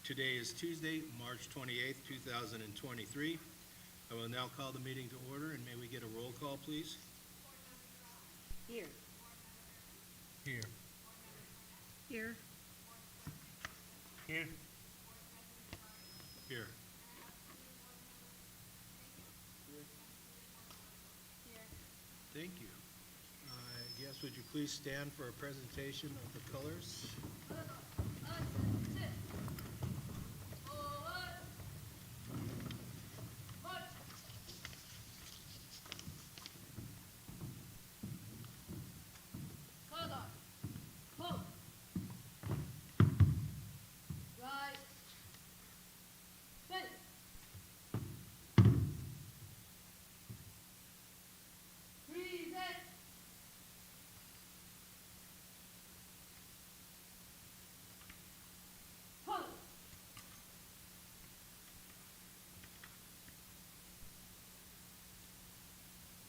Today is Tuesday, March 28th, 2023. I will now call the meeting to order, and may we get a roll call, please? Here. Here. Here. Here. Here. Thank you. I guess would you please stand for a presentation of the colors?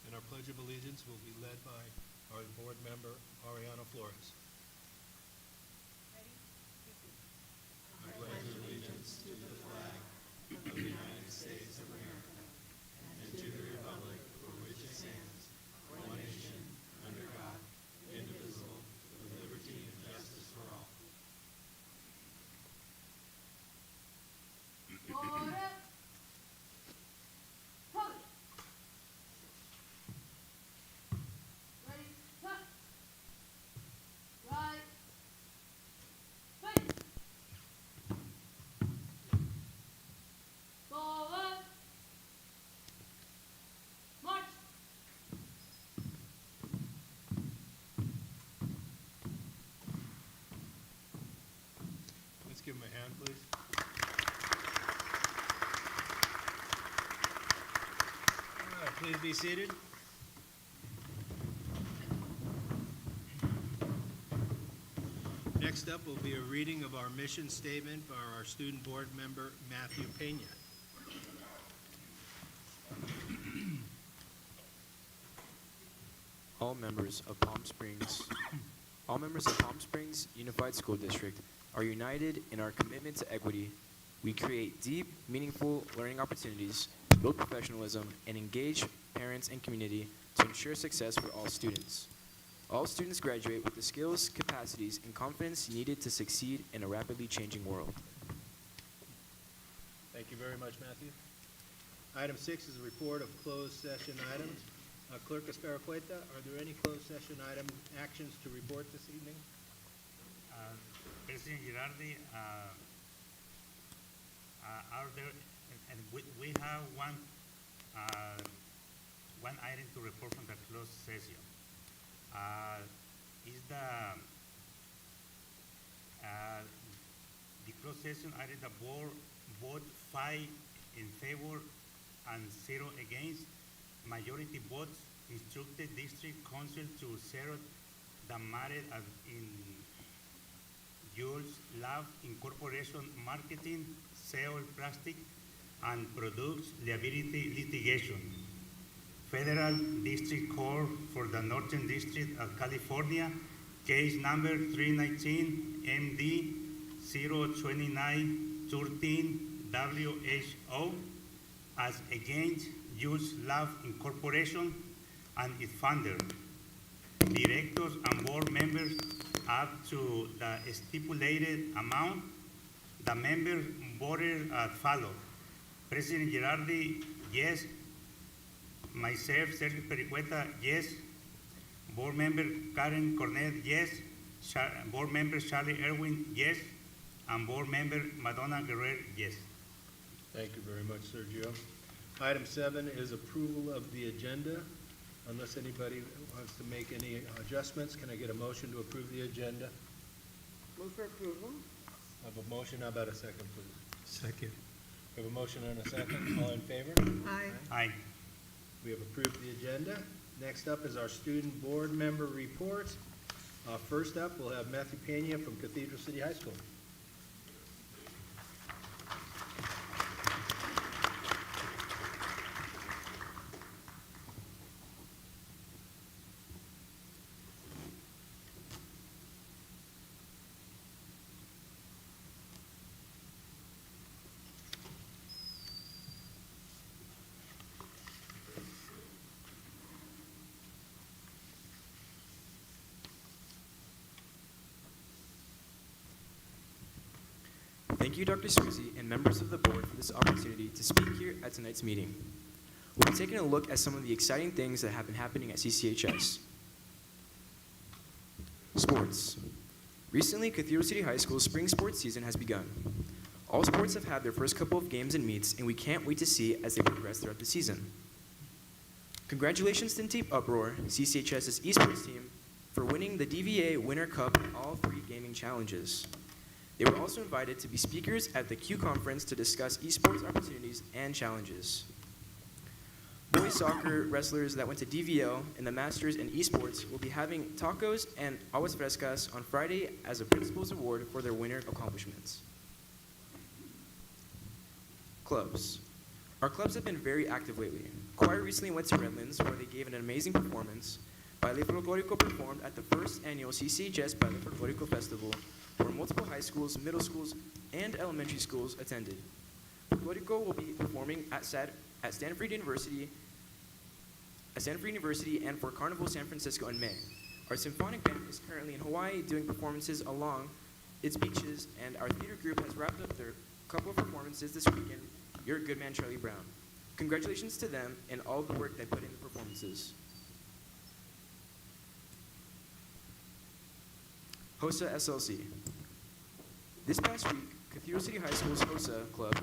And our Pledge of Allegiance will be led by our board member, Ariana Flores. I pledge allegiance to the flag of the United States of America and to the republic for which it stands, one nation, under God, indivisible, with liberty and justice for all. Let's give him a hand, please. All right, please be seated. Next up will be a reading of our mission statement by our student board member, Matthew Pena. All members of Palm Springs Unified School District are united in our commitment to equity. We create deep, meaningful learning opportunities, build professionalism, and engage parents and community to ensure success for all students. All students graduate with the skills, capacities, and confidence needed to succeed in a rapidly changing world. Thank you very much, Matthew. Item 6 is a report of closed session items. Clerk Esperacueta, are there any closed session item actions to report this evening? President Girardi, are there, and we have one item to report from the closed session. Is the closed session item the board vote 5 in favor and 0 against. Majority votes instructed district council to zero the matter in Jules Lab Incorporation marketing, sale plastic and products liability litigation. Federal District Court for the Northern District of California, case number 319 MD 02913 WHO as against Jules Lab Incorporation and its founder, directors and board members up to the stipulated amount. The members voted as follows. President Girardi, yes. Myself, Sergio Pericueta, yes. Board member Karen Cornet, yes. Board member Charlie Irwin, yes. And board member Madonna Guerrero, yes. Thank you very much, Sergio. Item 7 is approval of the agenda. Unless anybody wants to make any adjustments, can I get a motion to approve the agenda? Move for approval. I have a motion. How about a second, please? Second. We have a motion and a second. All in favor? Aye. Aye. We have approved the agenda. Next up is our student board member report. First up, we'll have Matthew Pena from Cathedral City High School. Thank you, Dr. Swayze, and members of the board for this opportunity to speak here at tonight's meeting. We'll be taking a look at some of the exciting things that have been happening at CCHS. Sports. Recently, Cathedral City High School's spring sports season has begun. All sports have had their first couple of games and meets, and we can't wait to see as they progress throughout the season. Congratulations to Team Uproar, CCHS's esports team, for winning the DVA Winter Cup in all 3 gaming challenges. They were also invited to be speakers at the Q Conference to discuss esports opportunities and challenges. Boys soccer wrestlers that went to DVL and the Masters in Esports will be having tacos and aguas frescas on Friday as a principal's award for their winter accomplishments. Clubs. Our clubs have been very active lately. Choir recently went to Redlands where they gave an amazing performance. Baile Folklorico performed at the first annual CCHS Baile Folklorico Festival where multiple high schools, middle schools, and elementary schools attended. Folklorico will be performing at Stanford University and for Carnival San Francisco in May. Our symphonic band is currently in Hawaii doing performances along its beaches, and our theater group has wrapped up their couple of performances this weekend. You're a good man, Charlie Brown. Congratulations to them and all the work they put in the performances. HOSA SLC. This past week, Cathedral City High School's HOSA Club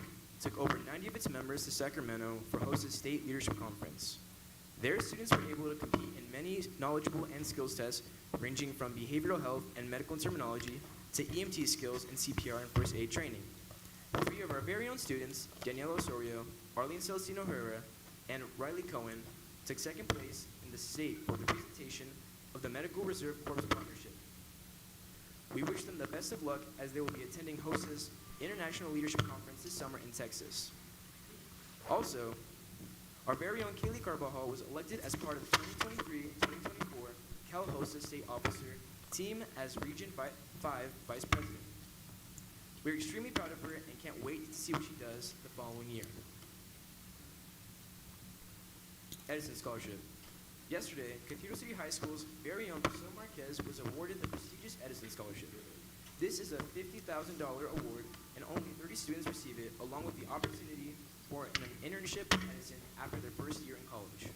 took over 90 of its members to Sacramento for HOSA's State Leadership Conference. There, students were able to compete in many knowledgeable and skills tests ranging from behavioral health and medical terminology to EMT skills and CPR and first aid training. 3 of our very own students, Daniela Osorio, Arlene Celestino Herrera, and Riley Cohen, took second place in the state for the presentation of the Medical Reserve Corps Partnership. We wish them the best of luck as they will be attending HOSA's International Leadership Conference this summer in Texas. Also, our very own Kaylee Carbajal was elected as part of the 2023-2024 Cal HOSA State Officer Team as Region 5 Vice President. We're extremely proud of her and can't wait to see what she does the following year. Edison Scholarship. Yesterday, Cathedral City High School's very own Priscilla Marquez was awarded the prestigious Edison Scholarship. This is a $50,000 award, and only 30 students receive it, along with the opportunity for an internship at Edison after their first year in college.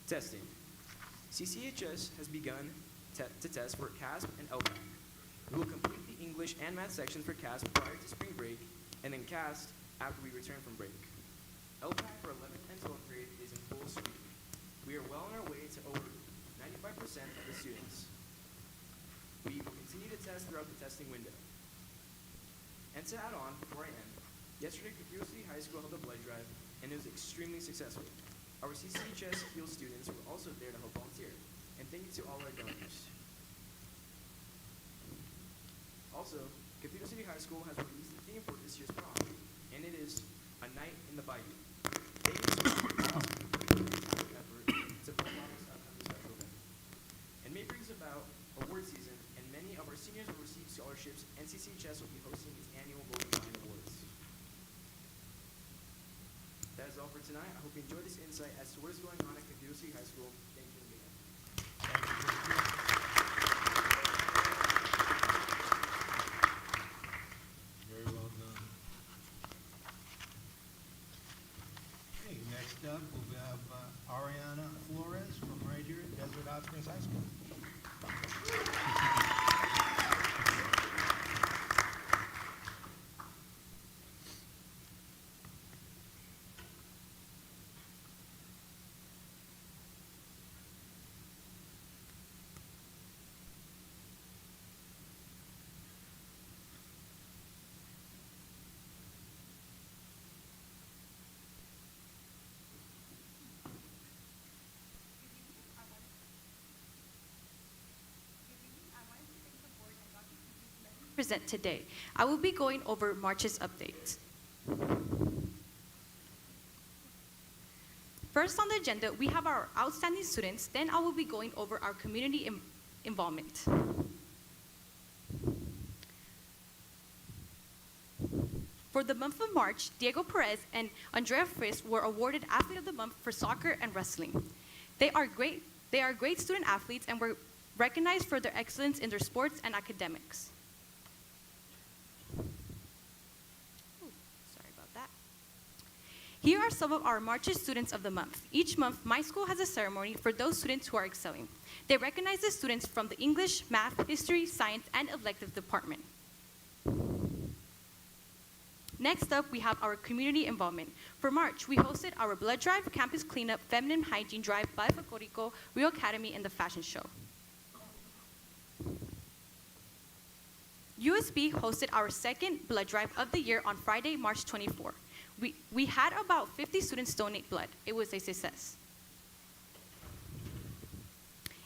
Testing. CCHS has begun to test for CASP and LPAC. We will complete the English and math sections for CASP prior to spring break, and then CAST after we return from break. LPAC for 11th and 12th grade is in full swing. We are well on our way to over 95% of the students. We will continue to test throughout the testing window. And to add on, before I end, yesterday Cathedral City High School held a blood drive, and it was extremely successful. Our CCHS field students were also there to help volunteer, and thank you to all our donors. Also, Cathedral City High School has released the theme for this year's prom, and it is A Night in the Bayou. Thank you so much for your effort to pull off this upcoming special event. And May brings about award season, and many of our seniors will receive scholarships, and CCHS will be hosting its annual Golden Lion Awards. That is all for tonight. I hope you enjoyed this insight as to what is going on at Cathedral City High School. Thank you again. Very well done. Okay, next up we'll have Ariana Flores from right here at Desert Hot Springs High School. Present today. I will be going over March's updates. First on the agenda, we have our outstanding students. Then I will be going over our community involvement. For the month of March, Diego Perez and Andrea Frist were awarded Athlete of the Month for soccer and wrestling. They are great student athletes and were recognized for their excellence in their sports and academics. Here are some of our March's Students of the Month. Each month, my school has a ceremony for those students who are excelling. They recognize the students from the English, Math, History, Science, and Elective department. Next up, we have our community involvement. For March, we hosted our blood drive, campus cleanup, feminine hygiene drive, Ballet Folklorico, Rio Academy, and the fashion show. USB hosted our second blood drive of the year on Friday, March 24. We had about 50 students donate blood. It was a success.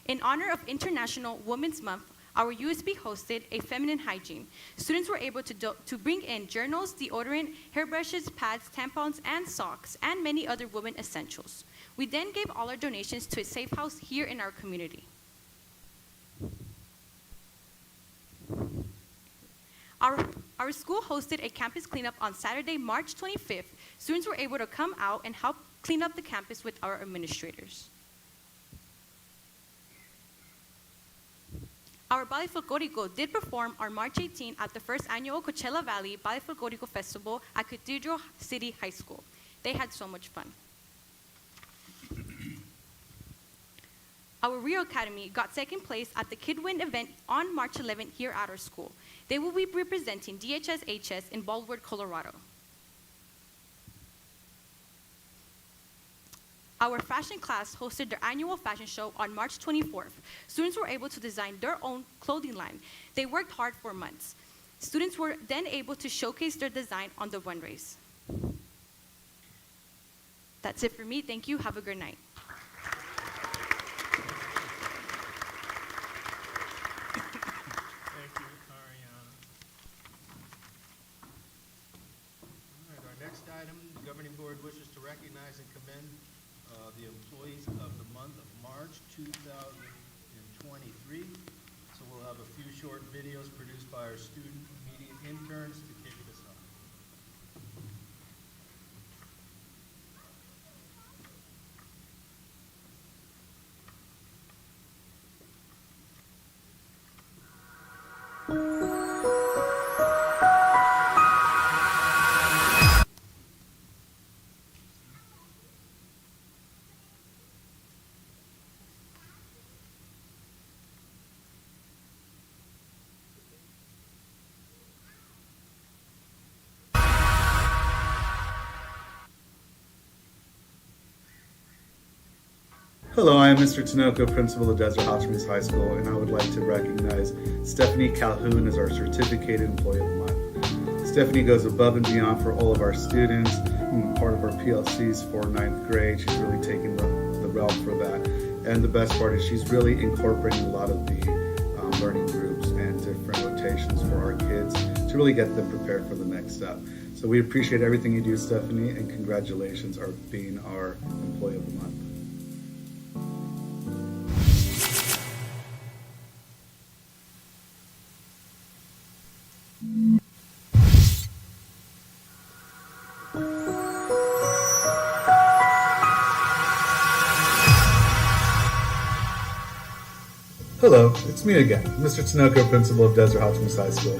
In honor of International Women's Month, our USB hosted a feminine hygiene. Students were able to bring in journals, deodorant, hairbrushes, pads, tampons, and socks, and many other women essentials. We then gave all our donations to a safe house here in our community. Our school hosted a campus cleanup on Saturday, March 25th. Students were able to come out and help clean up the campus with our administrators. Our Ballet Folklorico did perform on March 18 at the first annual Coachella Valley Ballet Folklorico Festival at Cathedral City High School. They had so much fun. Our Rio Academy got second place at the Kidwin event on March 11 here at our school. They will be representing DHS-HS in Baldwin, Colorado. Our fashion class hosted their annual fashion show on March 24th. Students were able to design their own clothing line. They worked hard for months. Students were then able to showcase their design on the runways. That's it for me. Thank you. Have a good night. Thank you, Ariana. All right, our next item, the governing board wishes to recognize and commend the employees of the month of March 2023. So we'll have a few short videos produced by our student media interns to kick this off. Hello, I am Mr. Tinoco, principal of Desert Hot Springs High School, and I would like to recognize Stephanie Calhoun as our certificated employee of the month. Stephanie goes above and beyond for all of our students, part of our PLCs for 9th grade. She's really taken the realm for that. And the best part is she's really incorporating a lot of the learning groups and different rotations for our kids to really get them prepared for the next step. So we appreciate everything you do, Stephanie, and congratulations on being our employee of the month. Hello, it's me again, Mr. Tinoco, principal of Desert Hot Springs High School.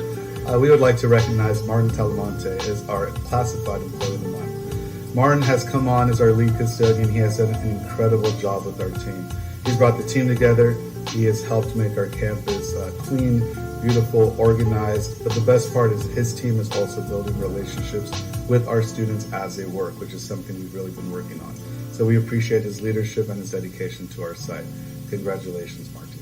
We would like to recognize Martin Talamonte as our classified employee of the month. Martin has come on as our lead custodian. He has done an incredible job with our team. He's brought the team together. He has helped make our campus clean, beautiful, organized. But the best part is his team is also building relationships with our students as they work, which is something we've really been working on. So we appreciate his leadership and his dedication to our site. Congratulations, Martin.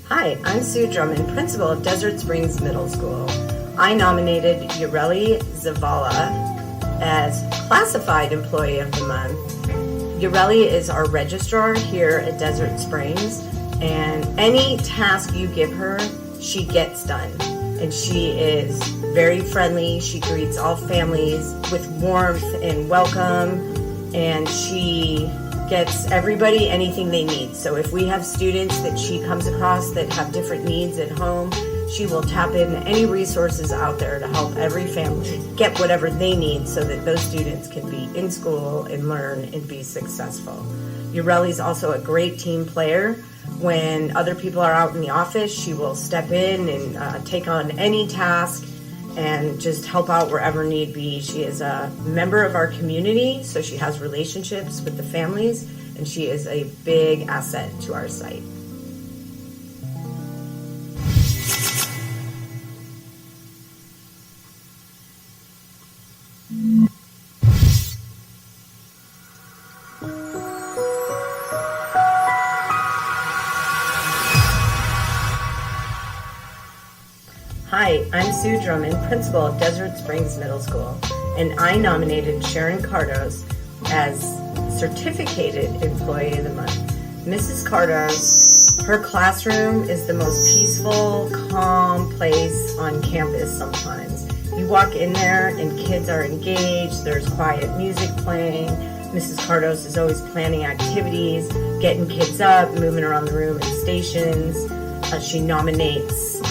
Hi, I'm Sue Drummond, principal of Desert Springs Middle School. I nominated Ureli Zavala as classified employee of the month. Ureli is our registrar here at Desert Springs, and any task you give her, she gets done. And she is very friendly. She greets all families with warmth and welcome, and she gets everybody anything they need. So if we have students that she comes across that have different needs at home, She will tap into any resources out there to help every family get whatever they need so that those students can be in school and learn and be successful. Ureli's also a great team player. When other people are out in the office, she will step in and take on any task and just help out wherever need be. She is a member of our community, so she has relationships with the families, and she is a big asset to our site. Hi, I'm Sue Drummond, principal of Desert Springs Middle School, and I nominated Sharon Cardos as Certificated Employee of the Month. Mrs. Cardos, her classroom is the most peaceful, calm place on campus sometimes. You walk in there and kids are engaged, there's quiet music playing. Mrs. Cardos is always planning activities, getting kids up, moving around the room in stations. She nominates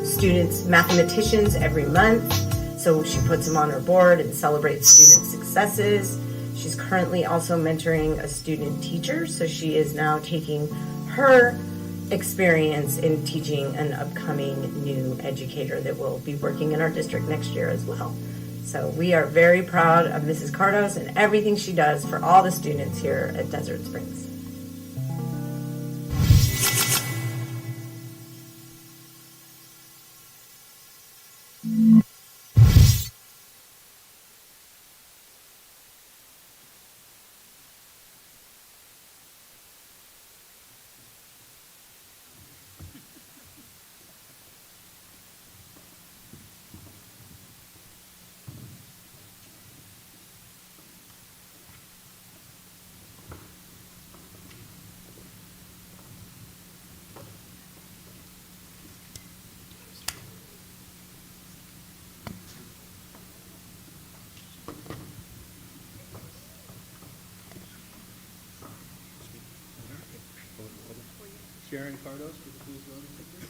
students, mathematicians every month, so she puts them on her board and celebrates student successes. She's currently also mentoring a student teacher, so she is now taking her experience in teaching an upcoming new educator that will be working in our district next year as well. So we are very proud of Mrs. Cardos and everything she does for all the students here at Desert Springs. Sharon Cardos, would you please go and take this?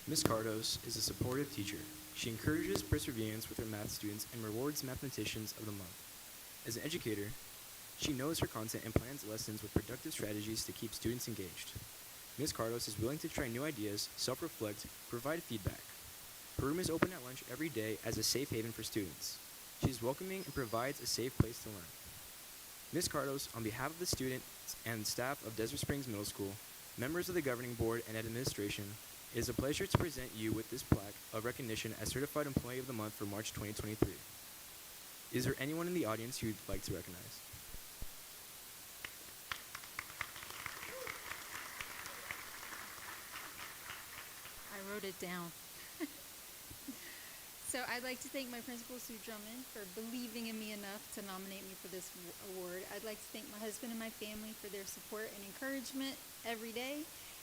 Ms. Cardos is a supportive teacher. She encourages perseverance with her math students and rewards mathematicians of the month. As an educator, she knows her content and plans lessons with productive strategies to keep students engaged. Ms. Cardos is willing to try new ideas, self-reflect, provide feedback. Her room is open at lunch every day as a safe haven for students. She is welcoming and provides a safe place to learn. Ms. Cardos, on behalf of the students and staff of Desert Springs Middle School, members of the governing board and administration, it is a pleasure to present you with this plaque of recognition as Certified Employee of the Month for March 2023. Is there anyone in the audience who you'd like to recognize? I wrote it down. So I'd like to thank my principal, Sue Drummond, for believing in me enough to nominate me for this award. I'd like to thank my husband and my family for their support and encouragement every day.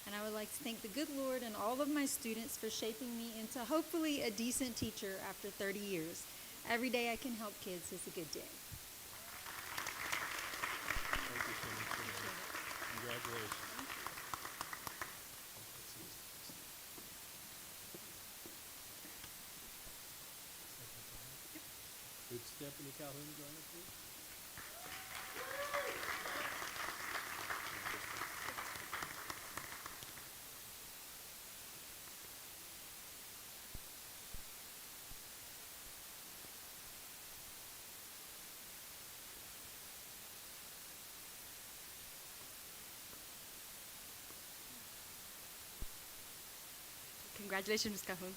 And I would like to thank the good Lord and all of my students for shaping me into hopefully a decent teacher after 30 years. Every day I can help kids is a good day. Thank you so much. Congratulations. Would Stephanie Calhoun join us, please? Congratulations, Ms. Calhoun.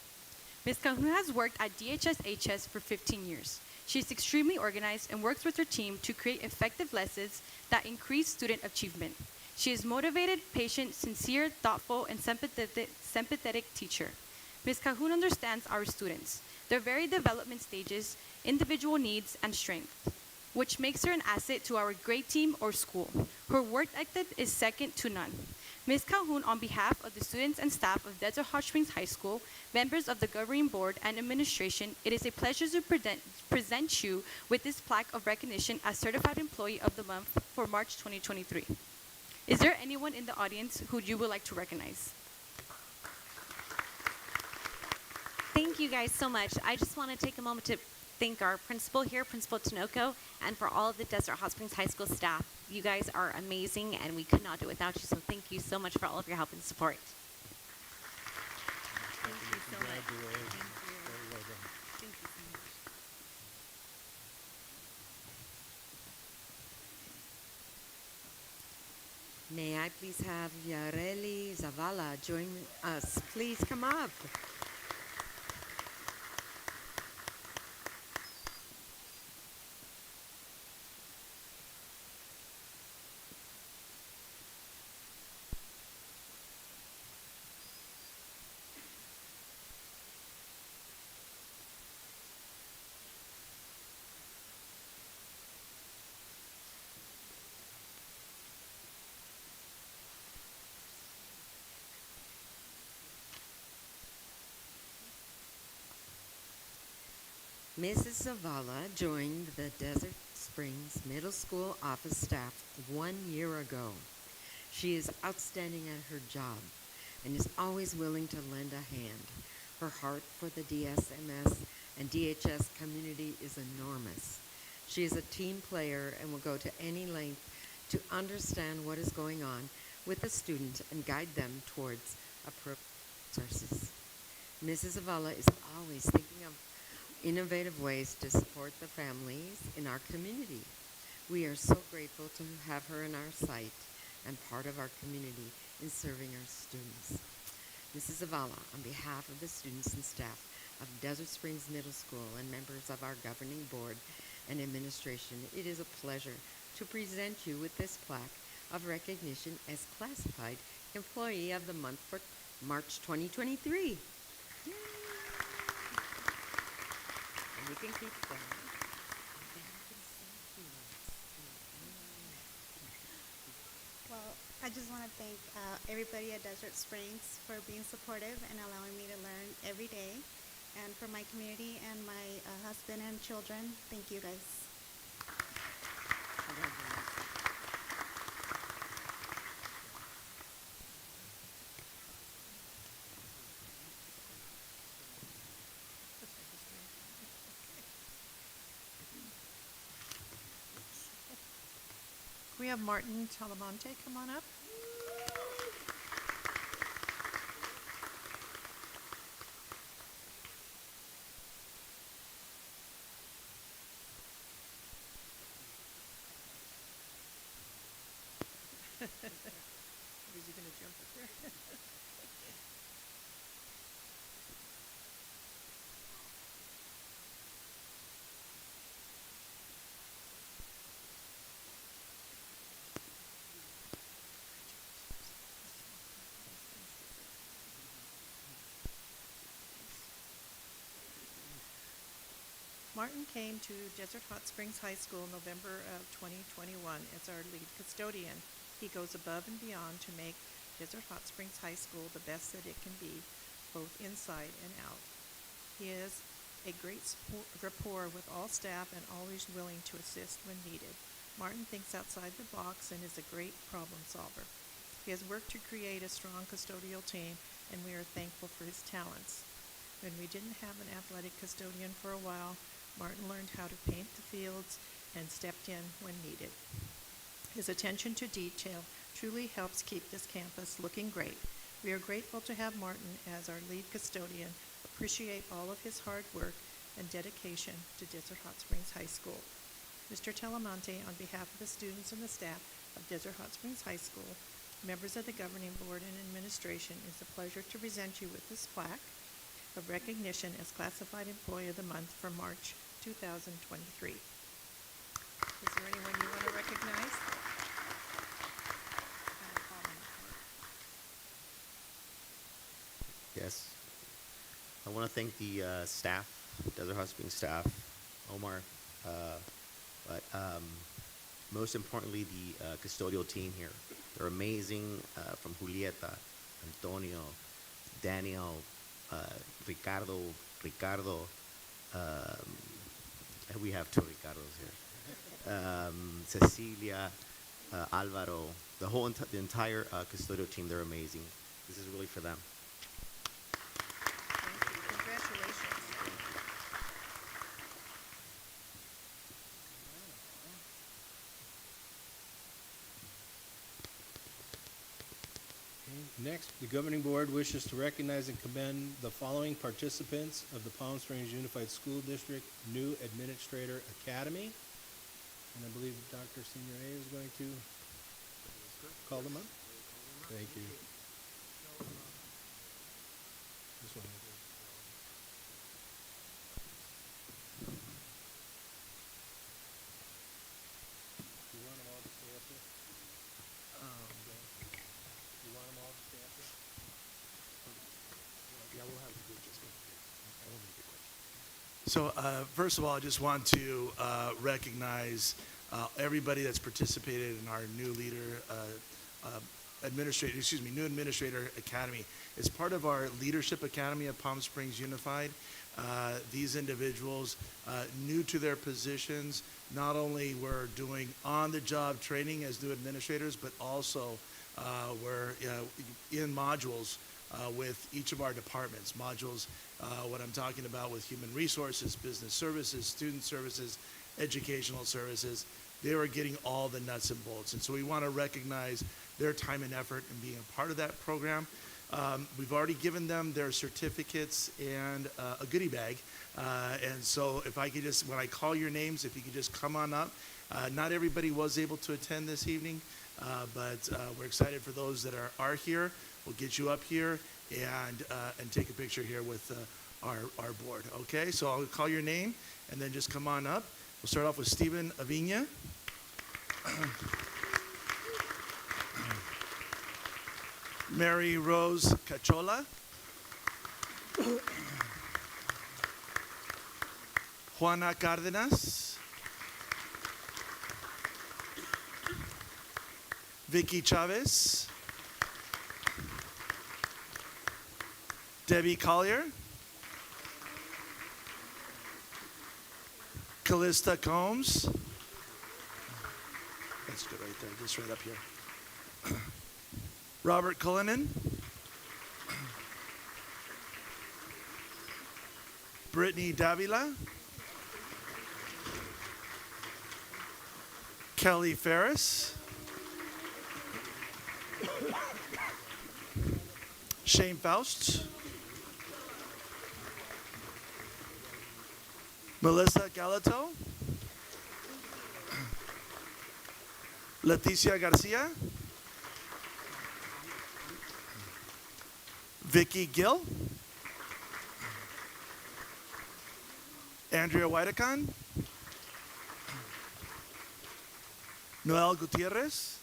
Ms. Calhoun has worked at DHS-HS for 15 years. She is extremely organized and works with her team to create effective lessons that increase student achievement. She is motivated, patient, sincere, thoughtful, and sympathetic teacher. Ms. Cahun understands our students, their varied development stages, individual needs, and strengths, which makes her an asset to our grade team or school. Her work ethic is second to none. Ms. Calhoun, on behalf of the students and staff of Desert Hot Springs High School, members of the governing board and administration, it is a pleasure to present you with this plaque of recognition as Certified Employee of the Month for March 2023. Is there anyone in the audience who you would like to recognize? Thank you guys so much. I just want to take a moment to thank our principal here, Principal Tinoco, and for all of the Desert Hot Springs High School staff. You guys are amazing, and we could not do it without you, so thank you so much for all of your help and support. Thank you so much. Thank you. Thank you so much. May I please have Yareli Zavala join us? Please come up. Mrs. Zavala joined the Desert Springs Middle School office staff 1 year ago. She is outstanding at her job and is always willing to lend a hand. Her heart for the DSMS and DHS community is enormous. She is a team player and will go to any length to understand what is going on with the student and guide them towards appropriate resources. Mrs. Zavala is always thinking of innovative ways to support the families in our community. We are so grateful to have her in our sight and part of our community in serving our students. Mrs. Zavala, on behalf of the students and staff of Desert Springs Middle School and members of our governing board and administration, it is a pleasure to present you with this plaque of recognition as Classified Employee of the Month for March 2023. Yay! And you can keep going. Well, I just want to thank everybody at Desert Springs for being supportive and allowing me to learn every day. And for my community and my husband and children, thank you guys. We have Martin Talamonte come on up. Is he going to jump up there? Martin came to Desert Hot Springs High School November of 2021 as our lead custodian. He goes above and beyond to make Desert Hot Springs High School the best that it can be, both inside and out. He has a great rapport with all staff and always willing to assist when needed. Martin thinks outside the box and is a great problem solver. He has worked to create a strong custodial team, and we are thankful for his talents. When we didn't have an athletic custodian for a while, Martin learned how to paint the fields and stepped in when needed. His attention to detail truly helps keep this campus looking great. We are grateful to have Martin as our lead custodian, appreciate all of his hard work and dedication to Desert Hot Springs High School. Mr. Talamonte, on behalf of the students and the staff of Desert Hot Springs High School, members of the governing board and administration, it's a pleasure to present you with this plaque of recognition as Classified Employee of the Month for March 2023. Is there anyone you want to recognize? Yes. I want to thank the staff, Desert Hot Springs staff, Omar, but most importantly, the custodial team here. They're amazing, from Julieta, Antonio, Daniel, Ricardo, and we have two Ricardos here, Cecilia, Alvaro, the entire custodial team. They're amazing. This is really for them. Thank you. Congratulations. Next, the governing board wishes to recognize and commend the following participants of the Palm Springs Unified School District New Administrator Academy. And I believe Dr. Senior A is going to call them up. Thank you. This one. You want them all to stay up here? You want them all to stay up here? Yeah, we'll have to do it just one. I will make it quick. So first of all, I just want to recognize everybody that's participated in our new new administrator academy. It's part of our leadership academy at Palm Springs Unified. These individuals, new to their positions, not only were doing on-the-job training as new administrators, but also were in modules with each of our departments. Modules, what I'm talking about with human resources, business services, student services, educational services. They were getting all the nuts and bolts. And so we want to recognize their time and effort in being a part of that program. We've already given them their certificates and a goodie bag. And so if I could just, when I call your names, if you could just come on up. Not everybody was able to attend this evening, but we're excited for those that are here. We'll get you up here and take a picture here with our board. Okay, so I'll call your name and then just come on up. We'll start off with Stephen Aviña. Mary Rose Cachola. Juana Cárdenas. Vicky Chavez. Debbie Collier. Callista Combs. That's good right there, just right up here. Robert Cullinan. Brittany Davila. Kelly Ferris. Shane Faust. Melissa Galato. Leticia Garcia. Vicky Gill. Andrea Whitacon. Noel Gutierrez.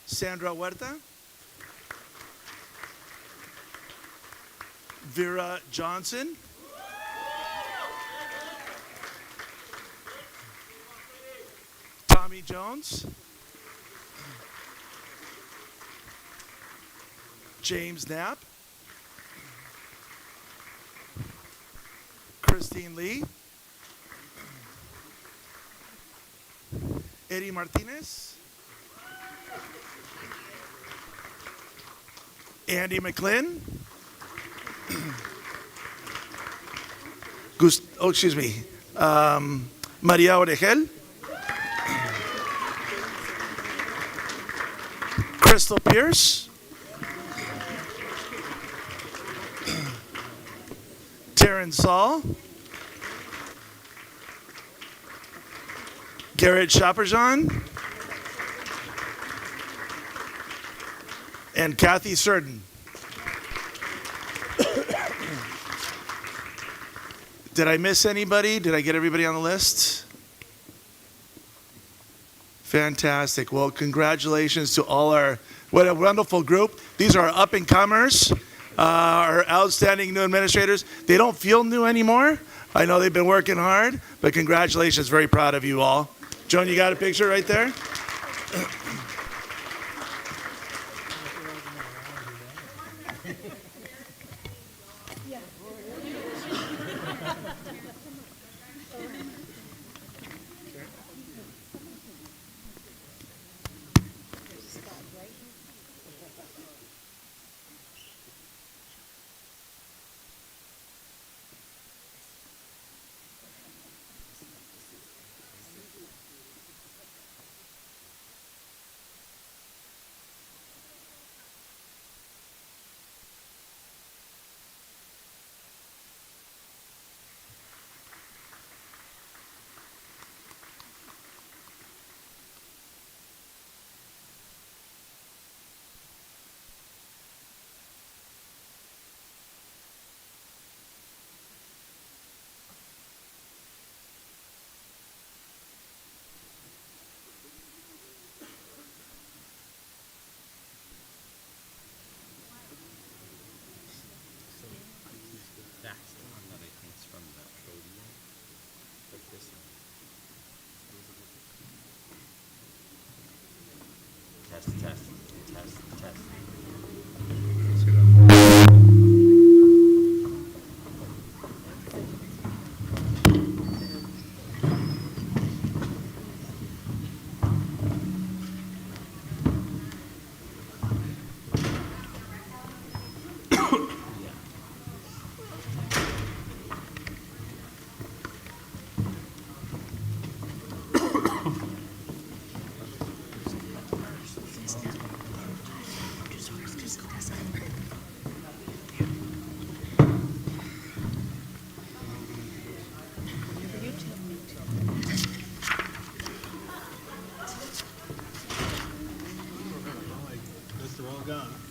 Sandra Huerta. Vera Johnson. Tommy Jones. James Knapp. Christine Lee. Eddie Martinez. Andy McLean. Maria Orejel. Crystal Pierce. Taryn Saul. Garrett Chaperjon. And Kathy Surden. Did I miss anybody? Did I get everybody on the list? Fantastic. Well, congratulations to all what a wonderful group. These are up and comers, our outstanding new administrators. They don't feel new anymore. I know they've been working hard, but congratulations. Very proud of you all. Joan, you got a picture right there?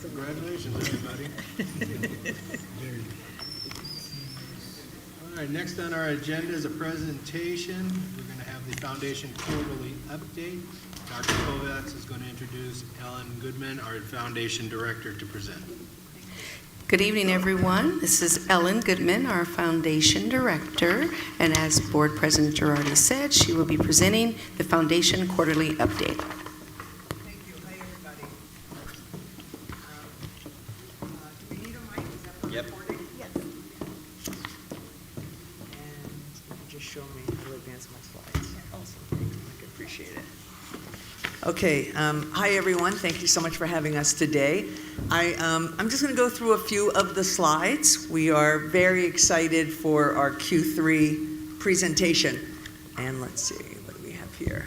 Congratulations, everybody. All right, next on our agenda is a presentation. We're going to have the Foundation Quarterly Update. Dr. Kovacs is going to introduce Ellen Goodman, our Foundation Director, to present. Good evening, everyone. This is Ellen Goodman, our Foundation Director, and as Board President Girardi said, she will be presenting the Foundation Quarterly Update. Okay, hi everyone. Thank you so much for having us today. I'm just going to go through a few of the slides. We are very excited for our Q3 presentation. And let's see, what do we have here?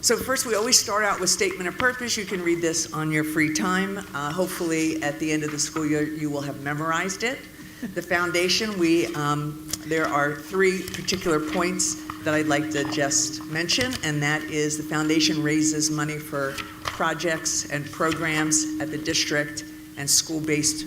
So first, we always start out with statement of purpose. You can read this on your free time. Hopefully, at the end of the school year, you will have memorized it. The foundation, there are three particular points that I'd like to just mention, and that is the foundation raises money for projects and programs at the district and school-based,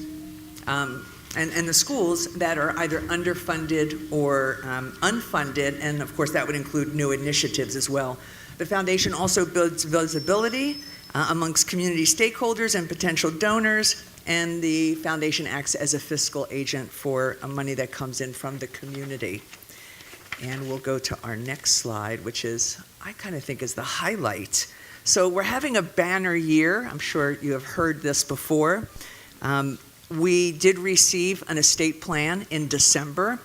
and the schools that are either underfunded or unfunded, and of course that would include new initiatives as well. The foundation also builds visibility amongst community stakeholders and potential donors, and the foundation acts as a fiscal agent for money that comes in from the community. And we'll go to our next slide, which is, I kind of think is the highlight. So we're having a banner year. I'm sure you have heard this before. We did receive an estate plan in December.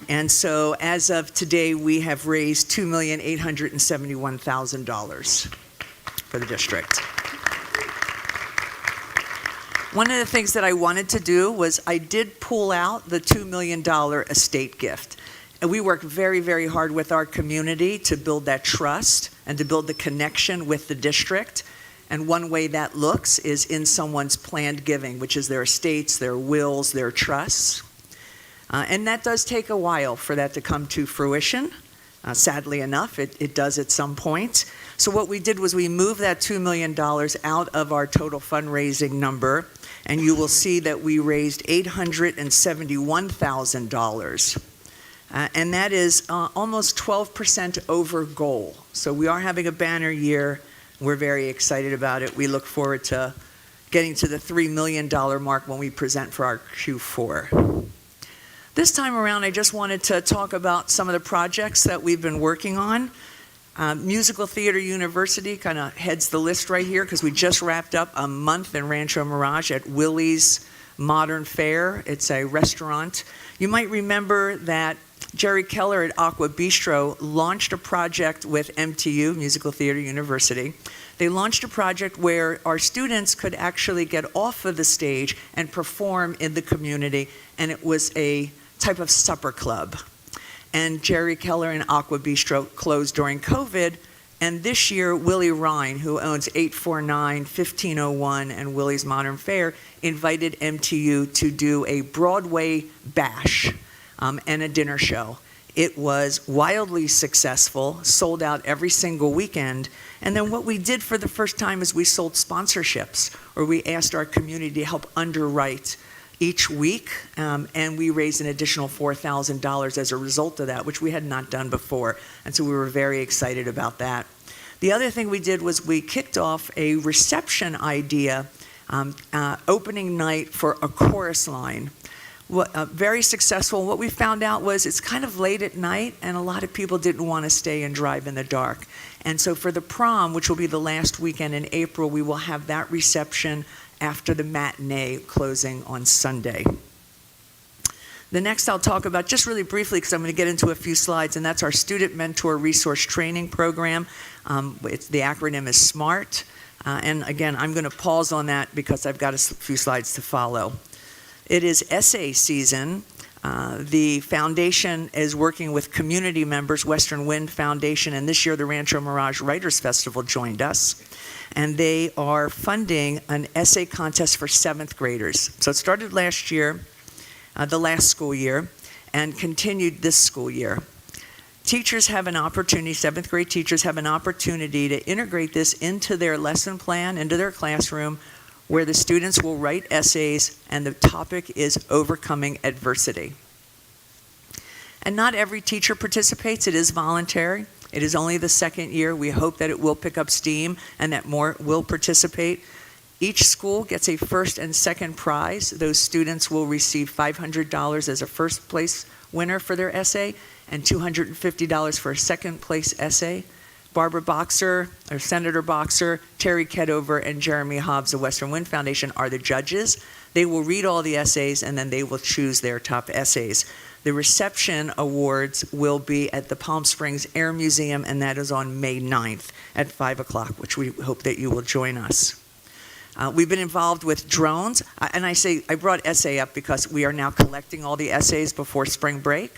And so as of today, we have raised $2,871,000 for the district. One of the things that I wanted to do was I did pull out the $2 million estate gift. And we work very, very hard with our community to build that trust and to build the connection with the district. And one way that looks is in someone's planned giving, which is their estates, their wills, their trusts. And that does take a while for that to come to fruition. Sadly enough, it does at some point. So what we did was we moved that $2 million out of our total fundraising number, and you will see that we raised $871,000. and that is almost 12% over goal. So we are having a banner year. We're very excited about it. We look forward to getting to the $3 million mark when we present for our Q4. This time around, I just wanted to talk about some of the projects that we've been working on. Musical Theater University kind of heads the list right here because we just wrapped up a month in Rancho Mirage at Willie's Modern Fare. It's a restaurant. You might remember that Jerry Keller at Aqua Bistro launched a project with MTU, Musical Theater University. They launched a project where our students could actually get off of the stage and perform in the community, and it was a type of supper club. And Jerry Keller and Aqua Bistro closed during COVID, and this year Willie Ryan, who owns 849, 1501, and Willie's Modern Fare, invited MTU to do a Broadway bash and a dinner show. It was wildly successful, sold out every single weekend. And then what we did for the first time is we sold sponsorships, or we asked our community to help underwrite each week, and we raised an additional $4,000 as a result of that, which we had not done before. And so we were very excited about that. The other thing we did was we kicked off a reception idea, opening night for a chorus line. Very successful. What we found out was it's kind of late at night, and a lot of people didn't want to stay and drive in the dark. And so for the prom, which will be the last weekend in April, we will have that reception after the matinee closing on Sunday. The next I'll talk about just really briefly, because I'm going to get into a few slides, and that's our Student Mentor Resource Training Program. The acronym is SMART. And again, I'm going to pause on that because I've got a few slides to follow. It is essay season. The foundation is working with community members, Western Wind Foundation, and this year the Rancho Mirage Writers Festival joined us. And they are funding an essay contest for 7th graders. So it started last year, the last school year, and continued this school year. Teachers have an opportunity, 7th grade teachers have an opportunity to integrate this into their lesson plan, into their classroom, where the students will write essays, and the topic is overcoming adversity. And not every teacher participates. It is voluntary. It is only the second year. We hope that it will pick up steam and that more will participate. Each school gets a first and second prize. Those students will receive $500 as a first place winner for their essay and $250 for a second place essay. Barbara Boxer, or Senator Boxer, Terry Kedover, and Jeremy Hobbs of Western Wind Foundation are the judges. They will read all the essays, and then they will choose their top essays. The reception awards will be at the Palm Springs Air Museum, and that is on May 9th at 5 o'clock, which we hope that you will join us. We've been involved with drones, and I brought essay up because we are now collecting all the essays before spring break.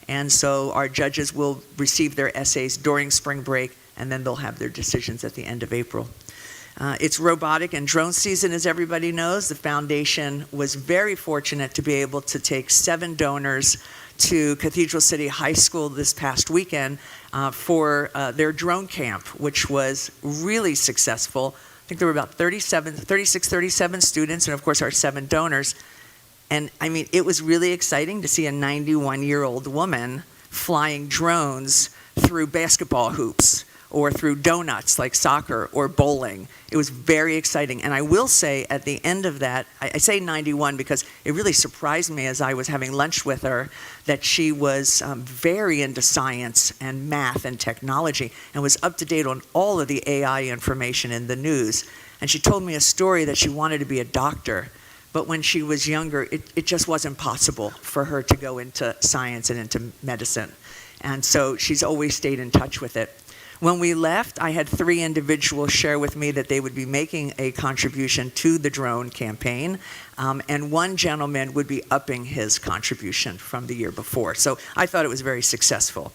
And so our judges will receive their essays during spring break, and then they'll have their decisions at the end of April. It's robotic and drone season, as everybody knows. The foundation was very fortunate to be able to take 7 donors to Cathedral City High School this past weekend for their drone camp, which was really successful. I think there were about 37 students, and of course our 7 donors. And I mean, it was really exciting to see a 91-year-old woman flying drones through basketball hoops or through donuts like soccer or bowling. It was very exciting. And I will say at the end of that, I say 91 because it really surprised me as I was having lunch with her that she was very into science and math and technology and was up to date on all of the AI information in the news. And she told me a story that she wanted to be a doctor. But when she was younger, it just wasn't possible for her to go into science and into medicine. And so she's always stayed in touch with it. When we left, I had 3 individuals share with me that they would be making a contribution to the drone campaign, and one gentleman would be upping his contribution from the year before. So I thought it was very successful.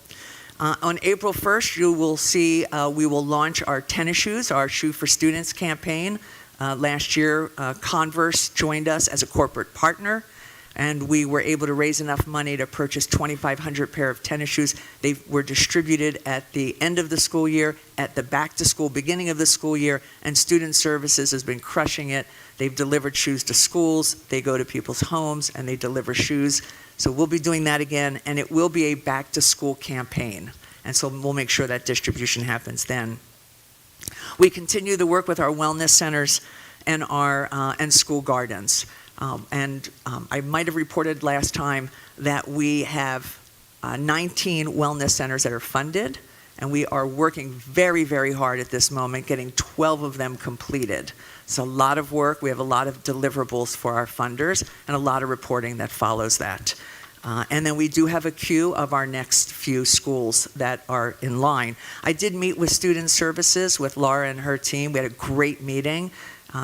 On April 1st, you will see we will launch our tennis shoes, our Shoe for Students campaign. Last year, Converse joined us as a corporate partner. and we were able to raise enough money to purchase 2,500 pair of tennis shoes. They were distributed at the end of the school year, at the back to school, beginning of the school year, and Student Services has been crushing it. They've delivered shoes to schools, they go to people's homes, and they deliver shoes. So we'll be doing that again, and it will be a back to school campaign. And so we'll make sure that distribution happens then. We continue to work with our wellness centers and our and school gardens. I might have reported last time that we have 19 wellness centers that are funded, and we are working very, very hard at this moment, getting 12 of them completed. It's a lot of work. We have a lot of deliverables for our funders and a lot of reporting that follows that. And then we do have a queue of our next few schools that are in line. I did meet with Student Services with Laura and her team. We had a great meeting.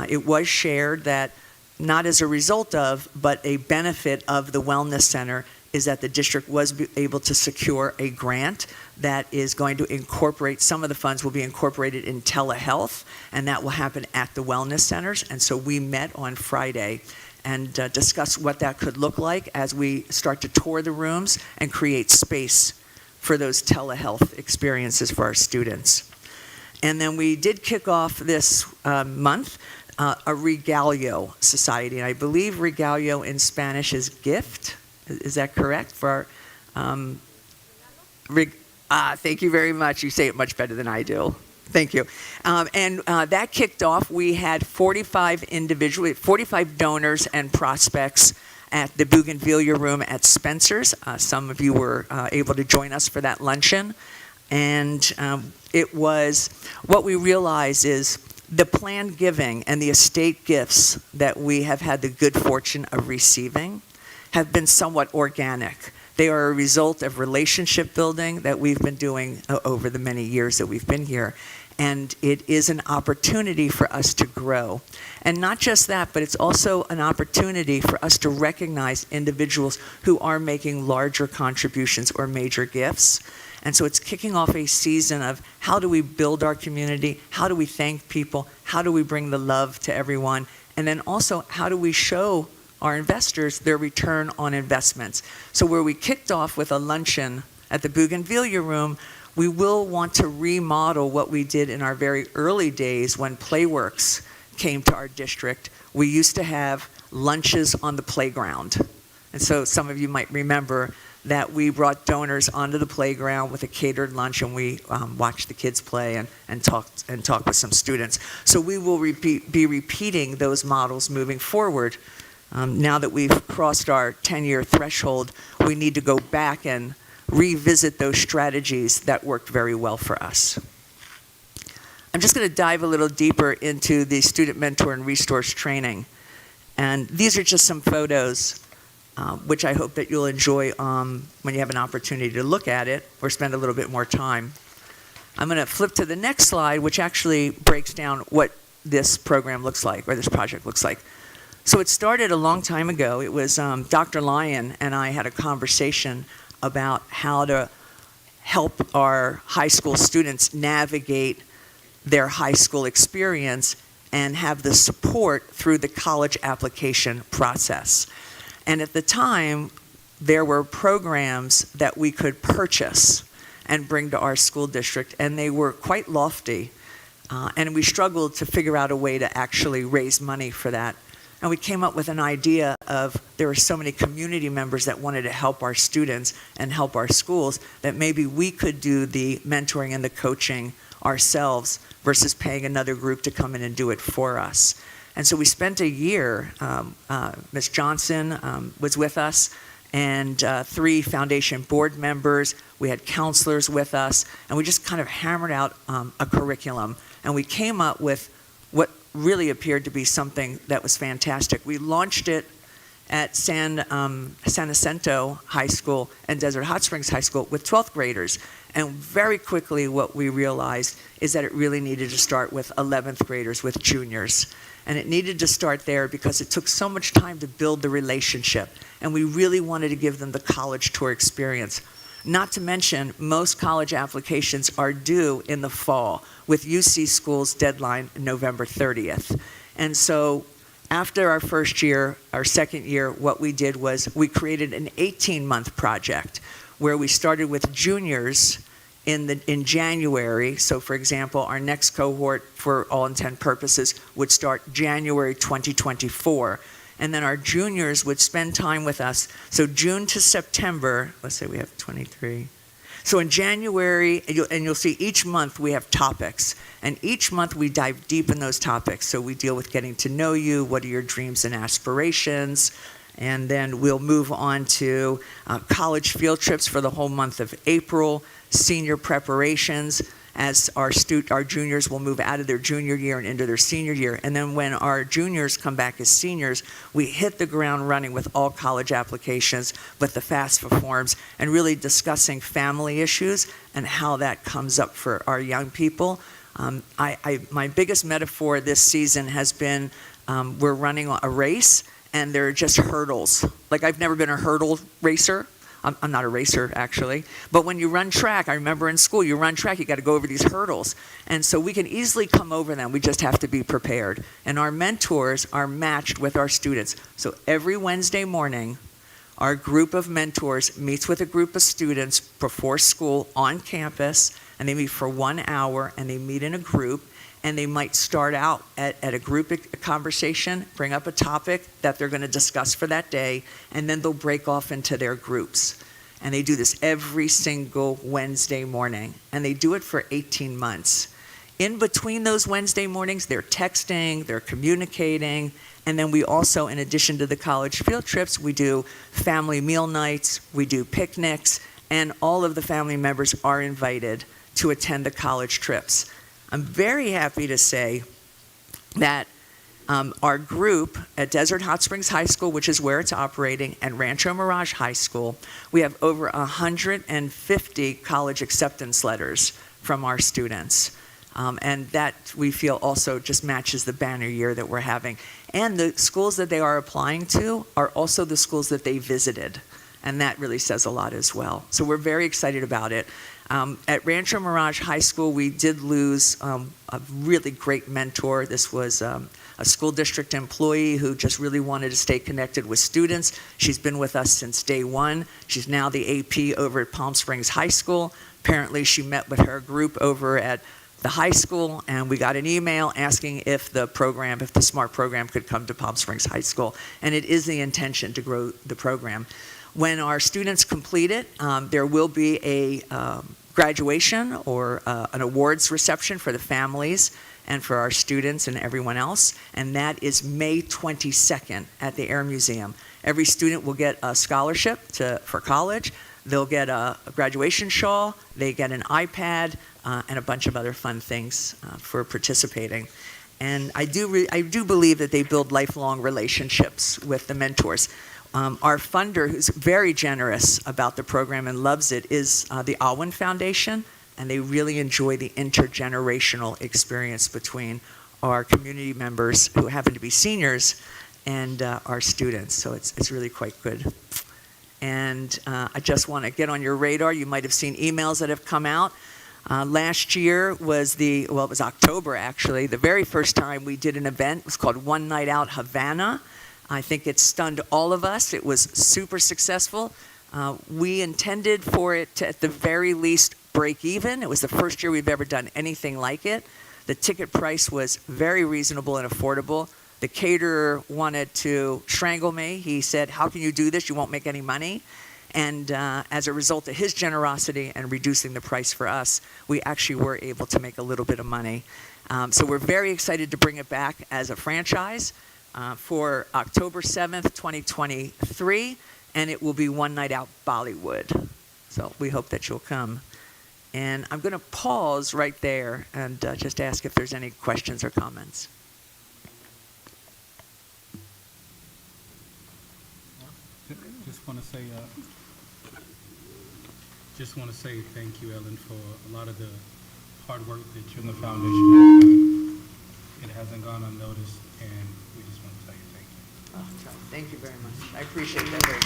It was shared that not as a result of, but a benefit of the Wellness Center is that the district was able to secure a grant that is going to incorporate, some of the funds will be incorporated in telehealth, and that will happen at the Wellness Centers. And so we met on Friday and discuss what that could look like as we start to tour the rooms and create space for those telehealth experiences for our students. And then we did kick off this month a Regalio Society, and I believe Regalio in Spanish is gift. Is that correct? For our, thank you very much. You say it much better than I do. Thank you. That kicked off. We had 45 donors and prospects at the Bougainvillea Room at Spencer's. Some of you were able to join us for that luncheon. And it was, what we realized is the planned giving and the estate gifts that we have had the good fortune of receiving have been somewhat organic. They are a result of relationship building that we've been doing over the many years that we've been here. And it is an opportunity for us to grow. And not just that, but it's also an opportunity for us to recognize individuals who are making larger contributions or major gifts. And so it's kicking off a season of how do we build our community, how do we thank people, how do we bring the love to everyone, and then also how do we show our investors their return on investments. So where we kicked off with a luncheon at the Bougainvillea Room, we will want to remodel what we did in our very early days when Playworks came to our district. We used to have lunches on the playground. And so some of you might remember that we brought donors onto the playground with a catered lunch, and we watched the kids play and talked with some students. So we will be repeating those models moving forward. Now that we've crossed our 10-year threshold, we need to go back and revisit those strategies that worked very well for us. I'm just going to dive a little deeper into the student mentor and resource training. And these are just some photos, which I hope that you'll enjoy when you have an opportunity to look at it or spend a little bit more time. I'm going to flip to the next slide, which actually breaks down what this program looks like, or this project looks like. So it started a long time ago. It was Dr. Lyon and I had a conversation about how to help our high school students navigate their high school experience and have the support through the college application process. And at the time, there were programs that we could purchase and bring to our school district, and they were quite lofty. And we struggled to figure out a way to actually raise money for that. And we came up with an idea of there were so many community members that wanted to help our students and help our schools that maybe we could do the mentoring and the coaching ourselves versus paying another group to come in and do it for us. And so we spent a year, Ms. Johnson was with us, and 3 foundation board members. We had counselors with us, and we just kind of hammered out a curriculum. And we came up with what really appeared to be something that was fantastic. We launched it at San Jacinto High School and Desert Hot Springs High School with 12th graders. And very quickly what we realized is that it really needed to start with 11th graders, with juniors. And it needed to start there because it took so much time to build the relationship. And we really wanted to give them the college tour experience. Not to mention, most college applications are due in the fall, with UC School's deadline November 30th. And so After our first year, our second year, what we did was we created an 18-month project where we started with juniors in January. So for example, our next cohort, for all intent purposes, would start January 2024. And then our juniors would spend time with us. So June to September, let's say we have 23. So in January, and you'll see each month we have topics. And each month we dive deep in those topics. So we deal with getting to know you, what are your dreams and aspirations, and then we'll move on to college field trips for the whole month of April, senior preparations, as our juniors will move out of their junior year and into their senior year. And then when our juniors come back as seniors, we hit the ground running with all college applications, with the FAFSA forms, and really discussing family issues and how that comes up for our young people. My biggest metaphor this season has been we're running a race, and there are just hurdles. Like, I've never been a hurdle racer. I'm not a racer, actually. But when you run track, I remember in school, you run track, you got to go over these hurdles. And so we can easily come over them. We just have to be prepared. And our mentors are matched with our students. So every Wednesday morning, our group of mentors meets with a group of students before school on campus, and they meet for 1 hour, and they meet in a group. And they might start out at a group conversation, bring up a topic that they're going to discuss for that day, and then they'll break off into their groups. And they do this every single Wednesday morning, and they do it for 18 months. In between those Wednesday mornings, they're texting, they're communicating, and then we also, in addition to the college field trips, we do family meal nights, we do picnics, and all of the family members are invited to attend the college trips. I'm very happy to say that our group at Desert Hot Springs High School, which is where it's operating, and Rancho Mirage High School, we have over 150 college acceptance letters from our students. And that, we feel, also just matches the banner year that we're having. And the schools that they are applying to are also the schools that they visited. And that really says a lot as well. So we're very excited about it. At Rancho Mirage High School, we did lose a really great mentor. This was a school district employee who just really wanted to stay connected with students. She's been with us since day one. She's now the AP over at Palm Springs High School. Apparently, she met with her group over at the high school, and we got an email asking if the SMART program could come to Palm Springs High School. And it is the intention to grow the program. When our students complete it, there will be a graduation or an awards reception for the families and for our students and everyone else, and that is May 22nd at the Air Museum. Every student will get a scholarship for college. They'll get a graduation shawl, they get an iPad, and a bunch of other fun things for participating. And I do believe that they build lifelong relationships with the mentors. Our funder, who's very generous about the program and loves it, is the Alwyn Foundation, and they really enjoy the intergenerational experience between our community members who happen to be seniors and our students. So it's really quite good. And I just want to get on your radar. You might have seen emails that have come out. Last year was it was October actually, the very first time we did an event. It was called One Night Out Havana. I think it stunned all of us. It was super successful. We intended for it to, at the very least, break even. It was the first year we've ever done anything like it. The ticket price was very reasonable and affordable. The caterer wanted to strangle me. He said, "How can you do this? You won't make any money." And as a result of his generosity and reducing the price for us, we actually were able to make a little bit of money. So we're very excited to bring it back as a franchise for October 7th, 2023, and it will be One Night Out Bollywood. So we hope that you'll come. And I'm going to pause right there and just ask if there's any questions or comments. Just want to say thank you, Ellen, for a lot of the hard work that you and the foundation have done. It hasn't gone unnoticed, and we just want to tell you thank you. Oh, thank you very much. I appreciate that very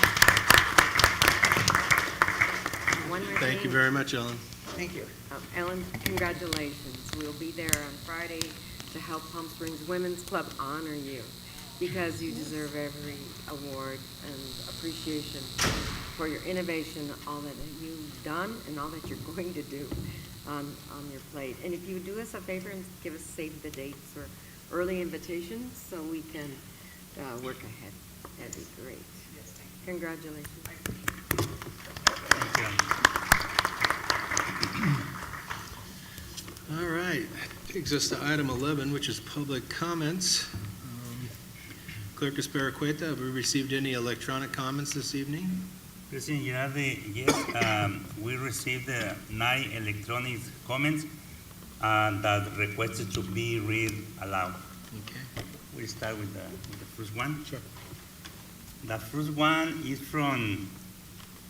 much. Thank you very much, Ellen. Thank you. Ellen, congratulations. We'll be there on Friday to help Palm Springs Women's Club honor you. because you deserve every award and appreciation for your innovation, all that you've done and all that you're going to do on your plate. And if you would do us a favor and give us save the dates or early invitations so we can work ahead, that'd be great. Congratulations. All right, takes us to item 11, which is public comments. Clerk Espericueta, have we received any electronic comments this evening? President Girardi, yes, we received 9 electronic comments that requested to be read aloud. Okay. We start with the first one. Sure. The first one is from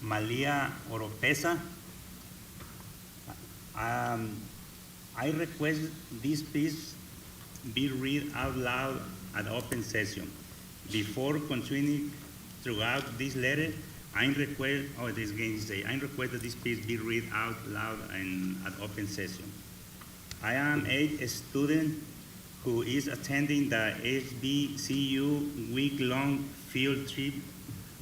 Malia Oropesa. I request this piece be read out loud at open session. Before continuing throughout this letter, I request that this piece be read out loud and at open session. I am a student who is attending the HBCU week-long field trip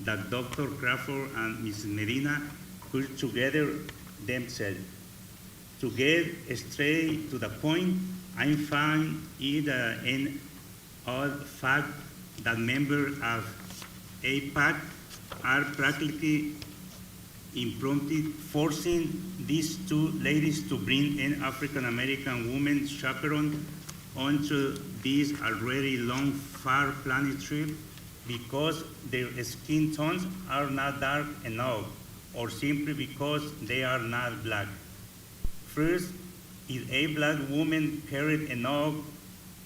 that Dr. Crawford and Ms. Medina put together themselves. To get straight to the point, I find it an odd fact that members of APAC are practically impromptu forcing these two ladies to bring an African-American woman chaperone onto this already long, far-planned trip because their skin tones are not dark enough, or simply because they are not black. First, if a black woman cared enough,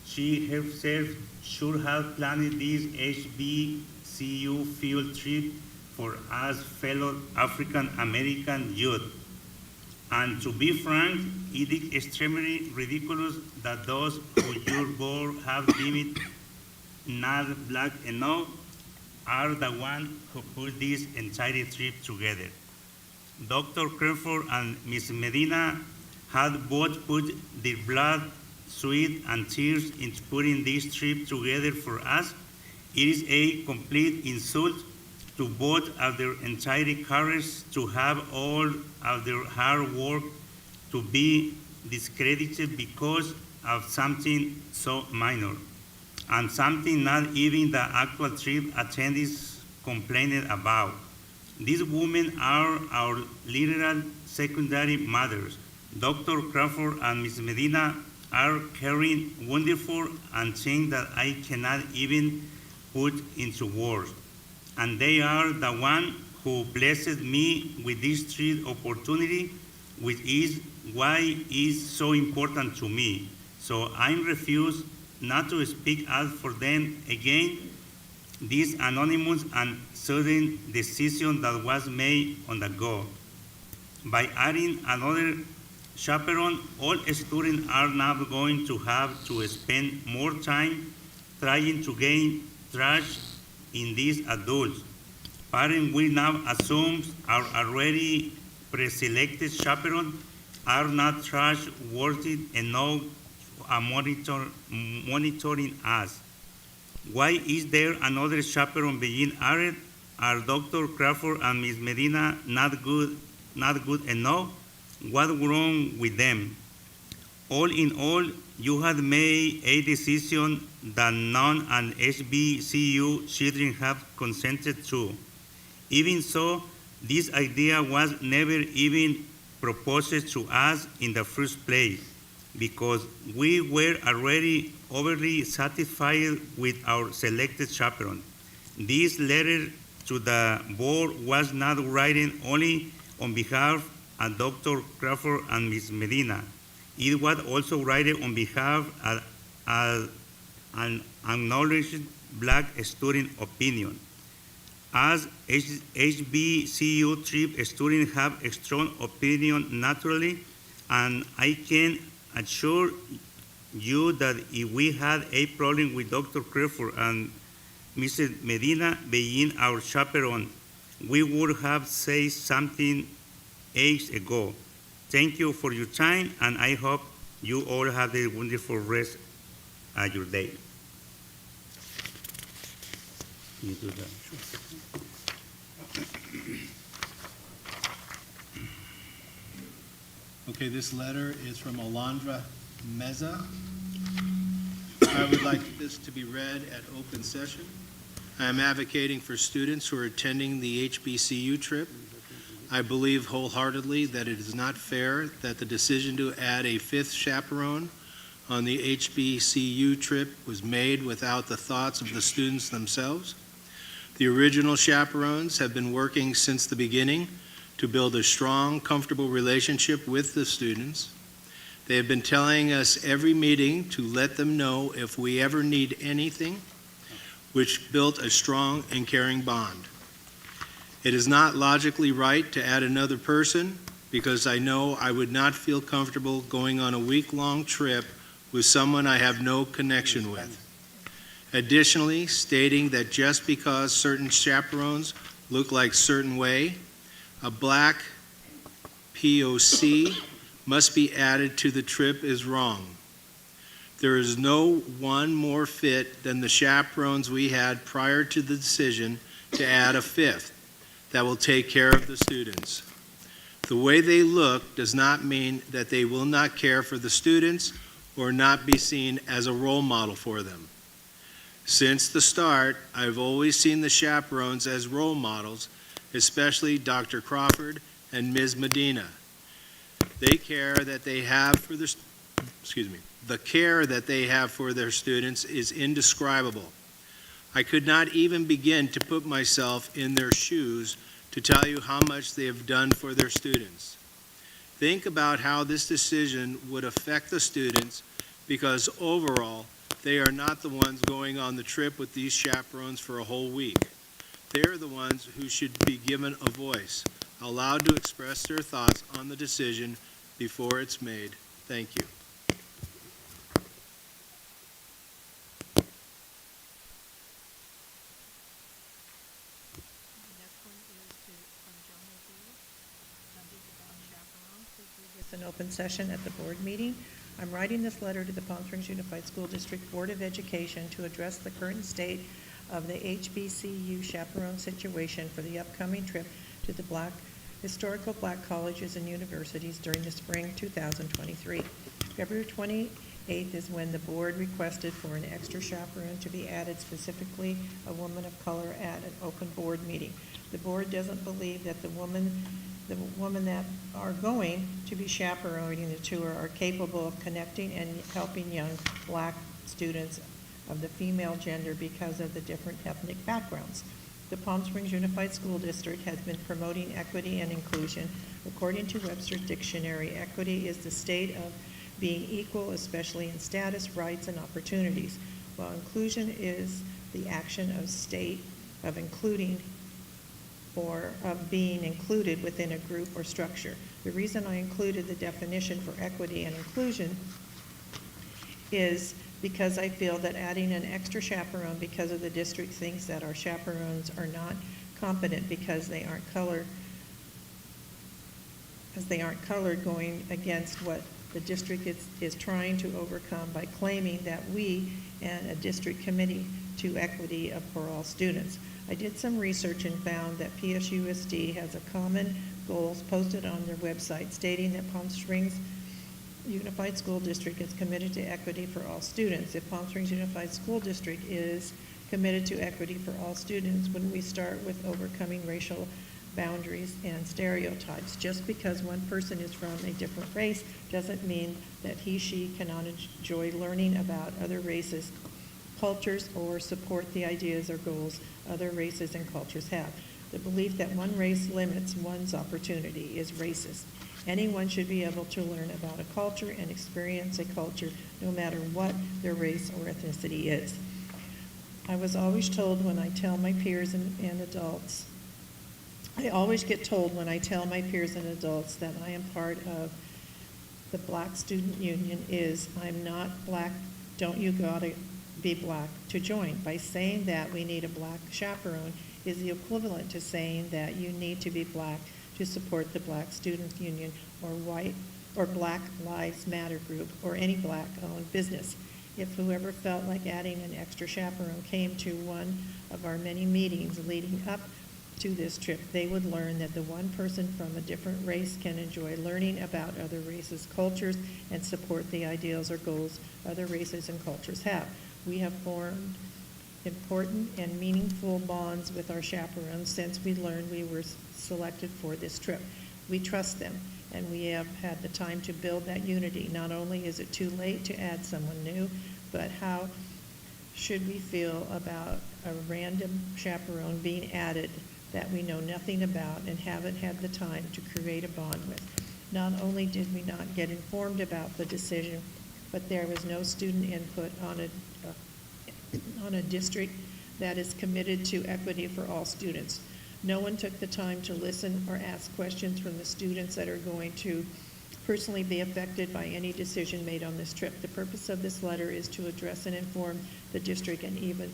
she herself should have planned this HBCU field trip for us fellow African-American youth. And to be frank, it is extremely ridiculous that those who your board have deemed not black enough are the ones who put this entire trip together. Dr. Crawford and Ms. Medina had both put their blood, sweat, and tears into putting this trip together for us. It is a complete insult to both of their entire careers to have all of their hard work to be discredited because of something so minor, and something not even the actual trip attendees complained about. These women are our literal secondary mothers. Dr. Crawford and Ms. Medina are caring, wonderful, and things that I cannot even put into words. And they are the one who blessed me with this trip opportunity, which is why it is so important to me. So I refuse not to speak out for them again. This anonymous and sudden decision that was made on the go. By adding another chaperone, all students are now going to have to spend more time trying to gain trust in these adults. Parents will now assume our already pre-selected chaperones are not trustworthy enough monitoring us. Why is there another chaperone being added? Are Dr. Crawford and Ms. Medina not good enough? What's wrong with them? All in all, you have made a decision that none and HBCU children have consented to. Even so, this idea was never even proposed to us in the first place, because we were already overly satisfied with our selected chaperone. This letter to the board was not written only on behalf of Dr. Crawford and Ms. Medina. It was also written on behalf of an acknowledged black student opinion. As HBCU trip students have a strong opinion naturally, and I can assure you that if we had a problem with Dr. Crawford and Mrs. Medina being our chaperone, we would have said something ages ago. Thank you for your time, and I hope you all have a wonderful rest of your day. You do that. Okay, this letter is from Alondra Meza. I would like this to be read at open session. I am advocating for students who are attending the HBCU trip. I believe wholeheartedly that it is not fair that the decision to add a fifth chaperone on the HBCU trip was made without the thoughts of the students themselves. The original chaperones have been working since the beginning to build a strong, comfortable relationship with the students. They have been telling us every meeting to let them know if we ever need anything, which built a strong and caring bond. It is not logically right to add another person because I know I would not feel comfortable going on a week-long trip with someone I have no connection with. Additionally, stating that just because certain chaperones look like certain way, a black POC must be added to the trip is wrong. There is no one more fit than the chaperones we had prior to the decision to add a fifth that will take care of the students. The way they look does not mean that they will not care for the students or not be seen as a role model for them. Since the start, I've always seen the chaperones as role models, especially Dr. Crawford and Ms. Medina. The care that they have for their students is indescribable. I could not even begin to put myself in their shoes to tell you how much they have done for their students. Think about how this decision would affect the students because overall, they are not the ones going on the trip with these chaperones for a whole week. They're the ones who should be given a voice, allowed to express their thoughts on the decision before it's made. Thank you. It's an open session at the board meeting. I'm writing this letter to the Palm Springs Unified School District Board of Education to address the current state of the HBCU chaperone situation for the upcoming trip to the historical black colleges and universities during the spring 2023. February 28th is when the board requested for an extra chaperone to be added, specifically a woman of color, at an open board meeting. The board doesn't believe that the women that are going to be chaperoning the tour are capable of connecting and helping young black students of the female gender because of the different ethnic backgrounds. The Palm Springs Unified School District has been promoting equity and inclusion. According to Webster's Dictionary, equity is the state of being equal, especially in status, rights, and opportunities, while inclusion is the action of including or of being included within a group or structure. The reason I included the definition for equity and inclusion is because I feel that adding an extra chaperone because of the district thinks that our chaperones are not competent because they aren't colored, going against what the district is trying to overcome by claiming that we and a district committee to equity for all students. I did some research and found that PSUSD has a common goals posted on their website stating that Palm Springs Unified School District is committed to equity for all students. If Palm Springs Unified School District is committed to equity for all students, when we start with overcoming racial boundaries and stereotypes. Just because one person is from a different race doesn't mean that she cannot enjoy learning about other races, cultures, or support the ideas or goals other races and cultures have. The belief that one race limits one's opportunity is racist. Anyone should be able to learn about a culture and experience a culture no matter what their race or ethnicity is. I was always told when I tell my peers and adults, I always get told when I tell my peers and adults that I am part of the Black Student Union is, I'm not black, don't you gotta be black to join. By saying that we need a black chaperone is the equivalent to saying that you need to be black to support the Black Student Union or white or Black Lives Matter group or any black-owned business. If whoever felt like adding an extra chaperone came to one of our many meetings leading up to this trip, they would learn that the one person from a different race can enjoy learning about other races' cultures and support the ideals or goals other races and cultures have. We have formed important and meaningful bonds with our chaperones since we learned we were selected for this trip. We trust them, and we have had the time to build that unity. Not only is it too late to add someone new, but how should we feel about a random chaperone being added that we know nothing about and haven't had the time to create a bond with? Not only did we not get informed about the decision, but there was no student input on a district that is committed to equity for all students. No one took the time to listen or ask questions from the students that are going to personally be affected by any decision made on this trip. The purpose of this letter is to address and inform the district, and even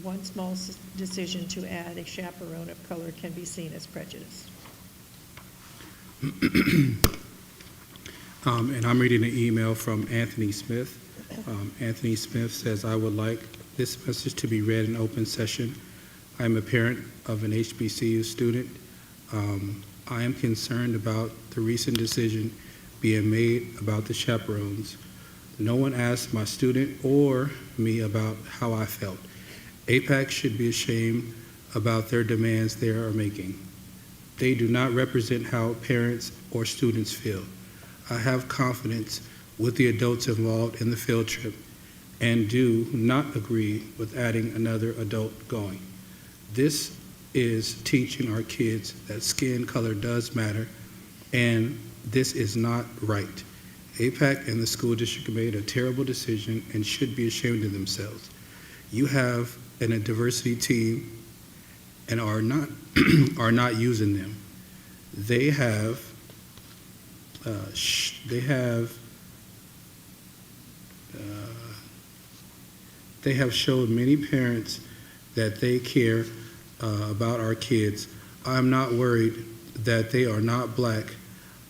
one small decision to add a chaperone of color can be seen as prejudice. And I'm reading an email from Anthony Smith. Anthony Smith says, I would like this message to be read in open session. I am a parent of an HBCU student. I am concerned about the recent decision being made about the chaperones. No one asked my student or me about how I felt. APAC should be ashamed about their demands they are making. They do not represent how parents or students feel. I have confidence with the adults involved in the field trip and do not agree with adding another adult going. This is teaching our kids that skin color does matter, and this is not right. APAC and the school district made a terrible decision and should be ashamed of themselves. You have a diversity team and are not using them. They have showed many parents that they care about our kids. I'm not worried that they are not black.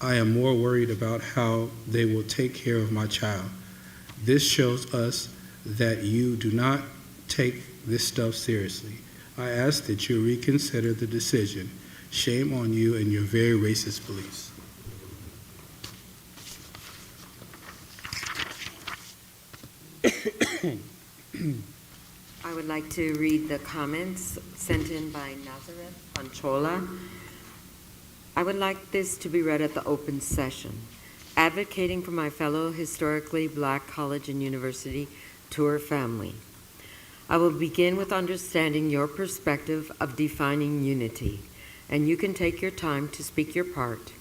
I am more worried about how they will take care of my child. This shows us that you do not take this stuff seriously. I ask that you reconsider the decision. Shame on you and your very racist beliefs. I would like to read the comments sent in by Nazareth Panchola. I would like this to be read at the open session. Advocating for my fellow historically black college and university tour family. I will begin with understanding your perspective of defining unity, and you can take your time to speak your part.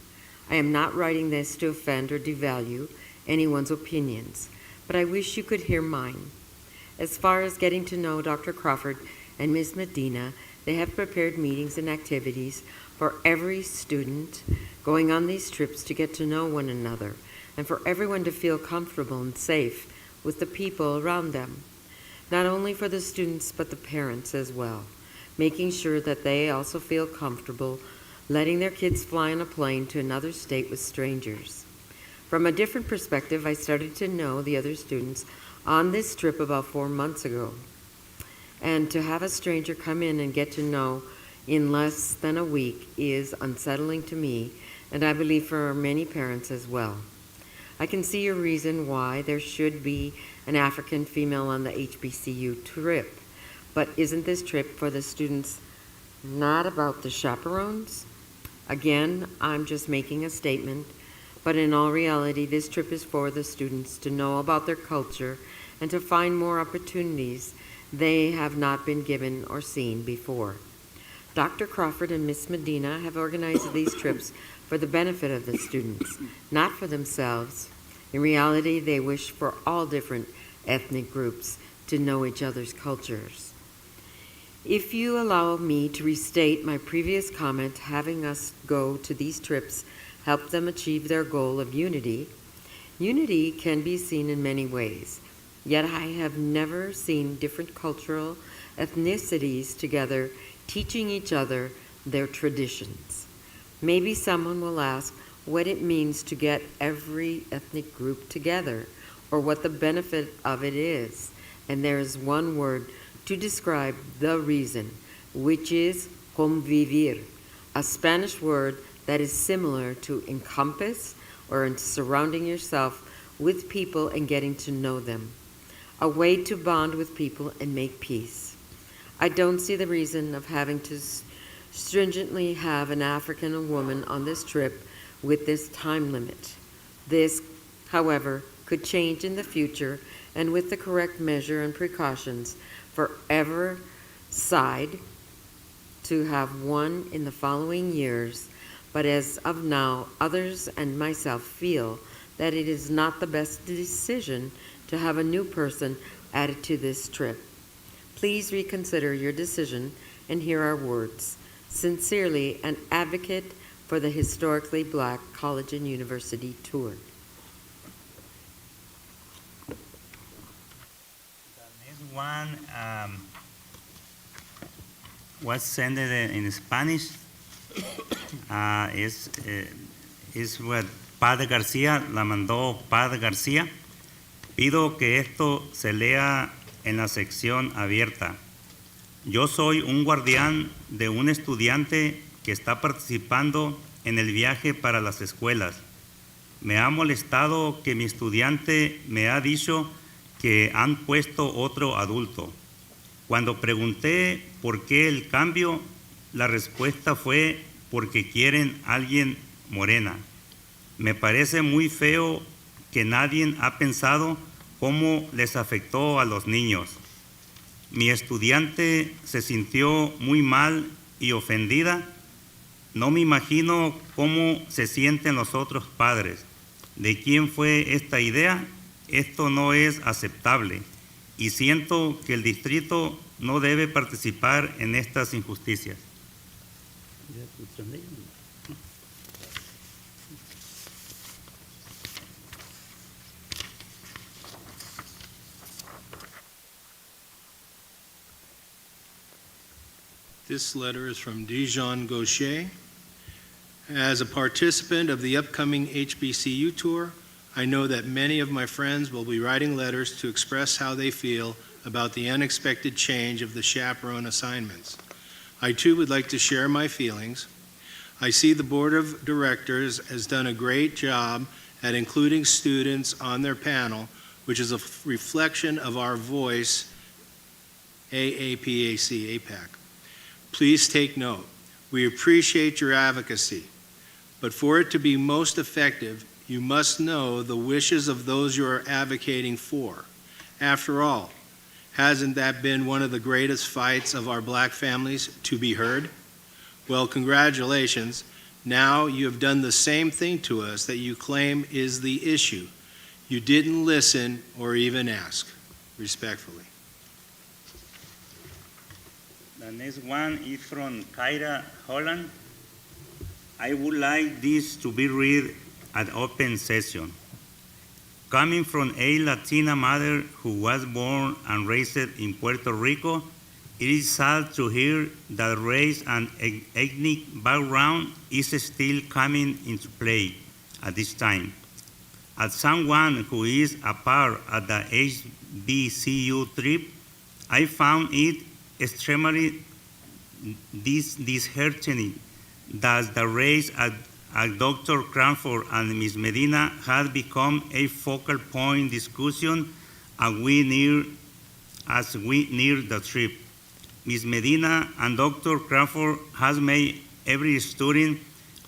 I am not writing this to offend or devalue anyone's opinions, but I wish you could hear mine. As far as getting to know Dr. Crawford and Ms. Medina, they have prepared meetings and activities for every student going on these trips to get to know one another and for everyone to feel comfortable and safe with the people around them. Not only for the students, but the parents as well, making sure that they also feel comfortable letting their kids fly on a plane to another state with strangers. From a different perspective, I started to know the other students on this trip about 4 months ago. And to have a stranger come in and get to know in less than a week is unsettling to me, and I believe for many parents as well. I can see a reason why there should be an African female on the HBCU trip, but isn't this trip for the students not about the chaperones? Again, I'm just making a statement, but in all reality, this trip is for the students to know about their culture and to find more opportunities they have not been given or seen before. Dr. Crawford and Ms. Medina have organized these trips for the benefit of the students, not for themselves. In reality, they wish for all different ethnic groups to know each other's cultures. If you allow me to restate my previous comment, having us go to these trips help them achieve their goal of unity. Unity can be seen in many ways, yet I have never seen different cultural ethnicities together teaching each other their traditions. Maybe someone will ask what it means to get every ethnic group together, or what the benefit of it is. And there is one word to describe the reason, which is convivir, a Spanish word that is similar to encompass or in surrounding yourself with people and getting to know them, a way to bond with people and make peace. I don't see the reason of having to stringently have an African woman on this trip with this time limit. This, however, could change in the future, and with the correct measure and precautions for every side to have one in the following years. But as of now, others and myself feel that it is not the best decision to have a new person added to this trip. Please reconsider your decision and hear our words. Sincerely, an advocate for the historically black college and university tour. This one was sent in Spanish. Es what Padre García, la mandó Padre García. Pido que esto se lea en la sección abierta. Yo soy un guardián de un estudiante que está participando en el viaje para las escuelas. Me ha molestado que mi estudiante me ha dicho que han puesto otro adulto. Cuando pregunté por qué el cambio, la respuesta fue porque quieren alguien morena. Me parece muy feo que nadie ha pensado cómo les afectó a los niños. Mi estudiante se sintió muy mal y ofendida. No me imagino cómo se sienten los otros padres. ¿De quién fue esta idea? Esto no es aceptable y siento que el distrito no debe participar en estas injusticias. This letter is from Dijon Gaucher. As a participant of the upcoming HBCU tour, I know that many of my friends will be writing letters to express how they feel about the unexpected change of the chaperone assignments. I too would like to share my feelings. I see the Board of Directors has done a great job at including students on their panel, which is a reflection of our voice, AAPAC, APAC. Please take note. We appreciate your advocacy, but for it to be most effective, you must know the wishes of those you are advocating for. After all, hasn't that been one of the greatest fights of our black families, to be heard? Well, congratulations. Now you have done the same thing to us that you claim is the issue. You didn't listen or even ask. Respectfully. The next one is from Kyra Holland. I would like this to be read at open session. Coming from a Latina mother who was born and raised in Puerto Rico, it is sad to hear that race and ethnic background is still coming into play at this time. As someone who is a part of the HBCU trip, I found it extremely disheartening that the race at Dr. Cranford and Ms. Medina had become a focal point discussion as we near the trip. Ms. Medina and Dr. Cranford has made every student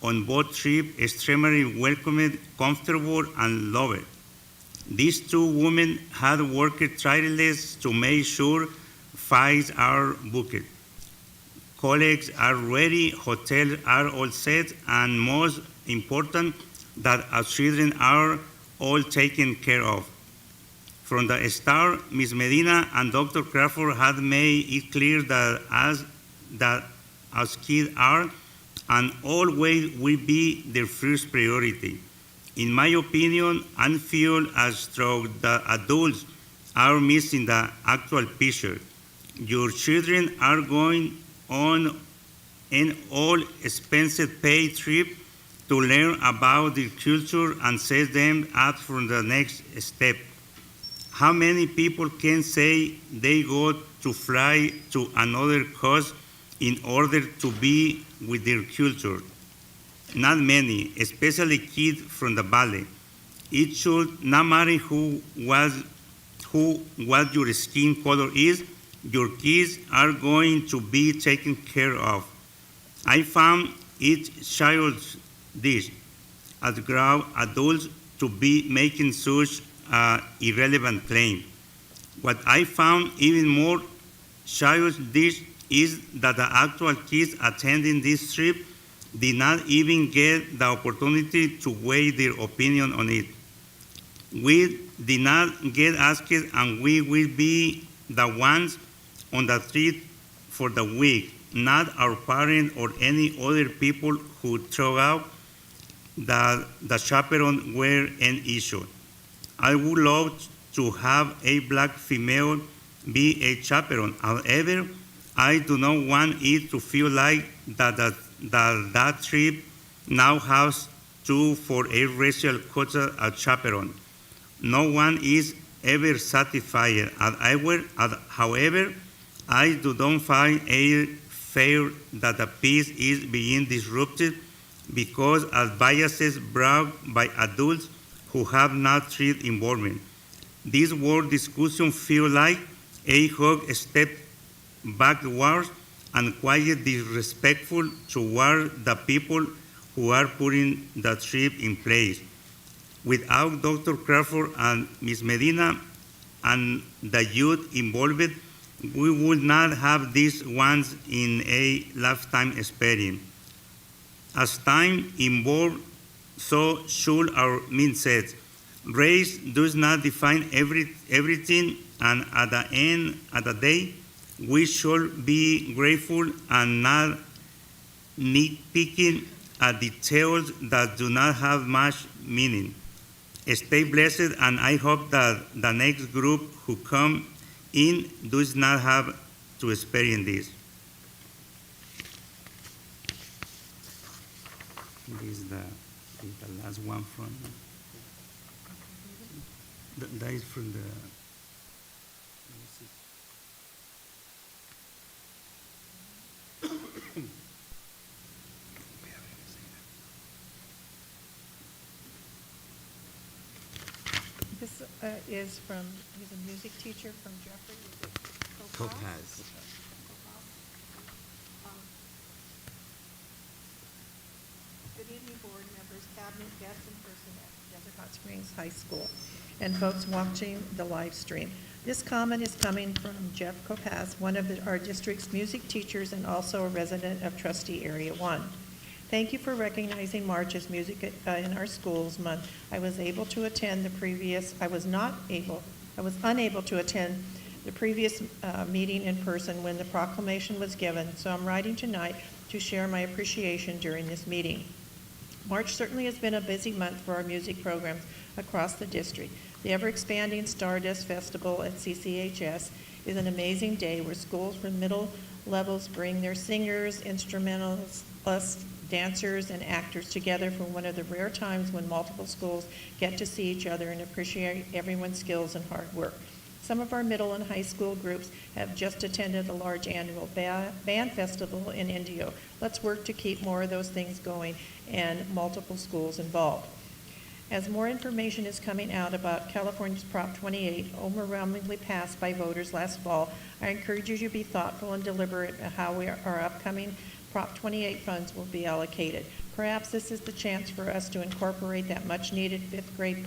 on both trips extremely welcomed, comfortable, and loved. These two women had worked tirelessly to make sure flights are booked, colleges are ready, hotels are all set, and most important, that our children are all taken care of. From the start, Ms. Medina and Dr. Crawford had made it clear that as kids are and always will be their first priority. In my opinion, I feel as strong that adults are missing the actual picture. Your children are going on an all-expensive paid trip to learn about their culture and set them up for the next step. How many people can say they go to fly to another coast in order to be with their culture? Not many, especially kids from the valley. It should not matter what your skin color is, your kids are going to be taken care of. I found it childish as grown adults to be making such irrelevant claim. What I found even more childish is that the actual kids attending this trip did not even get the opportunity to weigh their opinion on it. We did not get asked, and we will be the ones on the trip for the week, not our parents or any other people who throw out that the chaperone were an issue. I would love to have a black female be a chaperone. However, I do not want it to feel like that trip now has to, for a racial quota, a chaperone. No one is ever satisfied. However, I do not find it fair that the peace is being disrupted because of biases brought by adults who have not treated involvement. This word discussion feels like a hug step backwards and quite disrespectful toward the people who are putting the trip in place. Without Dr. Crawford and Ms. Medina and the youth involved, we would not have these once in a lifetime experience. As time evolves, so should our mindsets. Race does not define everything, and at the end of the day, we should be grateful and not nitpicking at details that do not have much meaning. Stay blessed, and I hope that the next group who come in does not have to experience this. This is the last one from, that is from the, This is from, he's a music teacher from Jeffrey. Topaz. Good evening, board members, cabinet guests, and person at Desert Hot Springs High School, and folks watching the live stream. This comment is coming from Jeff Kopaz, one of our district's music teachers and also a resident of Trustee Area 1. Thank you for recognizing March as Music in Our Schools Month. I was unable to attend the previous meeting in person when the proclamation was given, so I'm writing tonight to share my appreciation during this meeting. March certainly has been a busy month for our music programs across the district. The ever-expanding Stardust Festival at CCHS is an amazing day where schools from middle levels bring their singers, instrumentalists, dancers, and actors together for one of the rare times when multiple schools get to see each other and appreciate everyone's skills and hard work. Some of our middle and high school groups have just attended a large annual band festival in Indio. Let's work to keep more of those things going and multiple schools involved. As more information is coming out about California's Prop 28, overwhelmingly passed by voters last fall, I encourage you to be thoughtful and deliberate about how our upcoming Prop 28 funds will be allocated. Perhaps this is the chance for us to incorporate that much-needed fifth grade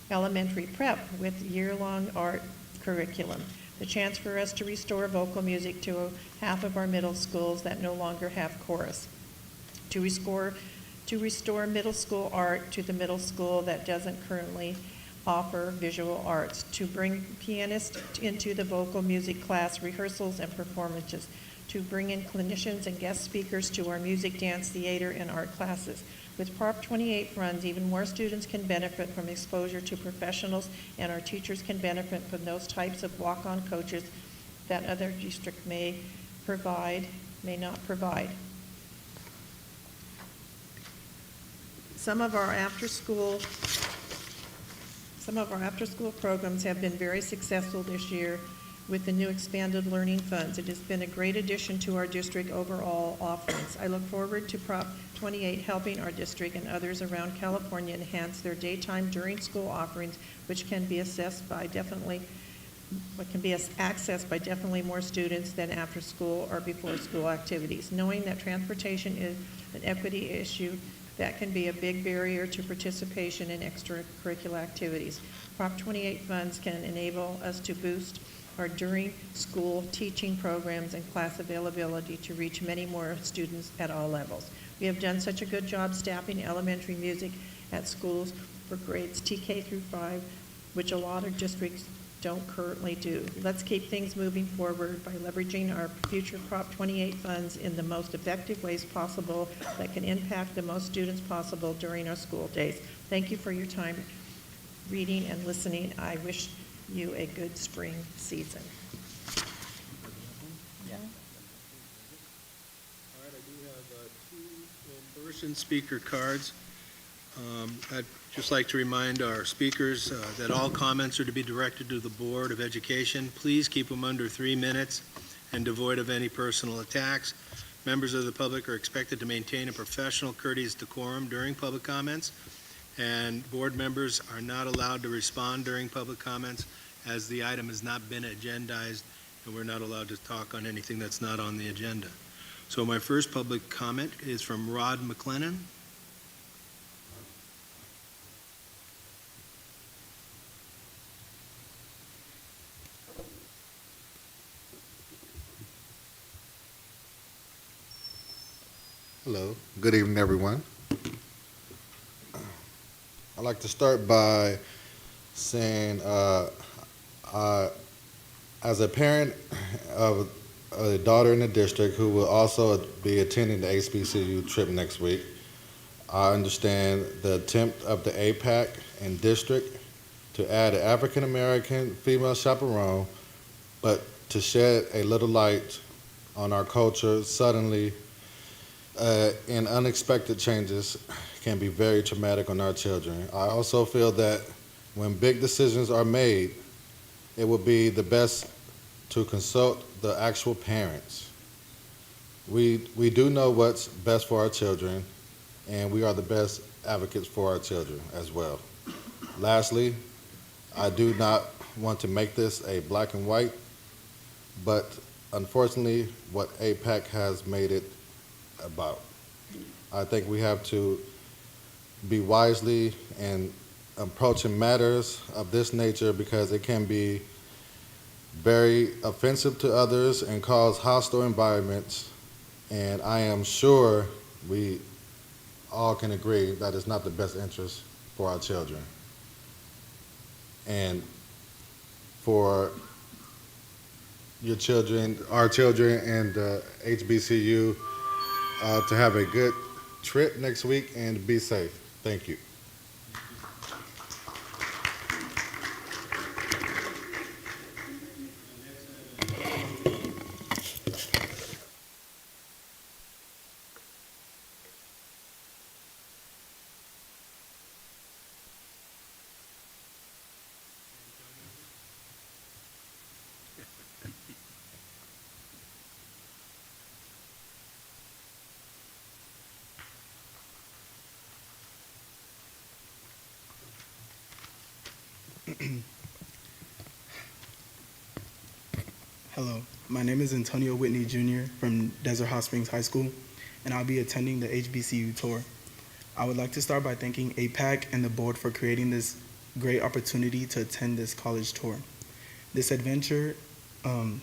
elementary prep with year-long art curriculum. The chance for us to restore vocal music to half of our middle schools that no longer have chorus. To restore middle school art to the middle school that doesn't currently offer visual arts. To bring pianists into the vocal music class rehearsals and performances. To bring in clinicians and guest speakers to our music, dance, theater, and art classes. With Prop 28 funds, even more students can benefit from exposure to professionals, and our teachers can benefit from those types of walk-on coaches that other districts may not provide. Some of our after-school programs have been very successful this year with the new expanded learning funds. It has been a great addition to our district overall offerings. I look forward to Prop 28 helping our district and others around California enhance their daytime during school offerings, which can be accessed by definitely more students than after school or before school activities. Knowing that transportation is an equity issue, that can be a big barrier to participation in extracurricular activities. Prop 28 funds can enable us to boost our during school teaching programs and class availability to reach many more students at all levels. We have done such a good job staffing elementary music at schools for grades TK through 5, which a lot of districts don't currently do. Let's keep things moving forward by leveraging our future Prop 28 funds in the most effective ways possible that can impact the most students possible during our school days. Thank you for your time reading and listening. I wish you a good spring season. All right, I do have two in-person speaker cards. I'd just like to remind our speakers that all comments are to be directed to the Board of Education. Please keep them under 3 minutes and devoid of any personal attacks. Members of the public are expected to maintain a professional, courteous decorum during public comments, and board members are not allowed to respond during public comments as the item has not been agendized, and we're not allowed to talk on anything that's not on the agenda. So my first public comment is from Rod McLennan. Hello, good evening, everyone. I'd like to start by saying, as a parent of a daughter in the district who will also be attending the HBCU trip next week, I understand the attempt of the APAC and district to add an African-American female chaperone, but to shed a little light on our culture suddenly and unexpected changes can be very traumatic on our children. I also feel that when big decisions are made, it would be the best to consult the actual parents. We do know what's best for our children, and we are the best advocates for our children as well. Lastly, I do not want to make this a black and white, but unfortunately, what APAC has made it about. I think we have to be wisely in approaching matters of this nature because it can be very offensive to others and cause hostile environments, and I am sure we all can agree that it's not the best interest for our children. And for your children, our children, and HBCU to have a good trip next week and be safe. Thank you. Hello, my name is Antonio Whitney Jr. from Desert Hot Springs High School, and I'll be attending the HBCU tour. I would like to start by thanking APAC and the board for creating this great opportunity to attend this college tour. This adventure and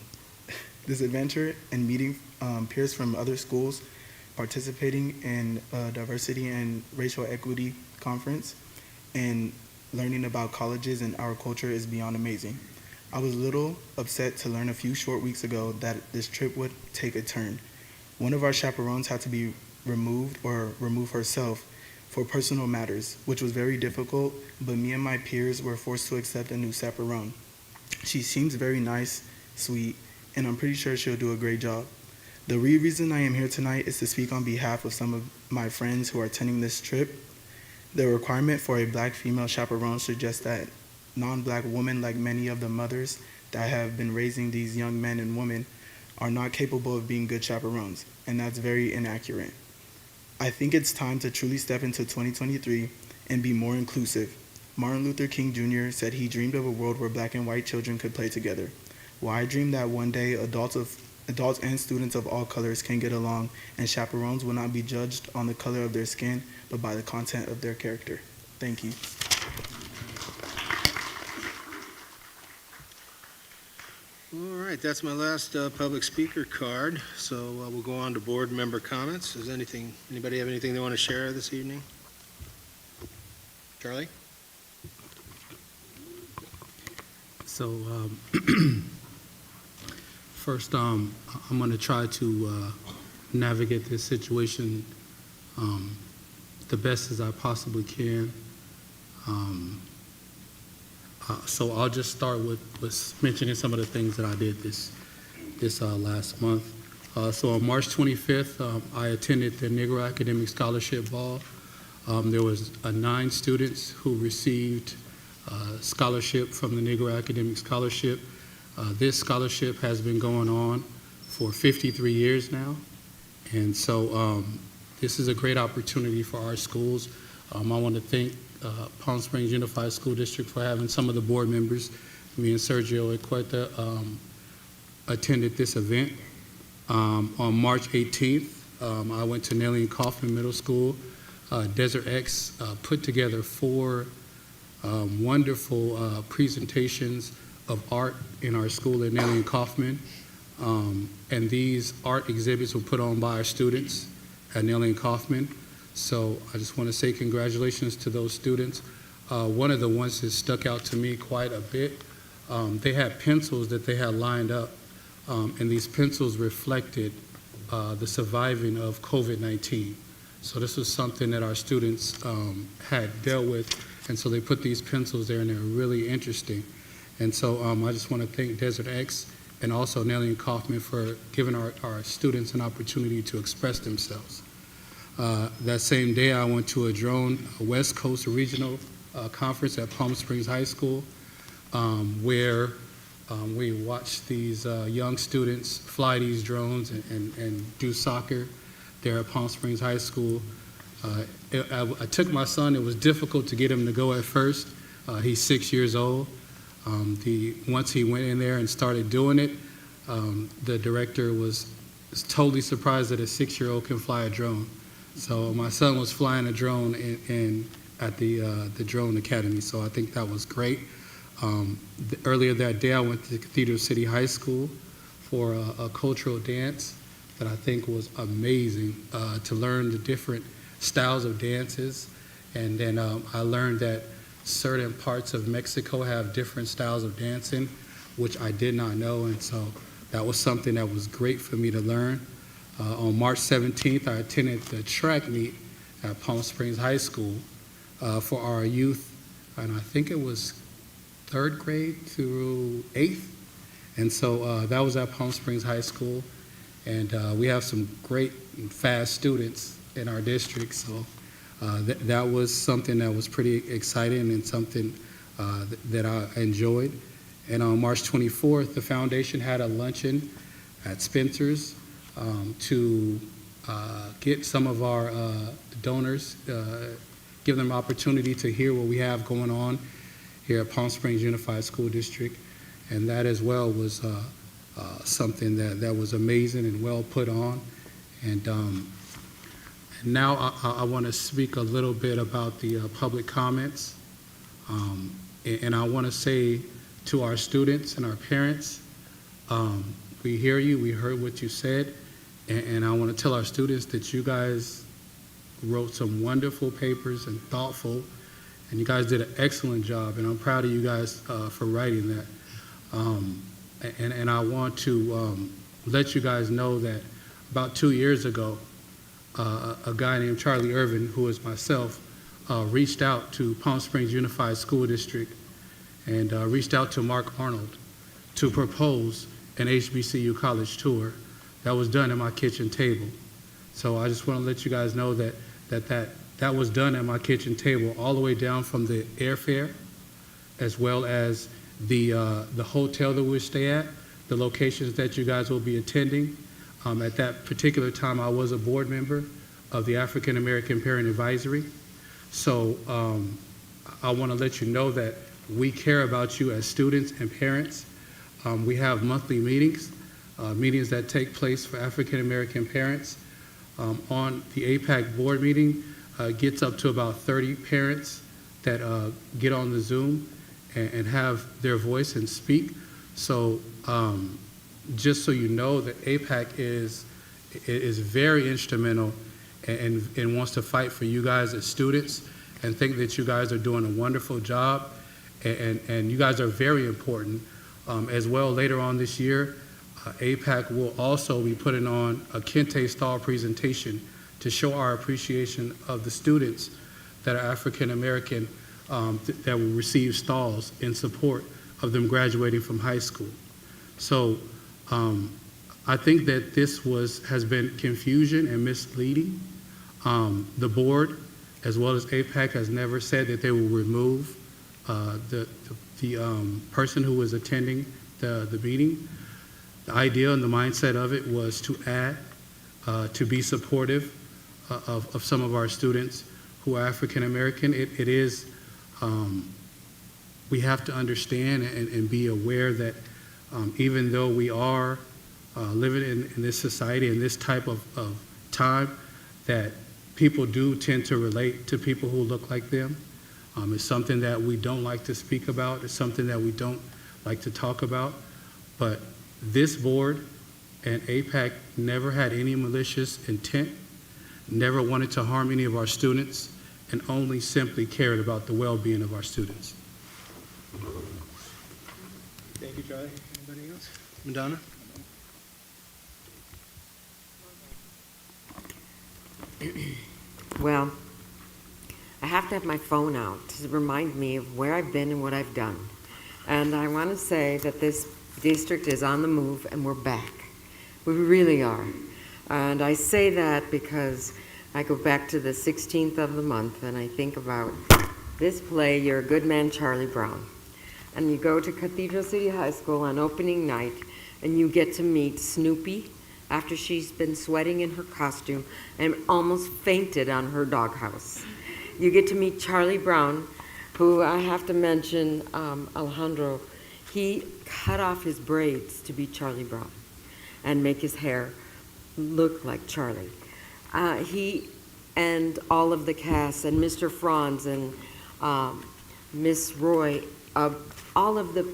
meeting peers from other schools, participating in a diversity and racial equity conference, and learning about colleges and our culture is beyond amazing. I was a little upset to learn a few short weeks ago that this trip would take a turn. One of our chaperones had to be removed or remove herself for personal matters, which was very difficult, but me and my peers were forced to accept a new chaperone. She seems very nice, sweet, and I'm pretty sure she'll do a great job. The real reason I am here tonight is to speak on behalf of some of my friends who are attending this trip. The requirement for a black female chaperone suggests that non-black women, like many of the mothers that have been raising these young men and women, are not capable of being good chaperones, and that's very inaccurate. I think it's time to truly step into 2023 and be more inclusive. Martin Luther King Jr. said he dreamed of a world where black and white children could play together. Well, I dream that one day adults and students of all colors can get along, and chaperones will not be judged on the color of their skin, but by the content of their character. Thank you. All right, that's my last public speaker card. So we'll go on to board member comments. Does anybody have anything they want to share this evening? Charlie? So first, I'm going to try to navigate this situation the best as I possibly can. So I'll just start with mentioning some of the things that I did this last month. So on March 25th, I attended the Negro Academic Scholarship Ball. There was 9 students who received scholarship from the Negro Academic Scholarship. This scholarship has been going on for 53 years now. And so this is a great opportunity for our schools. I want to thank Palm Springs Unified School District for having some of the board members, me and Sergio Equeta, attended this event. On March 18th, I went to Nellie and Kaufman Middle School. Desert X put together 4 wonderful presentations of art in our school at Nellie and Kaufman. And these art exhibits were put on by our students at Nellie and Kaufman. So I just want to say congratulations to those students. One of the ones that stuck out to me quite a bit, they had pencils that they had lined up, and these pencils reflected the surviving of COVID-19. So this was something that our students had dealt with, and so they put these pencils there, and they're really interesting. And so I just want to thank Desert X and also Nellie and Kaufman for giving our students an opportunity to express themselves. That same day, I went to a West Coast Regional Conference at Palm Springs High School, where we watched these young students fly these drones and do soccer there at Palm Springs High School. I took my son. It was difficult to get him to go at first. He's 6 years old. Once he went in there and started doing it, the director was totally surprised that a 6-year-old can fly a drone. So my son was flying a drone at the Drone Academy, so I think that was great. Earlier that day, I went to Cathedral City High School for a cultural dance that I think was amazing, to learn the different styles of dances. And then I learned that certain parts of Mexico have different styles of dancing, which I did not know, and so that was something that was great for me to learn. On March 17th, I attended the track meet at Palm Springs High School for our youth, and I think it was 3rd grade through 8th. And so that was at Palm Springs High School, and we have some great and fast students in our district, so that was something that was pretty exciting and something that I enjoyed. And on March 24th, the foundation had a luncheon at Spencer's to get some of our donors, give them opportunity to hear what we have going on here at Palm Springs Unified School District. And that as well was something that was amazing and well put on. And now I want to speak a little bit about the public comments. And I want to say to our students and our parents, we hear you, we heard what you said, and I want to tell our students that you guys wrote some wonderful papers and thoughtful, and you guys did an excellent job, and I'm proud of you guys for writing that. And I want to let you guys know that about 2 years ago, a guy named Charlie Irvin, who is myself, reached out to Palm Springs Unified School District and reached out to Mark Arnold to propose an HBCU college tour that was done at my kitchen table. So I just want to let you guys know that was done at my kitchen table, all the way down from the airfare as well as the hotel that we'll stay at, the locations that you guys will be attending. At that particular time, I was a board member of the African American Parent Advisory. So I want to let you know that we care about you as students and parents. We have monthly meetings, meetings that take place for African American parents. On the APAC board meeting, gets up to about 30 parents that get on the Zoom and have their voice and speak. So just so you know that APAC is very instrumental and wants to fight for you guys as students, and think that you guys are doing a wonderful job, and you guys are very important. As well, later on this year, APAC will also be putting on a Kente style presentation to show our appreciation of the students that are African American that will receive stalls in support of them graduating from high school. So I think that this has been confusion and misleading. The board, as well as APAC, has never said that they will remove the person who was attending the meeting. The idea and the mindset of it was to add, to be supportive of some of our students who are African American. It is, we have to understand and be aware that even though we are living in this society, in this type of time, that people do tend to relate to people who look like them. It's something that we don't like to speak about. It's something that we don't like to talk about. But this board and APAC never had any malicious intent, never wanted to harm any of our students, and only simply cared about the well-being of our students. Thank you, Charlie. Anybody else? Madonna? Well, I have to have my phone out to remind me of where I've been and what I've done. And I want to say that this district is on the move and we're back. We really are. And I say that because I go back to the 16th of the month and I think about this play, You're a Good Man, Charlie Brown. And you go to Cathedral City High School on opening night and you get to meet Snoopy after she's been sweating in her costume and almost fainted on her doghouse. You get to meet Charlie Brown, who I have to mention, Alejandro, he cut off his braids to be Charlie Brown and make his hair look like Charlie. He and all of the cast and Mr. Franz and Miss Roy, all of the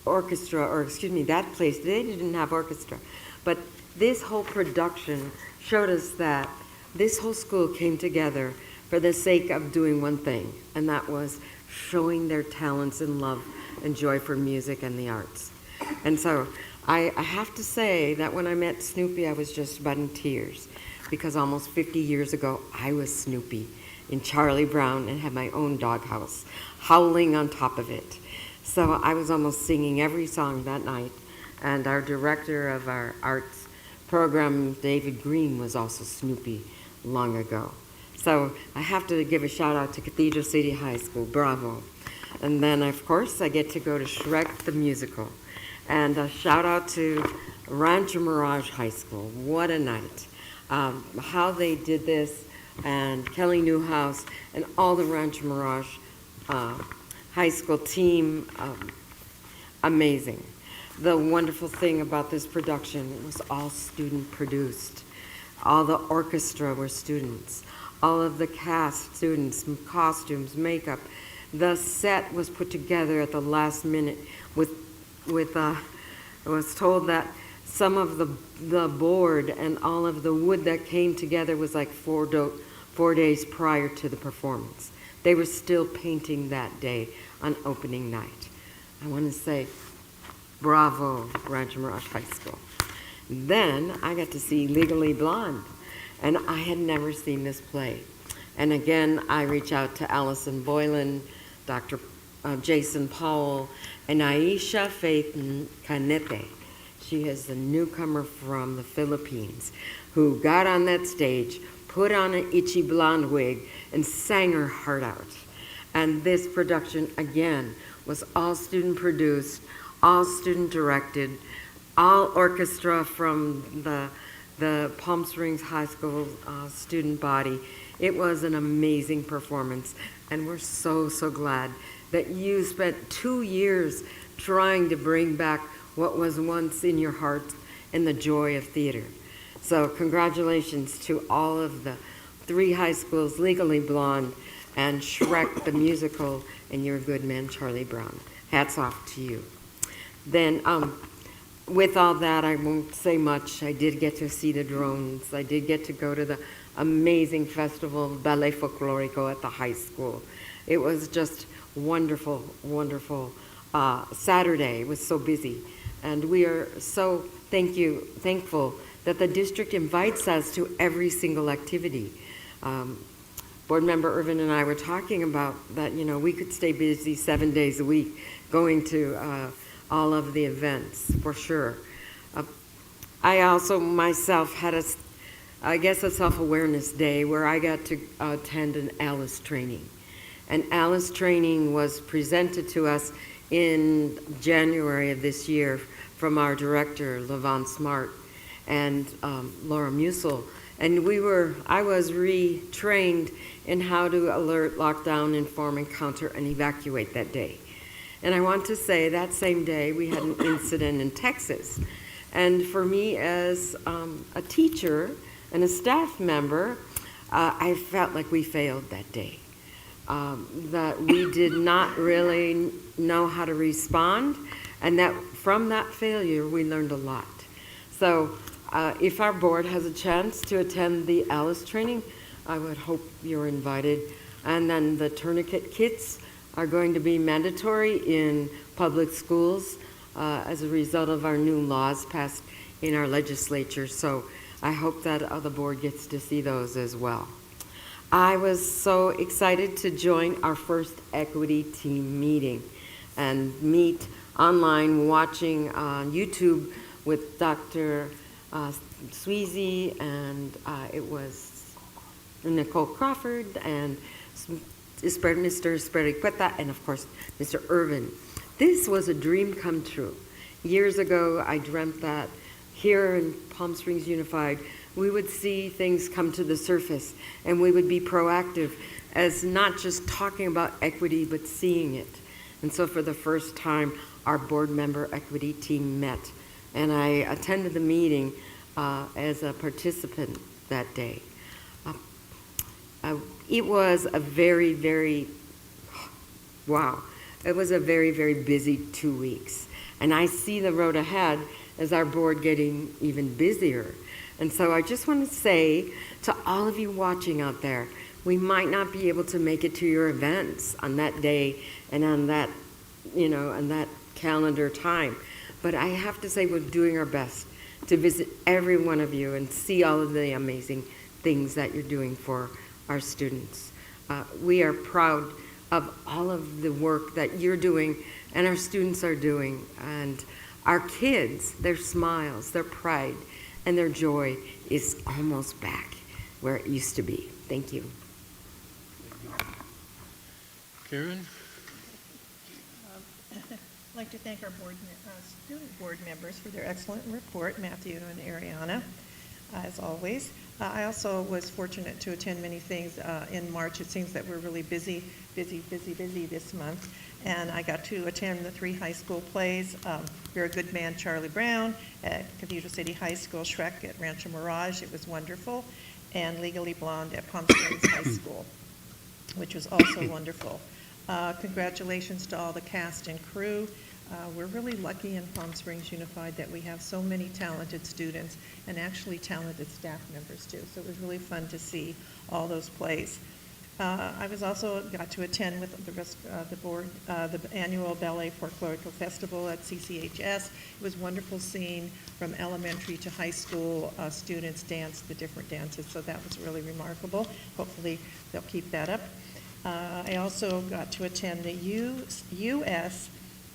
orchestra, or excuse me, that place, they didn't have orchestra, but this whole production showed us that this whole school came together for the sake of doing one thing, and that was showing their talents and love and joy for music and the arts. And so I have to say that when I met Snoopy, I was just about in tears, because almost 50 years ago, I was Snoopy in Charlie Brown and had my own doghouse, howling on top of it. So I was almost singing every song that night, and our director of our arts program, David Green, was also Snoopy long ago. So I have to give a shout out to Cathedral City High School, bravo. And then of course I get to go to Shrek the Musical. And a shout out to Rancho Mirage High School, what a night. How they did this, and Kelly Newhouse and all the Rancho Mirage High School team, amazing. The wonderful thing about this production, it was all student produced. All the orchestra were students. All of the cast, students, costumes, makeup. The set was put together at the last minute with I was told that some of the board and all of the wood that came together was like 4 days prior to the performance. They were still painting that day on opening night. I want to say, bravo, Rancho Mirage High School. Then I got to see Legally Blonde, and I had never seen this play. And again, I reach out to Allison Boylan, Dr. Jason Powell, and Aisha Faith Canete. She is the newcomer from the Philippines who got on that stage, put on an itchy blonde wig, and sang her heart out. And this production, again, was all student produced, all student directed, all orchestra from the Palm Springs High School student body. It was an amazing performance, and we're so, so glad that you spent 2 years trying to bring back what was once in your heart and the joy of theater. So congratulations to all of the 3 high schools, Legally Blonde and Shrek the Musical, and your good man, Charlie Brown. Hats off to you. Then, with all that, I won't say much. I did get to see the drones. I did get to go to the amazing festival, Ballet Folklorico at the high school. It was just wonderful, wonderful. Saturday, it was so busy. And we are so thankful that the district invites us to every single activity. Board Member Irvin and I were talking about that, you know, we could stay busy 7 days a week going to all of the events, for sure. I also myself had a self-awareness day where I got to attend an ALICE training. And ALICE training was presented to us in January of this year from our director, Levon Smart, and Laura Musil. And I was retrained in how to alert, lock down, inform, encounter, and evacuate that day. And I want to say that same day we had an incident in Texas. And for me as a teacher and a staff member, I felt like we failed that day. That we did not really know how to respond, and that from that failure we learned a lot. So if our board has a chance to attend the ALICE training, I would hope you're invited. And then the tourniquet kits are going to be mandatory in public schools as a result of our new laws passed in our legislature. So I hope that the board gets to see those as well. I was so excited to join our first equity team meeting and meet online watching on YouTube with Dr. Sweezy, and it was Nicole Crawford and Mr. Speriqueta, and of course Mr. Irvin. This was a dream come true. Years ago I dreamt that here in Palm Springs Unified we would see things come to the surface and we would be proactive as not just talking about equity but seeing it. And so for the first time our board member equity team met, and I attended the meeting as a participant that day. It was a very, very, wow. It was a very, very busy 2 weeks. And I see the road ahead as our board getting even busier. And so I just want to say to all of you watching out there, we might not be able to make it to your events on that day and on that, on that calendar time. But I have to say we're doing our best to visit every one of you and see all of the amazing things that you're doing for our students. We are proud of all of the work that you're doing and our students are doing. And our kids, their smiles, their pride, and their joy is almost back where it used to be. Thank you. Karen? I'd like to thank our student board members for their excellent report, Matthew and Ariana, as always. I also was fortunate to attend many things in March. It seems that we're really busy this month. And I got to attend the 3 high school plays. You're a Good Man, Charlie Brown, at Cathedral City High School, Shrek at Rancho Mirage. It was wonderful. And Legally Blonde at Palm Springs High School, which was also wonderful. Congratulations to all the cast and crew. We're really lucky in Palm Springs Unified that we have so many talented students and actually talented staff members too. So it was really fun to see all those plays. I was also got to attend with the rest of the board the annual Ballet Folklorico Festival at CCHS. It was wonderful seeing from elementary to high school students dance the different dances. So that was really remarkable. Hopefully they'll keep that up. I also got to attend the U.S.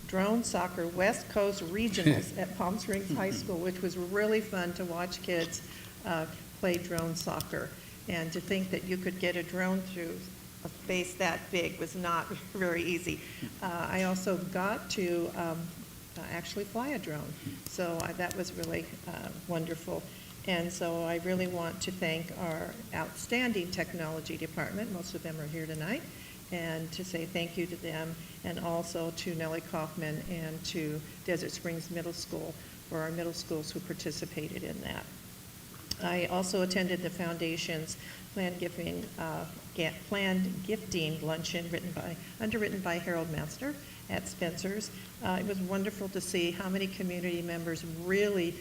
Drone Soccer West Coast Regionals at Palm Springs High School, which was really fun to watch kids play drone soccer. And to think that you could get a drone through a space that big was not very easy. I also got to actually fly a drone, so that was really wonderful. And so I really want to thank our outstanding technology department, most of them are here tonight, and to say thank you to them, and also to Nellie Kaufman and to Desert Springs Middle School for our middle schools who participated in that. I also attended the foundation's planned gifting luncheon underwritten by Harold Master at Spencer's. It was wonderful to see how many community members really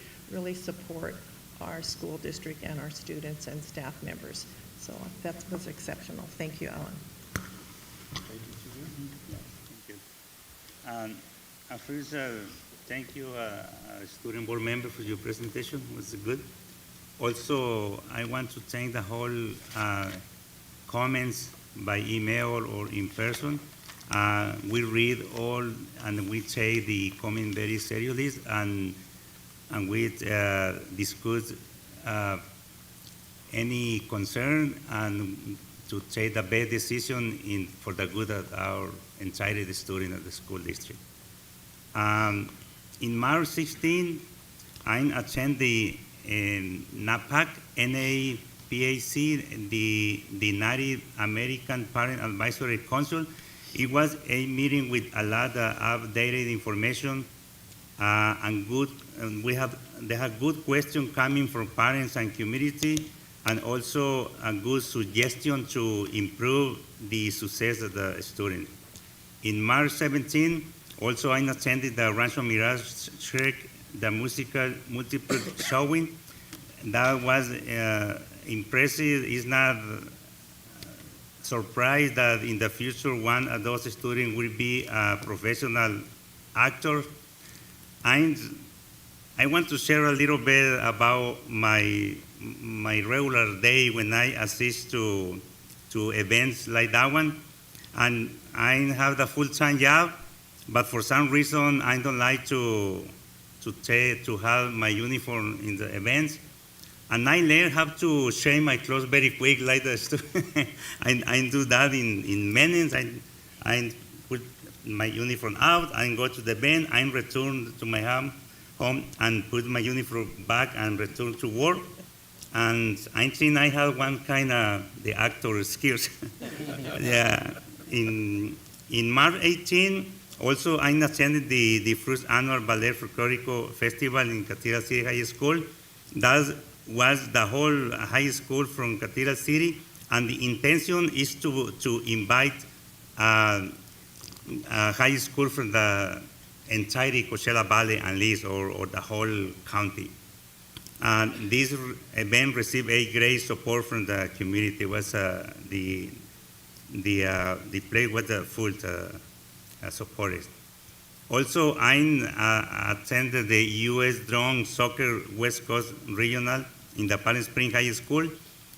support our school district and our students and staff members. So that was exceptional. Thank you, Ellen. Thank you. First, thank you, student board member, for your presentation. It was good. Also, I want to thank the whole comments by email or in person. We read all and we take the comment very seriously, and we discuss any concern and to take the best decision for the good of our entire student of the school district. In March 16, I attended the NAPAC, NAPAC, the Native American Parent Advisory Council. It was a meeting with a lot of updated information and good. And they have good questions coming from parents and community, and also a good suggestion to improve the success of the student. In March 17, also I attended the Rancho Mirage Trek, the musical multiple showing. That was impressive. It's not surprised that in the future one of those students will be a professional actor. I want to share a little bit about my regular day when I assist to events like that one. And I have the full-time job, but for some reason I don't like to have my uniform in the events. And I learned how to change my clothes very quick, like the student. I do that in minutes. I put my uniform out, I go to the event, I return to my home and put my uniform back and return to work. And I think I have one kind of the actor skills. Yeah. In March 18, also I attended the first annual Ballet Folklorico Festival in Cathedral City High School. That was the whole high school from Cathedral City, and the intention is to invite high school from the entire Coachella Valley and Lees, or the whole county. And this event received a great support from the community. It was the play was full supported. Also, I attended the U.S. Drone Soccer West Coast Regional in the Palm Springs High School,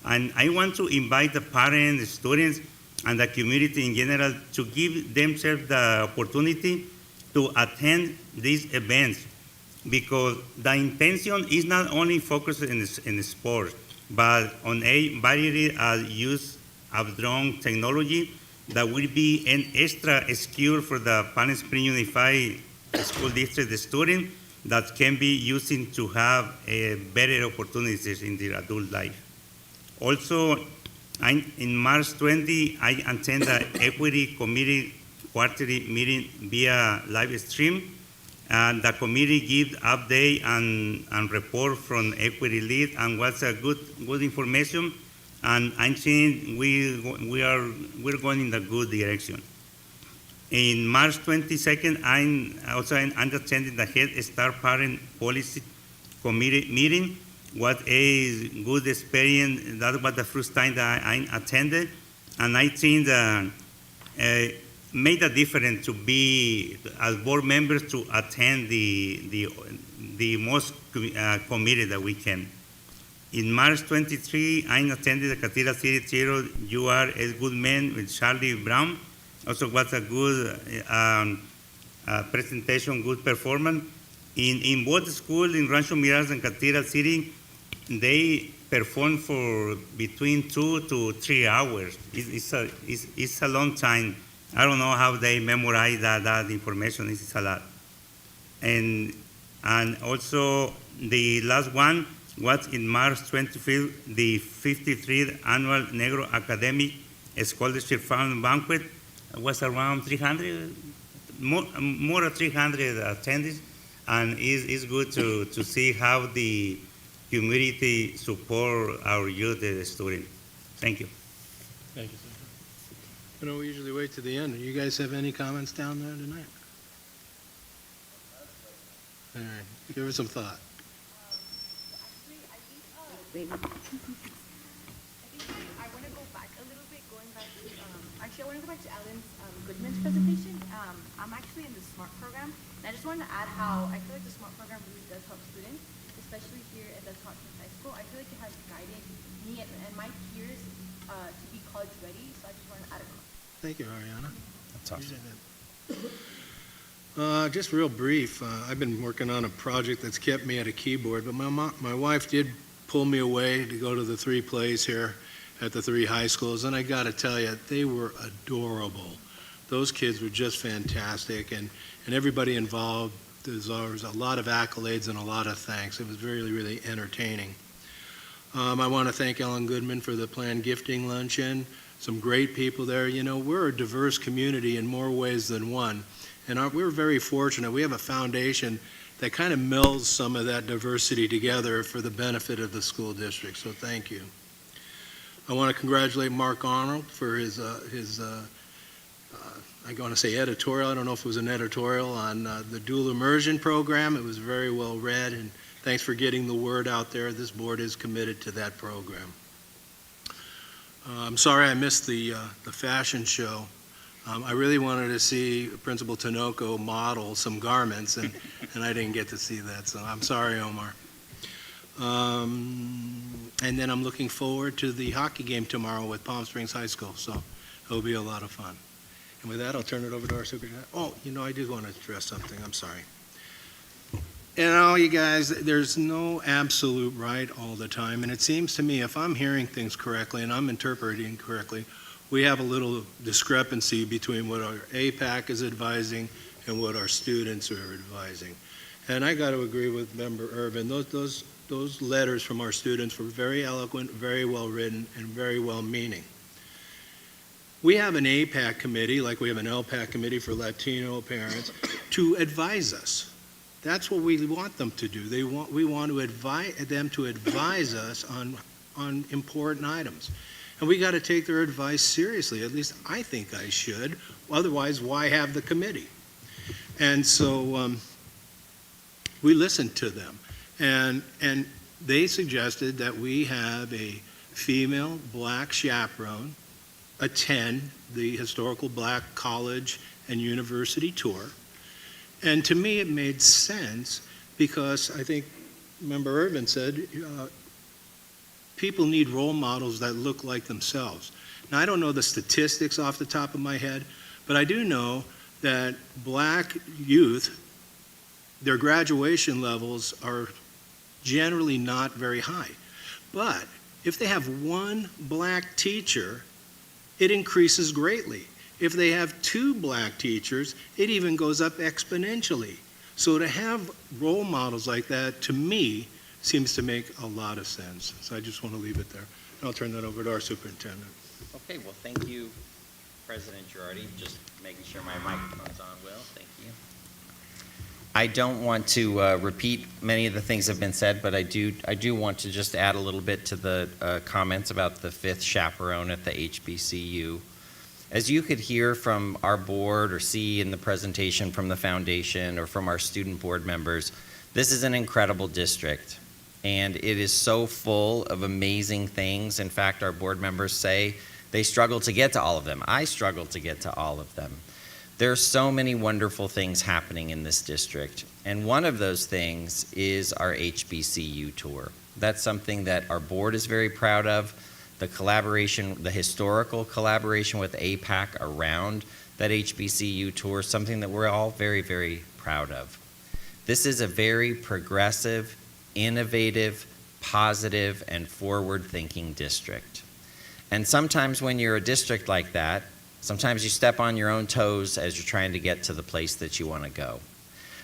and I want to invite the parents, students, and the community in general to give themselves the opportunity to attend these events, because the intention is not only focused in sports, but on a variety of use of drone technology that will be an extra skill for the Palm Springs Unified School District student that can be using to have better opportunities in their adult life. Also, in March 20, I attended the Equity Committee quarterly meeting via live stream, and the committee gives update and report from Equity Lead, and was a good information. And I think we're going in the good direction. In March 22nd, I attended the Head Start Parent Policy Committee meeting. What a good experience. That was the first time that I attended, and I think that made a difference to be, as board members, to attend the most committed that we can. In March 23, I attended the Cathedral City Theater, You Are a Good Man with Charlie Brown. Also was a good presentation, good performance. In both schools, in Rancho Mirage and Cathedral City, they perform for between 2 to 3 hours. It's a long time. I don't know how they memorize that information. It's a lot. And also the last one was in March 25th, the 53rd annual Negro Academic Scholarship Fund Banquet was around 300, more than 300 attendees, and it's good to see how the community support our youth students. Thank you. Thank you, sir. You know, we usually wait to the end. Do you guys have any comments down there tonight? All right, give it some thought. I want to go back a little bit, I want to go back to Ellen's Goodman's presentation. I'm actually in the SMART program, and I just wanted to add how I feel like the SMART program really does help students, especially here at the Hopkins High School. I feel like it has guided me and my peers to be college ready, so I just wanted to add a comment. Thank you, Ariana. That's awesome. Just real brief, I've been working on a project that's kept me at a keyboard, but my wife did pull me away to go to the 3 plays here at the 3 high schools, and I got to tell you, they were adorable. Those kids were just fantastic, and everybody involved deserves a lot of accolades and a lot of thanks. It was really, really entertaining. I want to thank Ellen Goodman for the planned gifting luncheon. Some great people there. You know, we're a diverse community in more ways than one, and we're very fortunate. We have a foundation that kind of melds some of that diversity together for the benefit of the school district, so thank you. I want to congratulate Mark Arnold for his I want to say editorial, I don't know if it was an editorial on the dual immersion program. It was very well read, and thanks for getting the word out there. This board is committed to that program. I'm sorry I missed the fashion show. I really wanted to see Principal Tinoco model some garments, and I didn't get to see that, so I'm sorry, Omar. And then I'm looking forward to the hockey game tomorrow with Palm Springs High School, so it'll be a lot of fun. And with that, I'll turn it over to our superintendent. Oh, you know, I did want to address something. I'm sorry. And all you guys, there's no absolute right all the time, and it seems to me if I'm hearing things correctly and I'm interpreting correctly, we have a little discrepancy between what our APAC is advising and what our students are advising. And I got to agree with Member Irvin. Those letters from our students were very eloquent, very well written, and very well meaning. We have an APAC committee, like we have an LPAC committee for Latino parents, to advise us. That's what we want them to do. We want to advise them to advise us on important items. And we got to take their advice seriously. At least I think I should. Otherwise, why have the committee? And so we listened to them. And they suggested that we have a female black chaperone attend the historical black college and university tour. And to me, it made sense because I think Member Irvin said, people need role models that look like themselves. Now, I don't know the statistics off the top of my head, but I do know that black youth, their graduation levels are generally not very high. But if they have one black teacher, it increases greatly. If they have 2 black teachers, it even goes up exponentially. So to have role models like that, to me, seems to make a lot of sense. So I just want to leave it there. And I'll turn that over to our superintendent. Okay, well, thank you, President Girardi. Just making sure my microphone's on, Will. Thank you. I don't want to repeat many of the things that have been said, but I do want to just add a little bit to the comments about the 5th chaperone at the HBCU. As you could hear from our board or see in the presentation from the foundation or from our student board members, this is an incredible district, and it is so full of amazing things. In fact, our board members say they struggle to get to all of them. I struggle to get to all of them. There are so many wonderful things happening in this district, and one of those things is our HBCU tour. That's something that our board is very proud of. The collaboration, the historical collaboration with APAC around that HBCU tour, something that we're all very, very proud of. This is a very progressive, innovative, positive, and forward-thinking district. And sometimes when you're a district like that, sometimes you step on your own toes as you're trying to get to the place that you want to go.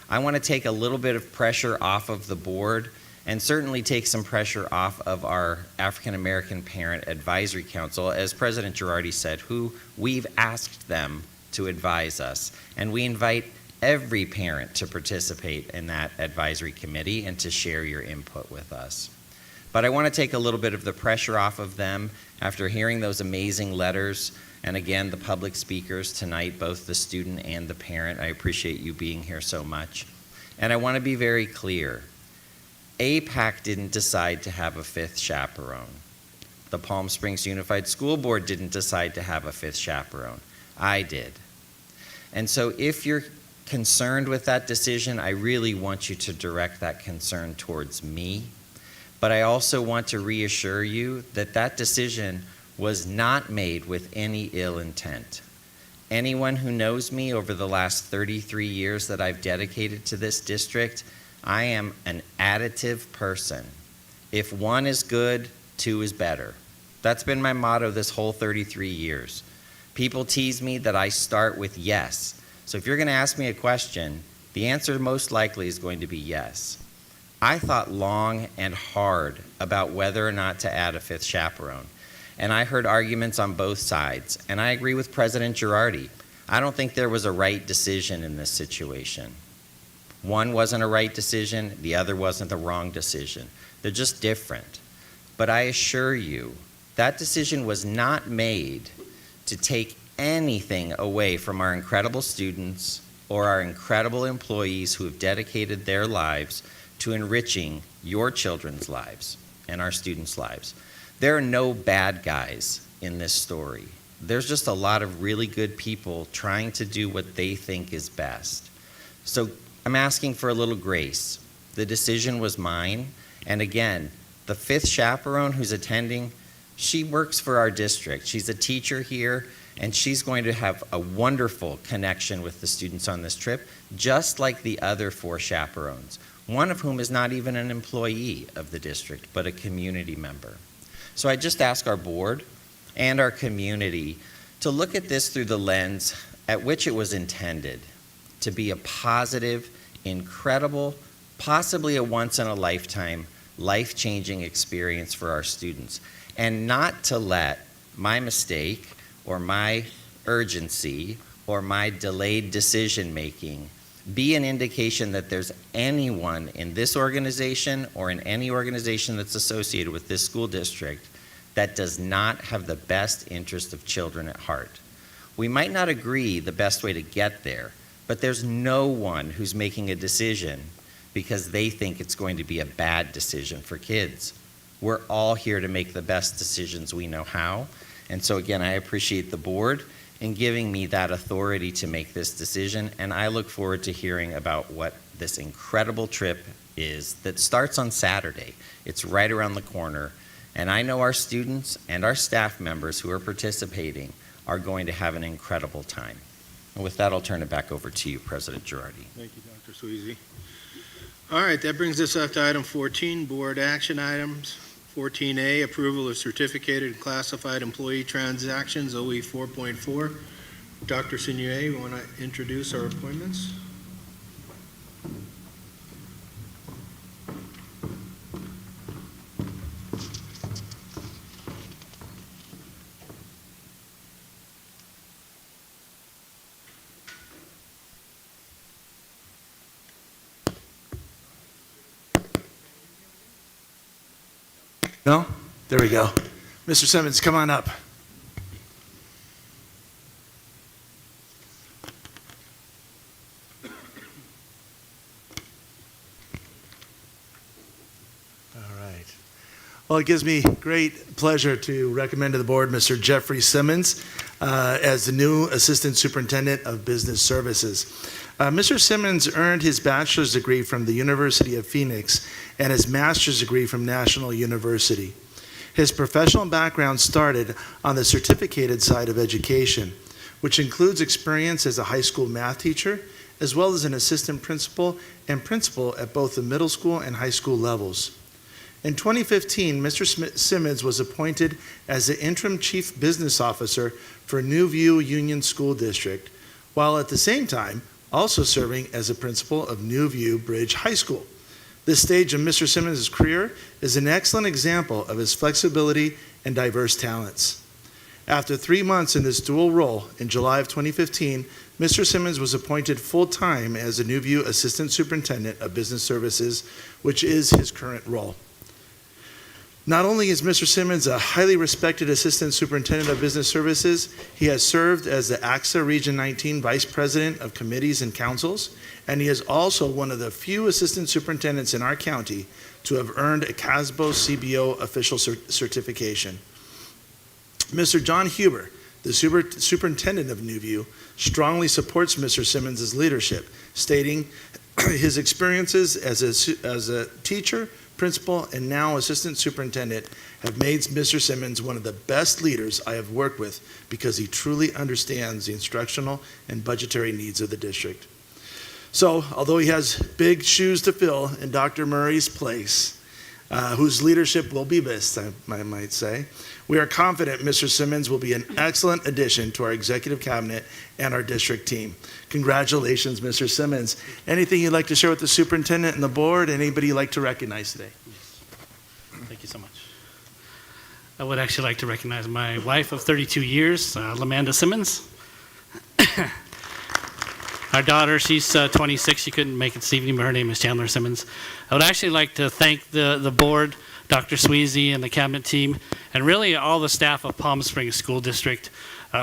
I want to take a little bit of pressure off of the board and certainly take some pressure off of our African American Parent Advisory Council, as President Girardi said, who we've asked them to advise us. And we invite every parent to participate in that advisory committee and to share your input with us. But I want to take a little bit of the pressure off of them after hearing those amazing letters, and again, the public speakers tonight, both the student and the parent. I appreciate you being here so much. And I want to be very clear. APAC didn't decide to have a fifth chaperone. The Palm Springs Unified School Board didn't decide to have a fifth chaperone. I did. And so if you're concerned with that decision, I really want you to direct that concern towards me. But I also want to reassure you that that decision was not made with any ill intent. Anyone who knows me over the last 33 years that I've dedicated to this district, I am an additive person. If one is good, two is better. That's been my motto this whole 33 years. People tease me that I start with yes. So if you're going to ask me a question, the answer most likely is going to be yes. I thought long and hard about whether or not to add a fifth chaperone. And I heard arguments on both sides. And I agree with President Girardi. I don't think there was a right decision in this situation. One wasn't a right decision, the other wasn't the wrong decision. They're just different. But I assure you, that decision was not made to take anything away from our incredible students or our incredible employees who have dedicated their lives to enriching your children's lives and our students' lives. There are no bad guys in this story. There's just a lot of really good people trying to do what they think is best. So I'm asking for a little grace. The decision was mine. And again, the fifth chaperone who's attending, she works for our district. She's a teacher here, and she's going to have a wonderful connection with the students on this trip, just like the other four chaperones, one of whom is not even an employee of the district, but a community member. So I just ask our board and our community to look at this through the lens at which it was intended, to be a positive, incredible, possibly a once-in-a-lifetime, life-changing experience for our students, and not to let my mistake or my urgency or my delayed decision-making be an indication that there's anyone in this organization or in any organization that's associated with this school district that does not have the best interest of children at heart. We might not agree the best way to get there, but there's no one who's making a decision because they think it's going to be a bad decision for kids. We're all here to make the best decisions we know how. And so again, I appreciate the board in giving me that authority to make this decision. And I look forward to hearing about what this incredible trip is that starts on Saturday. It's right around the corner. And I know our students and our staff members who are participating are going to have an incredible time. And with that, I'll turn it back over to you, President Girardi. Thank you, Dr. Sweezy. All right, that brings us up to item 14, board action items. 14A, approval of certificated and classified employee transactions, OE 4.4. Dr. Sinué, you want to introduce our appointments? No? There we go. Mr. Simmons, come on up. All right. Well, it gives me great pleasure to recommend to the board Mr. Jeffrey Simmons as the new Assistant Superintendent of Business Services. Mr. Simmons earned his bachelor's degree from the University of Phoenix and his master's degree from National University. His professional background started on the certificated side of education, which includes experience as a high school math teacher, as well as an assistant principal and principal at both the middle school and high school levels. In 2015, Mr. Simmons was appointed as the interim chief business officer for New View Union School District, while at the same time also serving as a principal of New View Bridge High School. This stage of Mr. Simmons' career is an excellent example of his flexibility and diverse talents. After 3 months in this dual role, in July of 2015, Mr. Simmons was appointed full-time as the New View Assistant Superintendent of Business Services, which is his current role. Not only is Mr. Simmons a highly respected Assistant Superintendent of Business Services, he has served as the AXA Region 19 Vice President of Committees and Councils, and he is also one of the few Assistant Superintendents in our county to have earned a CASBO CBO official certification. Mr. John Huber, the Superintendent of New View, strongly supports Mr. Simmons' leadership, stating his experiences as a teacher, principal, and now assistant superintendent have made Mr. Simmons one of the best leaders I have worked with because he truly understands the instructional and budgetary needs of the district. So, although he has big shoes to fill in Dr. Murray's place, whose leadership will be missed, I might say, we are confident Mr. Simmons will be an excellent addition to our executive cabinet and our district team. Congratulations, Mr. Simmons. Anything you'd like to share with the superintendent and the board? Anybody you'd like to recognize today? Thank you so much. I would actually like to recognize my wife of 32 years, Lamanda Simmons. Our daughter, she's 26. She couldn't make it this evening, but her name is Chandler Simmons. I would actually like to thank the board, Dr. Sweezy and the cabinet team, and really all the staff of Palm Springs School District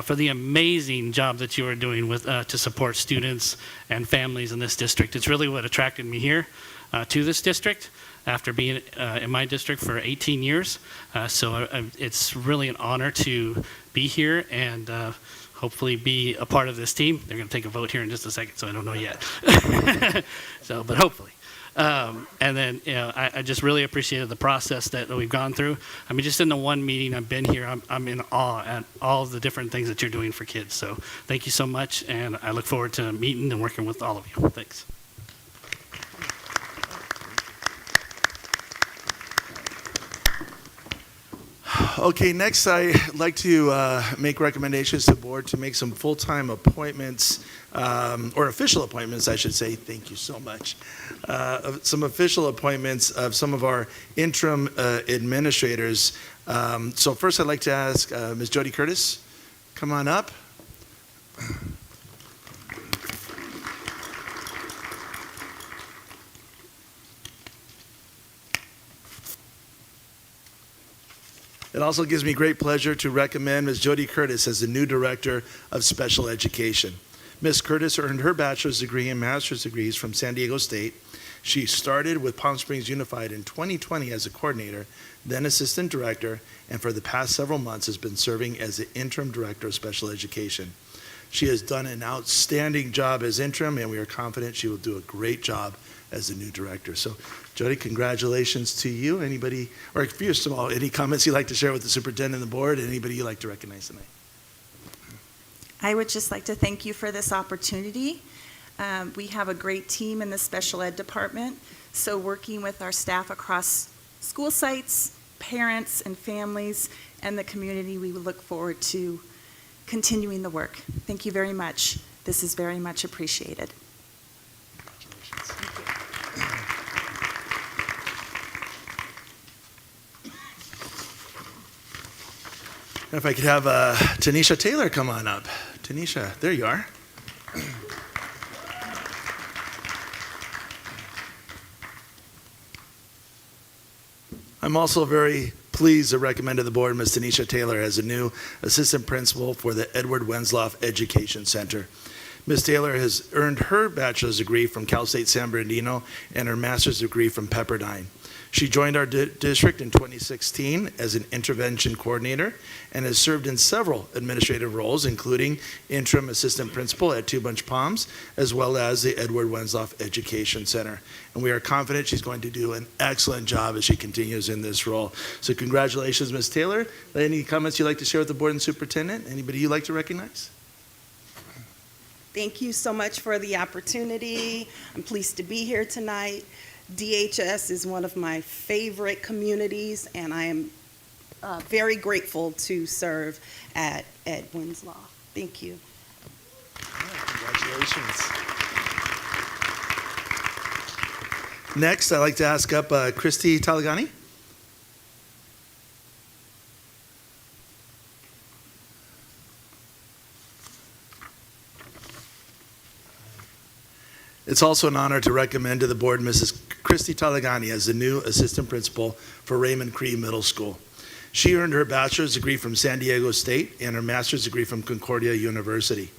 for the amazing job that you are doing with to support students and families in this district. It's really what attracted me here to this district after being in my district for 18 years. So it's really an honor to be here and hopefully be a part of this team. They're going to take a vote here in just a second, so I don't know yet. So, but hopefully. And then, you know, I just really appreciated the process that we've gone through. I mean, just in the one meeting I've been here, I'm in awe at all of the different things that you're doing for kids. So thank you so much, and I look forward to meeting and working with all of you. Thanks. Okay, next I'd like to make recommendations to the board to make some full-time appointments, or official appointments, I should say. Thank you so much. Some official appointments of some of our interim administrators. So first I'd like to ask Ms. Jody Curtis, come on up. It also gives me great pleasure to recommend Ms. Jody Curtis as the new Director of Special Education. Ms. Curtis earned her bachelor's degree and master's degrees from San Diego State. She started with Palm Springs Unified in 2020 as a coordinator, then assistant director, and for the past several months has been serving as the interim director of special education. She has done an outstanding job as interim, and we are confident she will do a great job as the new director. So, Jody, congratulations to you. Anybody, or first of all, any comments you'd like to share with the superintendent and the board? Anybody you'd like to recognize tonight? I would just like to thank you for this opportunity. We have a great team in the special ed department, so working with our staff across school sites, parents and families, and the community, we look forward to continuing the work. Thank you very much. This is very much appreciated. If I could have Tanisha Taylor come on up. Tanisha, there you are. I'm also very pleased to recommend to the board Ms. Tanisha Taylor as a new assistant principal for the Edward Wensloff Education Center. Ms. Taylor has earned her bachelor's degree from Cal State San Bernardino and her master's degree from Pepperdine. She joined our district in 2016 as an intervention coordinator and has served in several administrative roles, including interim assistant principal at Two Bunch Palms, as well as the Edward Wensloff Education Center. And we are confident she's going to do an excellent job as she continues in this role. So congratulations, Ms. Taylor. Any comments you'd like to share with the board and superintendent? Anybody you'd like to recognize? Thank you so much for the opportunity. I'm pleased to be here tonight. DHS is one of my favorite communities, and I am very grateful to serve at Winslow. Thank you. Congratulations. Next, I'd like to ask up Christy Talagani. It's also an honor to recommend to the board Mrs. Christy Talagani as the new assistant principal for Raymond Cree Middle School. She earned her bachelor's degree from San Diego State and her master's degree from Concordia University.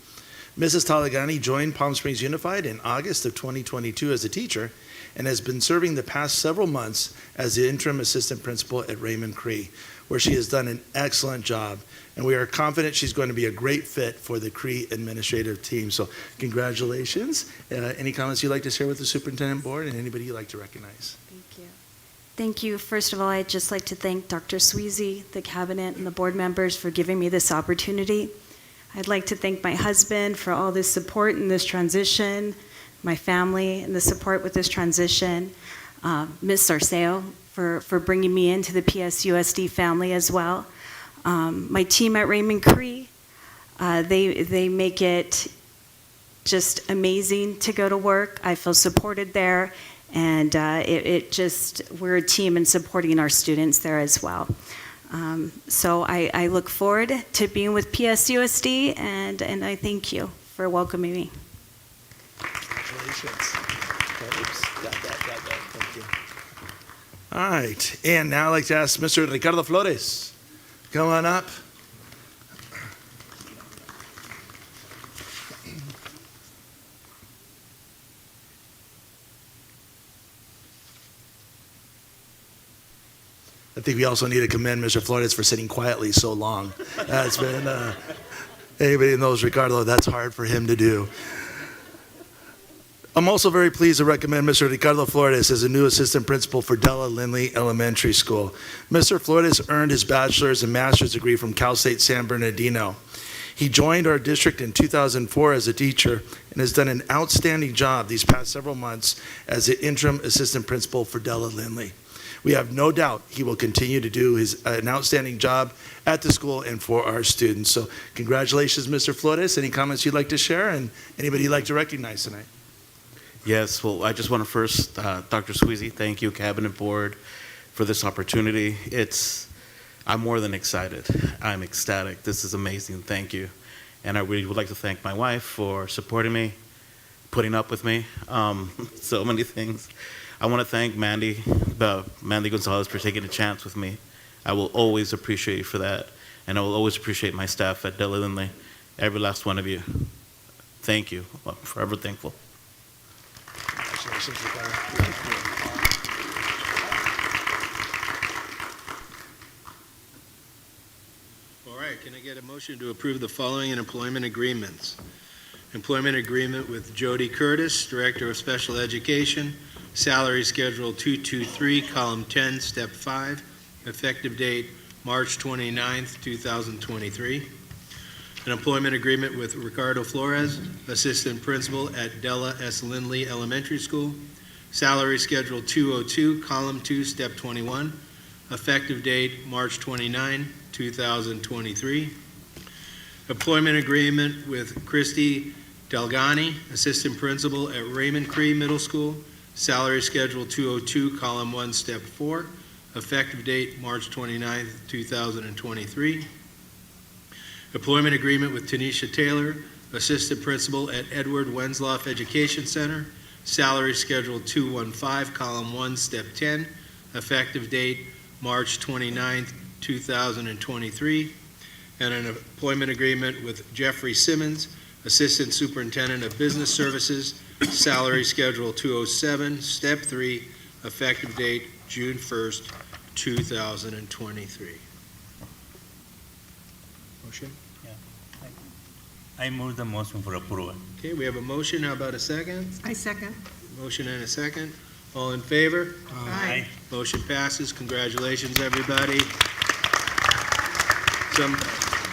Mrs. Talagani joined Palm Springs Unified in August of 2022 as a teacher and has been serving the past several months as the interim assistant principal at Raymond Cree, where she has done an excellent job. And we are confident she's going to be a great fit for the Cree administrative team. So congratulations. Any comments you'd like to share with the superintendent board and anybody you'd like to recognize? Thank you. Thank you. First of all, I'd just like to thank Dr. Sweezy, the cabinet, and the board members for giving me this opportunity. I'd like to thank my husband for all this support in this transition, my family and the support with this transition, Ms. Sarceo for bringing me into the PSUSD family as well. My team at Raymond Cree, they make it just amazing to go to work. I feel supported there, and we're a team in supporting our students there as well. So I look forward to being with PSUSD, and I thank you for welcoming me. Congratulations. Oops, got that. Thank you. All right, and now I'd like to ask Mr. Ricardo Flores. Come on up. I think we also need to commend Mr. Flores for sitting quietly so long. That's been, anybody knows Ricardo, that's hard for him to do. I'm also very pleased to recommend Mr. Ricardo Flores as a new assistant principal for Della Lindley Elementary School. Mr. Flores earned his bachelor's and master's degree from Cal State San Bernardino. He joined our district in 2004 as a teacher and has done an outstanding job these past several months as the interim assistant principal for Della Lindley. We have no doubt he will continue to do an outstanding job at the school and for our students. So congratulations, Mr. Flores. Any comments you'd like to share, and anybody you'd like to recognize tonight? Yes, well, I just want to first, Dr. Sweezy, thank you, Cabinet Board, for this opportunity. I'm more than excited. I'm ecstatic. This is amazing. Thank you. And I really would like to thank my wife for supporting me, putting up with me, so many things. I want to thank Mandy Gonzalez for taking a chance with me. I will always appreciate you for that, and I will always appreciate my staff at Della Lindley, every last one of you. Thank you. I'm forever thankful. Congratulations, Ricardo. All right, can I get a motion to approve the following employment agreements? Employment agreement with Jody Curtis, Director of Special Education, salary schedule 223, column 10, step 5, effective date March 29th, 2023. An employment agreement with Ricardo Flores, Assistant Principal at Della S. Lindley Elementary School, salary schedule 202, column 2, step 21, effective date March 29, 2023. Employment agreement with Christy Delgani, Assistant Principal at Raymond Cree Middle School, salary schedule 202, column 1, step 4, effective date March 29, 2023. Employment agreement with Tanisha Taylor, Assistant Principal at Edward Wensloff Education Center, salary schedule 215, column 1, step 10, effective date March 29, 2023. And an employment agreement with Jeffrey Simmons, Assistant Superintendent of Business Services, salary schedule 207, step 3, effective date June 1st, 2023. Motion? I move the motion for approval. Okay, we have a motion. How about a second? I second. Motion and a second. All in favor? Aye. Motion passes. Congratulations, everybody.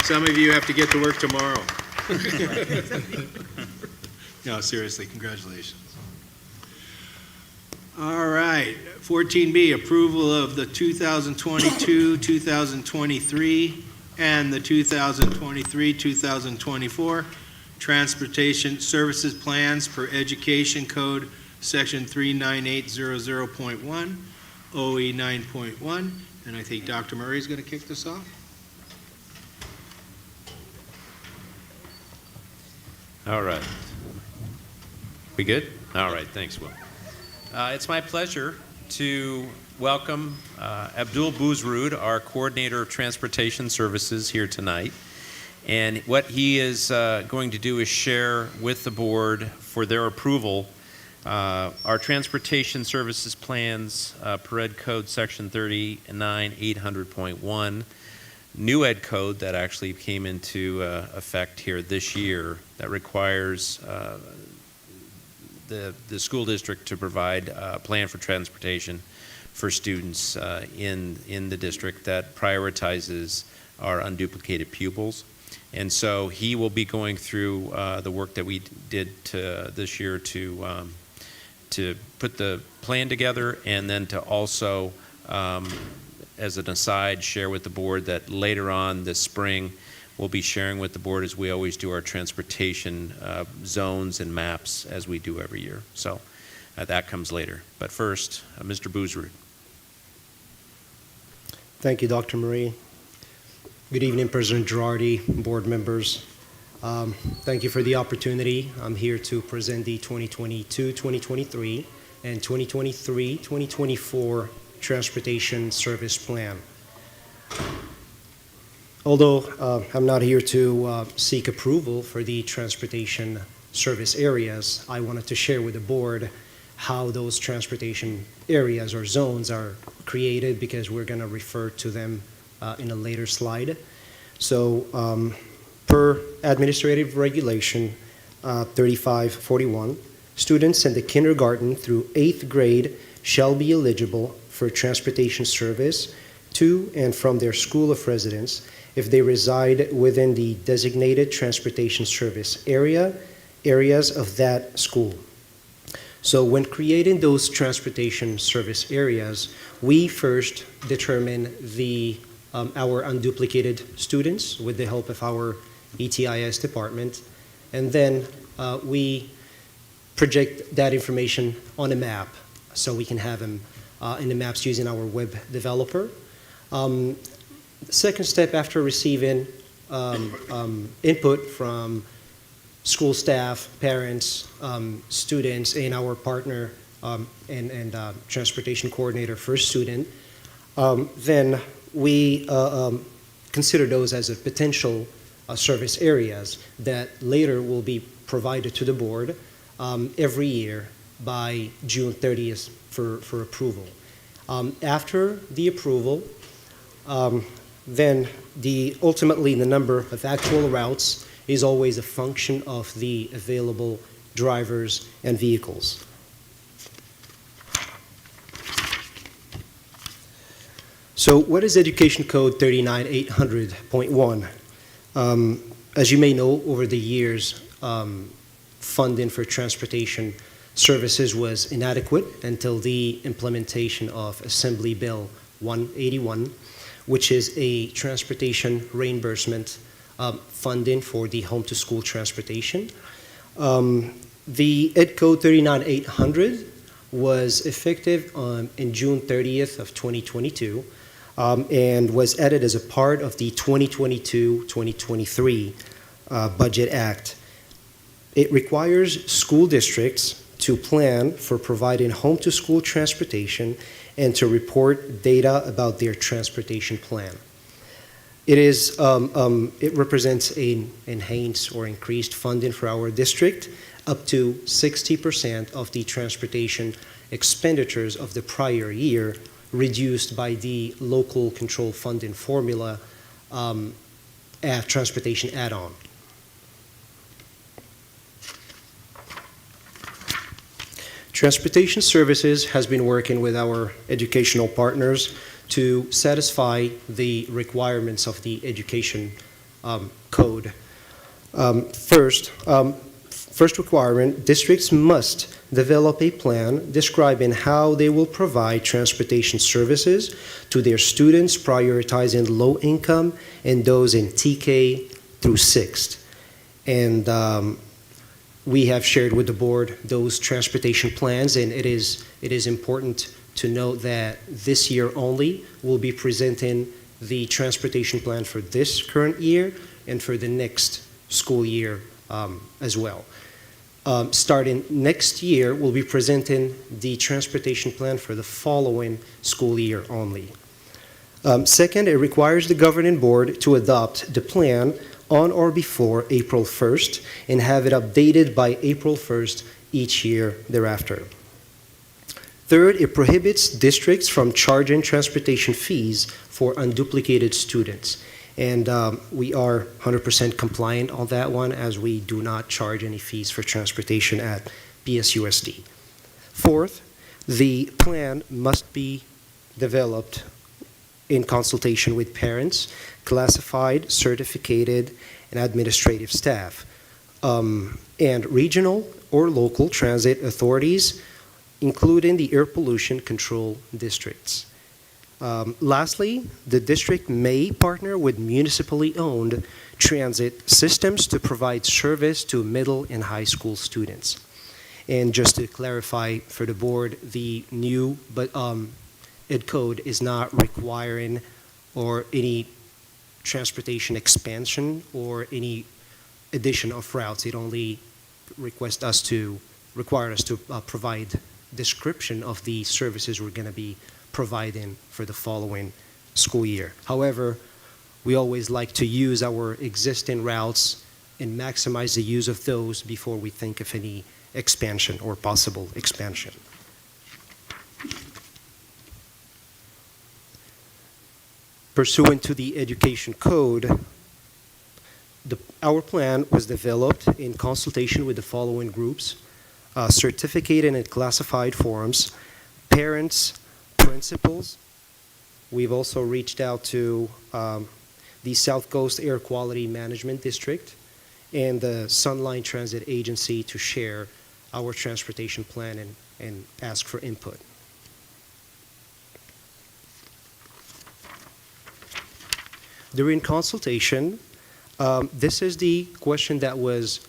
Some of you have to get to work tomorrow. No, seriously, congratulations. All right, 14B, approval of the 2022, 2023, and the 2023, 2024 transportation services plans per Education Code Section 39800.1, OE 9.1, and I think Dr. Murray is going to kick this off. All right. We good? All right, thanks, Will. It's my pleasure to welcome Abdul Bouzroud, our Coordinator of Transportation Services, here tonight. And what he is going to do is share with the board for their approval our transportation services plans per Ed Code Section 39800.1, new Ed Code that actually came into effect here this year that requires the school district to provide a plan for transportation for students in the district that prioritizes our unduplicated pupils. And so he will be going through the work that we did this year to put the plan together, and then to also, as an aside, share with the board that later on this spring we'll be sharing with the board, as we always do, our transportation zones and maps as we do every year. So that comes later. But first, Mr. Bouzroud. Thank you, Dr. Marie. Good evening, President Girardi, board members. Thank you for the opportunity. I'm here to present the 2022-2023 and 2023-2024 Transportation Service Plan. Although I'm not here to seek approval for the transportation service areas, I wanted to share with the board how those transportation areas or zones are created, because we're going to refer to them in a later slide. So per administrative regulation 3541, students in the kindergarten through 8th grade shall be eligible for transportation service to and from their school of residence if they reside within the designated transportation service areas of that school. So when creating those transportation service areas, we first determine our unduplicated students with the help of our ETIS department, and then we project that information on a map so we can have them in the maps using our web developer. The second step, after receiving input from school staff, parents, students, and our partner and transportation coordinator for student, then we consider those as a potential service areas that later will be provided to the board every year by June 30th for approval. After the approval, then ultimately the number of actual routes is always a function of the available drivers and vehicles. So what is Education Code 39800.1? As you may know, over the years, funding for transportation services was inadequate until the implementation of Assembly Bill 181, which is a transportation reimbursement funding for the home-to-school transportation. The Ed Code 39800 was effective in June 30th of 2022 and was added as a part of the 2022-2023 Budget Act. It requires school districts to plan for providing home-to-school transportation and to report data about their transportation plan. It represents an enhanced or increased funding for our district, up to 60% of the transportation expenditures of the prior year, reduced by the local control funding formula transportation add-on. Transportation Services has been working with our educational partners to satisfy the requirements of the Education Code. First, First requirement, districts must develop a plan describing how they will provide transportation services to their students, prioritizing low income and those in TK through 6th. And we have shared with the board those transportation plans, and it is important to note that this year only we'll be presenting the transportation plan for this current year and for the next school year as well. Starting next year, we'll be presenting the transportation plan for the following school year only. Second, it requires the governing board to adopt the plan on or before April 1st and have it updated by April 1st each year thereafter. Third, it prohibits districts from charging transportation fees for unduplicated students. And we are 100% compliant on that one, as we do not charge any fees for transportation at PSUSD. Fourth, the plan must be developed in consultation with parents, classified, certificated, and administrative staff, and regional or local transit authorities, including the air pollution control districts. Lastly, the district may partner with municipally owned transit systems to provide service to middle and high school students. And just to clarify for the board, the new ed code is not requiring or any transportation expansion or any addition of routes. It only requires us to provide description of the services we're going to be providing for the following school year. However, we always like to use our existing routes and maximize the use of those before we think of any expansion or possible expansion. Pursuant to the Education Code, our plan was developed in consultation with the following groups: certificated and classified forums, parents, principals. We've also reached out to the South Coast Air Quality Management District and the Sunline Transit Agency to share our transportation plan and ask for input. During consultation, this is the question that was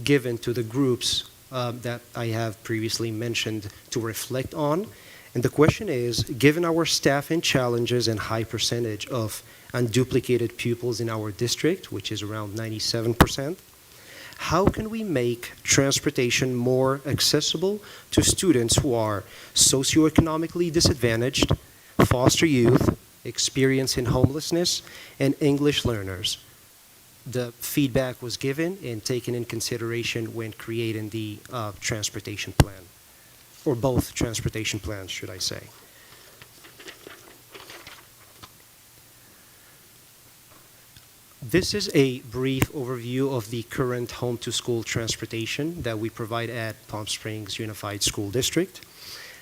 given to the groups that I have previously mentioned to reflect on. And the question is, given our staffing challenges and high percentage of unduplicated pupils in our district, which is around 97%, how can we make transportation more accessible to students who are socioeconomically disadvantaged, foster youth, experiencing homelessness, and English learners? The feedback was given and taken in consideration when creating the transportation plan, or both transportation plans, should I say. This is a brief overview of the current home-to-school transportation that we provide at Palm Springs Unified School District.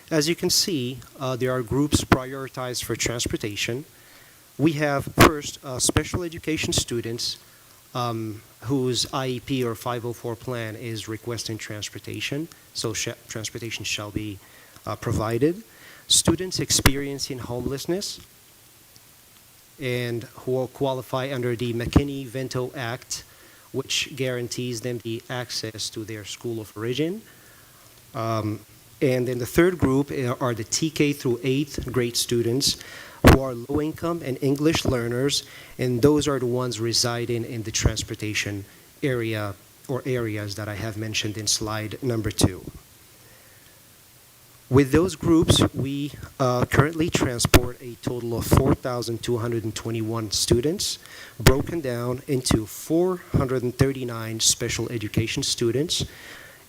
As you can see, there are groups prioritized for transportation. We have first special education students whose IEP or 504 plan is requesting transportation, so transportation shall be provided. Students experiencing homelessness and who will qualify under the McKinney-Vento Act, which guarantees them the access to their school of origin. And then the third group are the TK through 8th grade students who are low income and English learners, and those are the ones residing in the transportation area or areas that I have mentioned in slide number 2. With those groups, we currently transport a total of 4,221 students, broken down into 439 special education students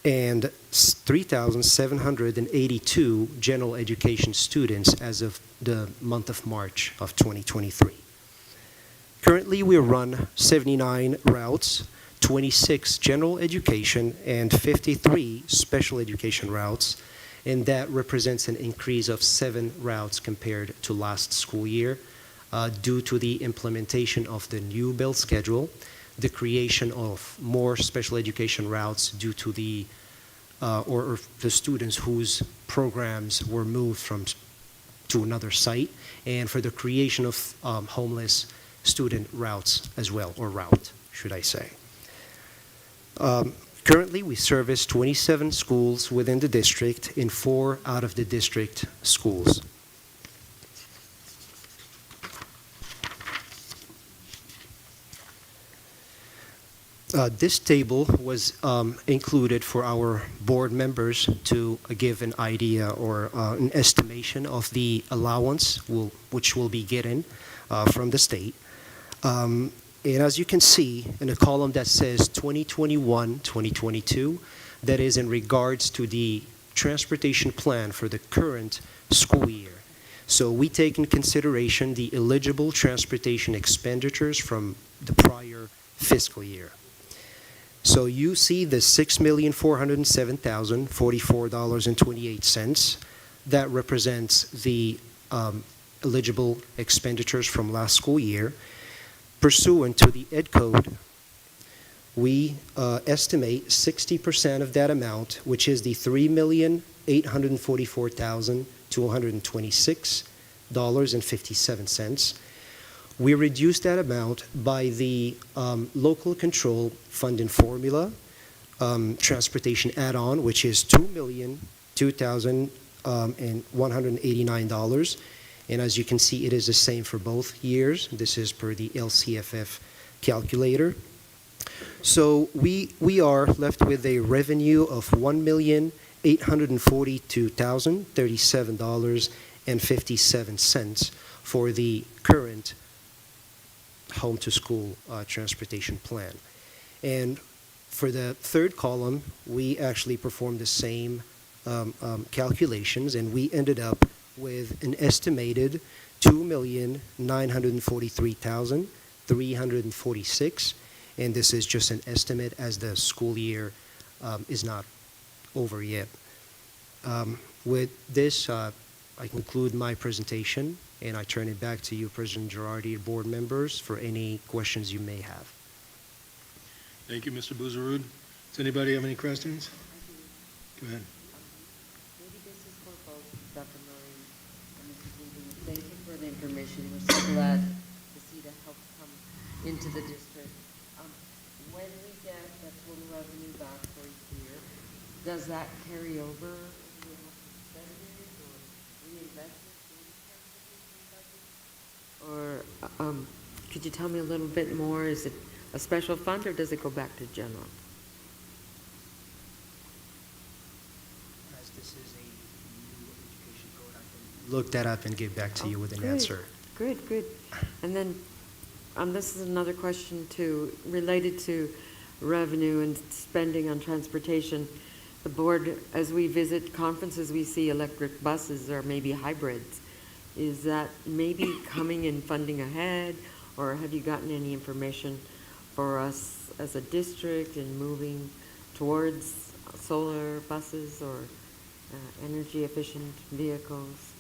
and 3,782 general education students as of the month of March of 2023. Currently, we run 79 routes, 26 general education, and 53 special education routes, and that represents an increase of 7 routes compared to last school year due to the implementation of the new bill schedule, the creation of more special education routes due to the or the students whose programs were moved to another site, and for the creation of homeless student routes as well, or route, should I say. Currently, we service 27 schools within the district in 4 out of the district schools. This table was included for our board members to give an idea or an estimation of the allowance which will be getting from the state. And as you can see in a column that says 2021-2022, that is in regards to the transportation plan for the current school year. So we take in consideration the eligible transportation expenditures from the prior fiscal year. So you see the $6,407,044.28. That represents the eligible expenditures from last school year. Pursuant to the Ed Code, we estimate 60% of that amount, which is the $3,844,226.57. We reduced that amount by the local control funding formula, transportation add-on, which is $2,002,189. And as you can see, it is the same for both years. This is per the LCFF calculator. So we are left with a revenue of $1,842,037.57 for the current home-to-school transportation plan. And for the third column, we actually performed the same calculations, and we ended up with an estimated $2,943,346, and this is just an estimate as the school year is not over yet. With this, I conclude my presentation, and I turn it back to you, President Girardi, and board members, for any questions you may have. Thank you, Mr. Buzarud. Does anybody have any questions? Go ahead. Maybe this is for both Dr. Murray and Mrs. Levy. Thank you for the information. We're so glad to see the help come into the district. When we get the total revenue back for each year, does that carry over? Do we have to spend it or reinvest it in the budget? Or could you tell me a little bit more? Is it a special fund or does it go back to general? As this is a new education code, I can look that up and get back to you with an answer. Good. And then this is another question too, related to revenue and spending on transportation. The board, as we visit conferences, we see electric buses or maybe hybrids. Is that maybe coming in funding ahead, or have you gotten any information for us as a district in moving towards solar buses or energy efficient vehicles?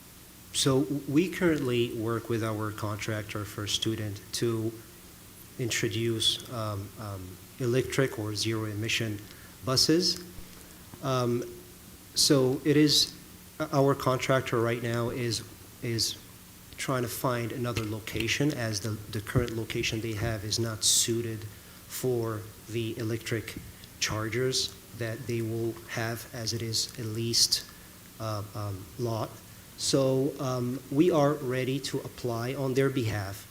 So we currently work with our contractor for student to introduce electric or zero emission buses. So it is, our contractor right now is trying to find another location, as the current location they have is not suited for the electric chargers that they will have, as it is a leased lot. So we are ready to apply on their behalf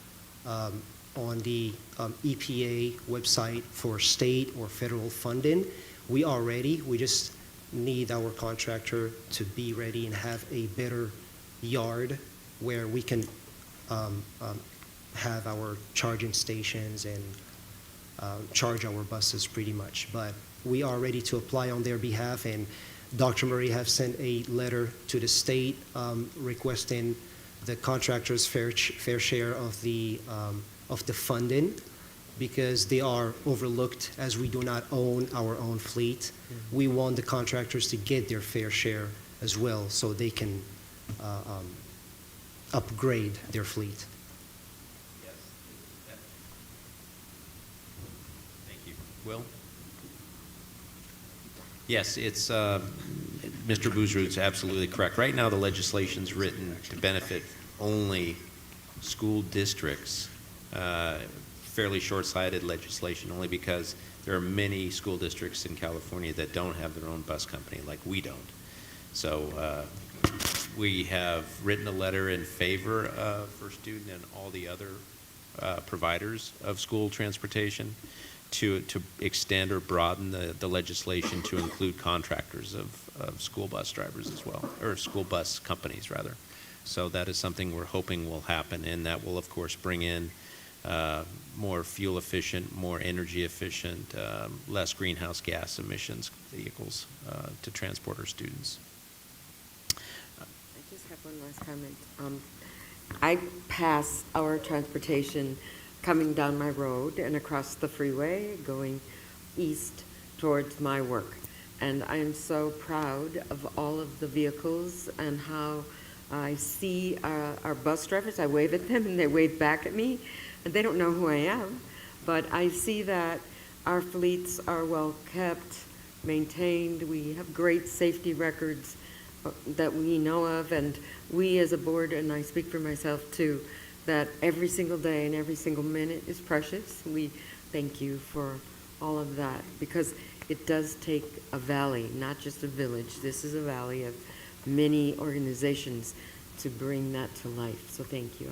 on the EPA website for state or federal funding. We are ready. We just need our contractor to be ready and have a better yard where we can have our charging stations and charge our buses pretty much. But we are ready to apply on their behalf, and Dr. Murray have sent a letter to the state requesting the contractor's fair share of the funding, because they are overlooked as we do not own our own fleet. Mm-hmm. We want the contractors to get their fair share as well, so they can upgrade their fleet. Will? Yes, it's, Mr. Boozerud's absolutely correct. Right now, the legislation's written to benefit only school districts. Fairly short-sighted legislation, only because there are many school districts in California that don't have their own bus company, like we don't. So we have written a letter in favor of First Student and all the other providers of school transportation to extend or broaden the legislation to include contractors of school bus drivers as well, or school bus companies rather. So that is something we're hoping will happen, and that will of course bring in more fuel efficient, more energy efficient, less greenhouse gas emissions vehicles to transport our students. I just have one last comment. I pass our transportation coming down my road and across the freeway going east towards my work. And I am so proud of all of the vehicles and how I see our bus drivers. I wave at them and they wave back at me. And they don't know who I am. But I see that our fleets are well kept, maintained. We have great safety records that we know of. And we as a board, and I speak for myself too, that every single day and every single minute is precious. We thank you for all of that, because it does take a valley, not just a village. This is a valley of many organizations to bring that to life. So thank you.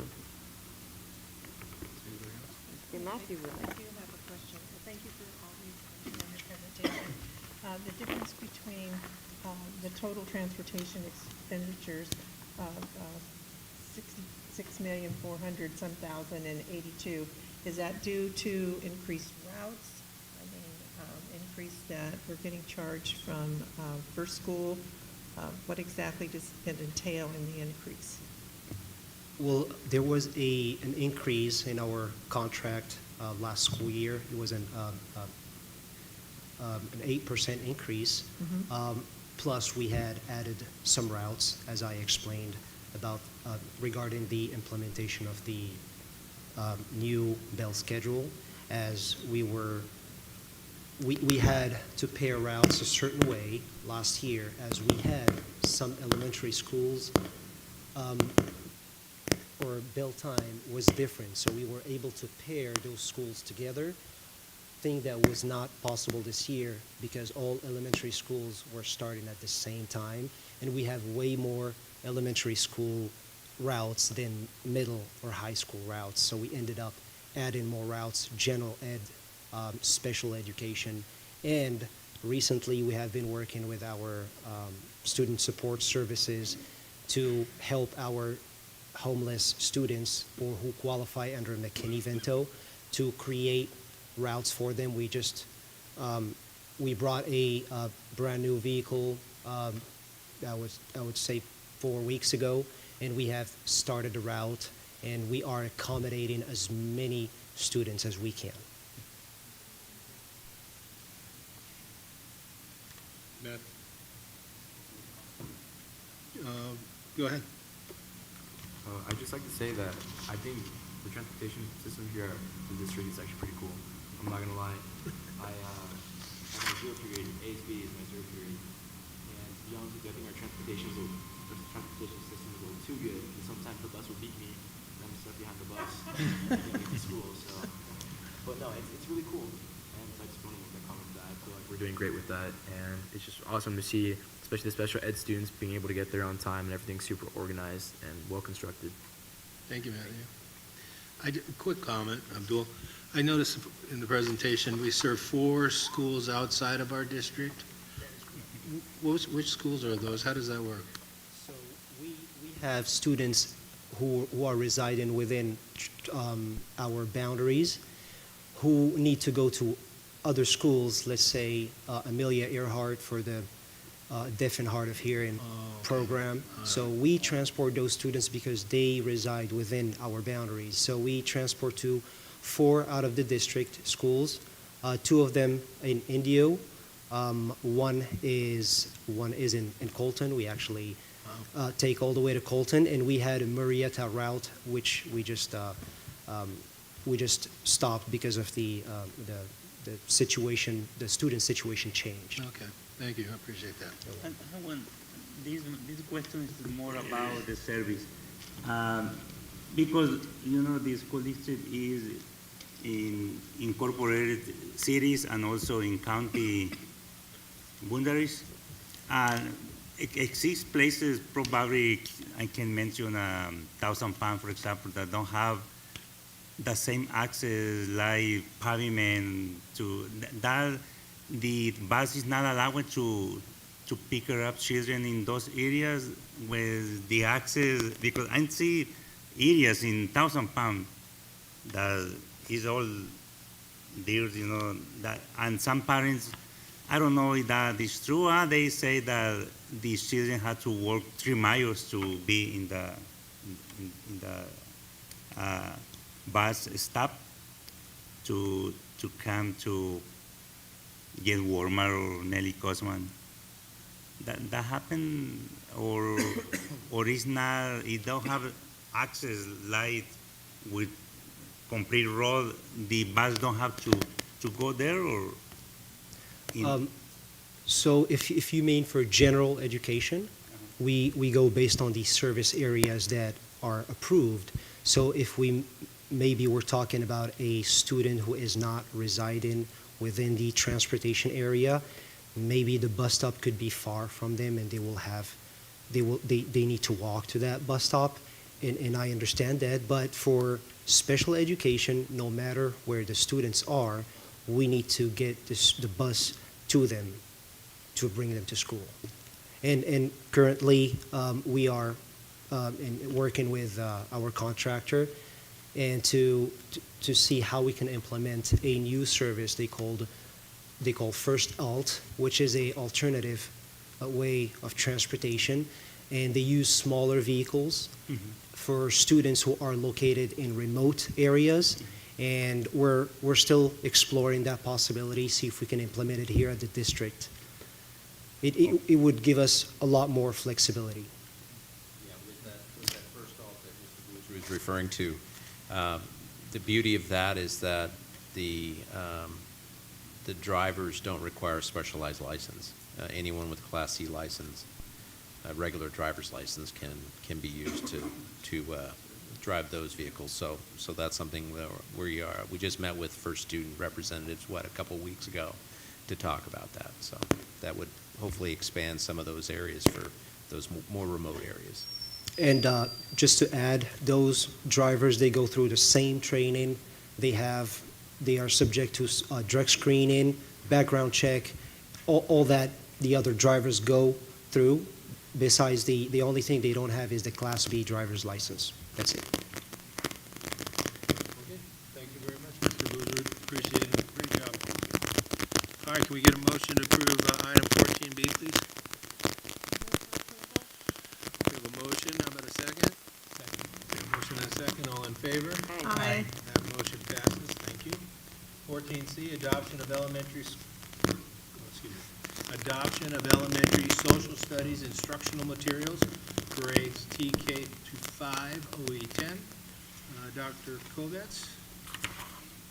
Yeah, Matthew would I like. do have a question. Thank you for all the information on your presentation. The difference between the total transportation expenditures of 66,400,082, is that due to increased routes? I mean, increase that we're getting charged from First School. What exactly does it entail in the increase? Well, there was an increase in our contract last school year. It was an 8% increase. Plus, we had added some routes, as I explained, about regarding the implementation of the new bell schedule, as we had to pair routes a certain way last year, as we had some elementary schools or bell time was different, so we were able to pair those schools together, thing that was not possible this year because all elementary schools were starting at the same time, and we have way more elementary school routes than middle or high school routes, so we ended up adding more routes, general ed, special education, and recently we have been working with our student support services to help our homeless students or who qualify under McKinney-Vento to create routes for them. We just we brought a brand new vehicle that was, I would say, 4 weeks ago, and we have started a route, and we are accommodating as many students as we can. Matt? Go ahead. I'd just like to say that I think the transportation system here at the district is actually pretty cool. I'm not gonna lie. I my zero period, ASB is my zero period, and to be honest with you, I think our transportation system is a little too good. And sometimes the bus will beat me, and I'm stuck behind the bus and get to school. So, but no, it's really cool, and I just want to make that comment that I feel like we're doing great with that, and it's just awesome to see, especially the special ed students being able to get there on time and everything's super organized and well constructed. Thank you, Matthew. Quick comment, Abdul. I noticed in the presentation we serve 4 schools outside of our district. Which schools are those? How does that work? So we have students who are residing within our boundaries who need to go to other schools, let's say Amelia Earhart for the Deaf and Hard of Hearing program. So we transport those students because they reside within our boundaries. So we transport to 4 out of the district schools, 2 of them in Indio. One is in Colton. We actually take all the way to Colton, and we had a Murrieta route, which we just stopped because of the situation, the student situation changed. Okay, thank you, I appreciate that. And this question is more about the service. Because, the school district is in incorporated cities and also in county boundaries. Exist places, probably I can mention Thousand Palms, for example, that don't have the same access like pavement to that. The bus is not allowed to pick up children in those areas with the access, because I see areas in Thousand Palms that is all there, that, and some parents, I don't know if that is true. They say that these children had to walk 3 miles to be in the bus stop to come to get warmer or Nelly Cosman. That happened, or is not? It don't have access like with complete road. The bus don't have to go there, or. So if you mean for general education, we go based on the service areas that are approved. So if maybe we're talking about a student who is not residing within the transportation area, maybe the bus stop could be far from them, and they need to walk to that bus stop, and I understand that. But for special education, no matter where the students are, we need to get the bus to them to bring them to school. And currently, we are working with our contractor and to see how we can implement a new service they call First Alt, which is a alternative way of transportation, and they use smaller vehicles for students who are located in remote areas. And we're still exploring that possibility, see if we can implement it here at the district. It would give us a lot more flexibility. Yeah, with that First Alt that Mr. Boozer was referring to, the beauty of that is that the drivers don't require a specialized license. Anyone with a Class C license, a regular driver's license, can be used to drive those vehicles. So that's something that we just met with First Student representatives, a couple weeks ago, to talk about that. So that would hopefully expand some of those areas for those more remote areas. And just to add, those drivers, they go through the same training. They are subject to drug screening, background check, all that the other drivers go through. Besides, the only thing they don't have is the Class B driver's license. That's it. Okay, thank you very much, Mr. Boozer. Appreciate it. Great job. All right, can we get a motion to approve item 14B, please? We have a motion. How about a second? Second. Motion and a second. All in favor? Aye. That motion passes. Thank you. 14C, adoption of elementary social studies instructional materials, grades TK to 5, OE 10. Dr. Kovats.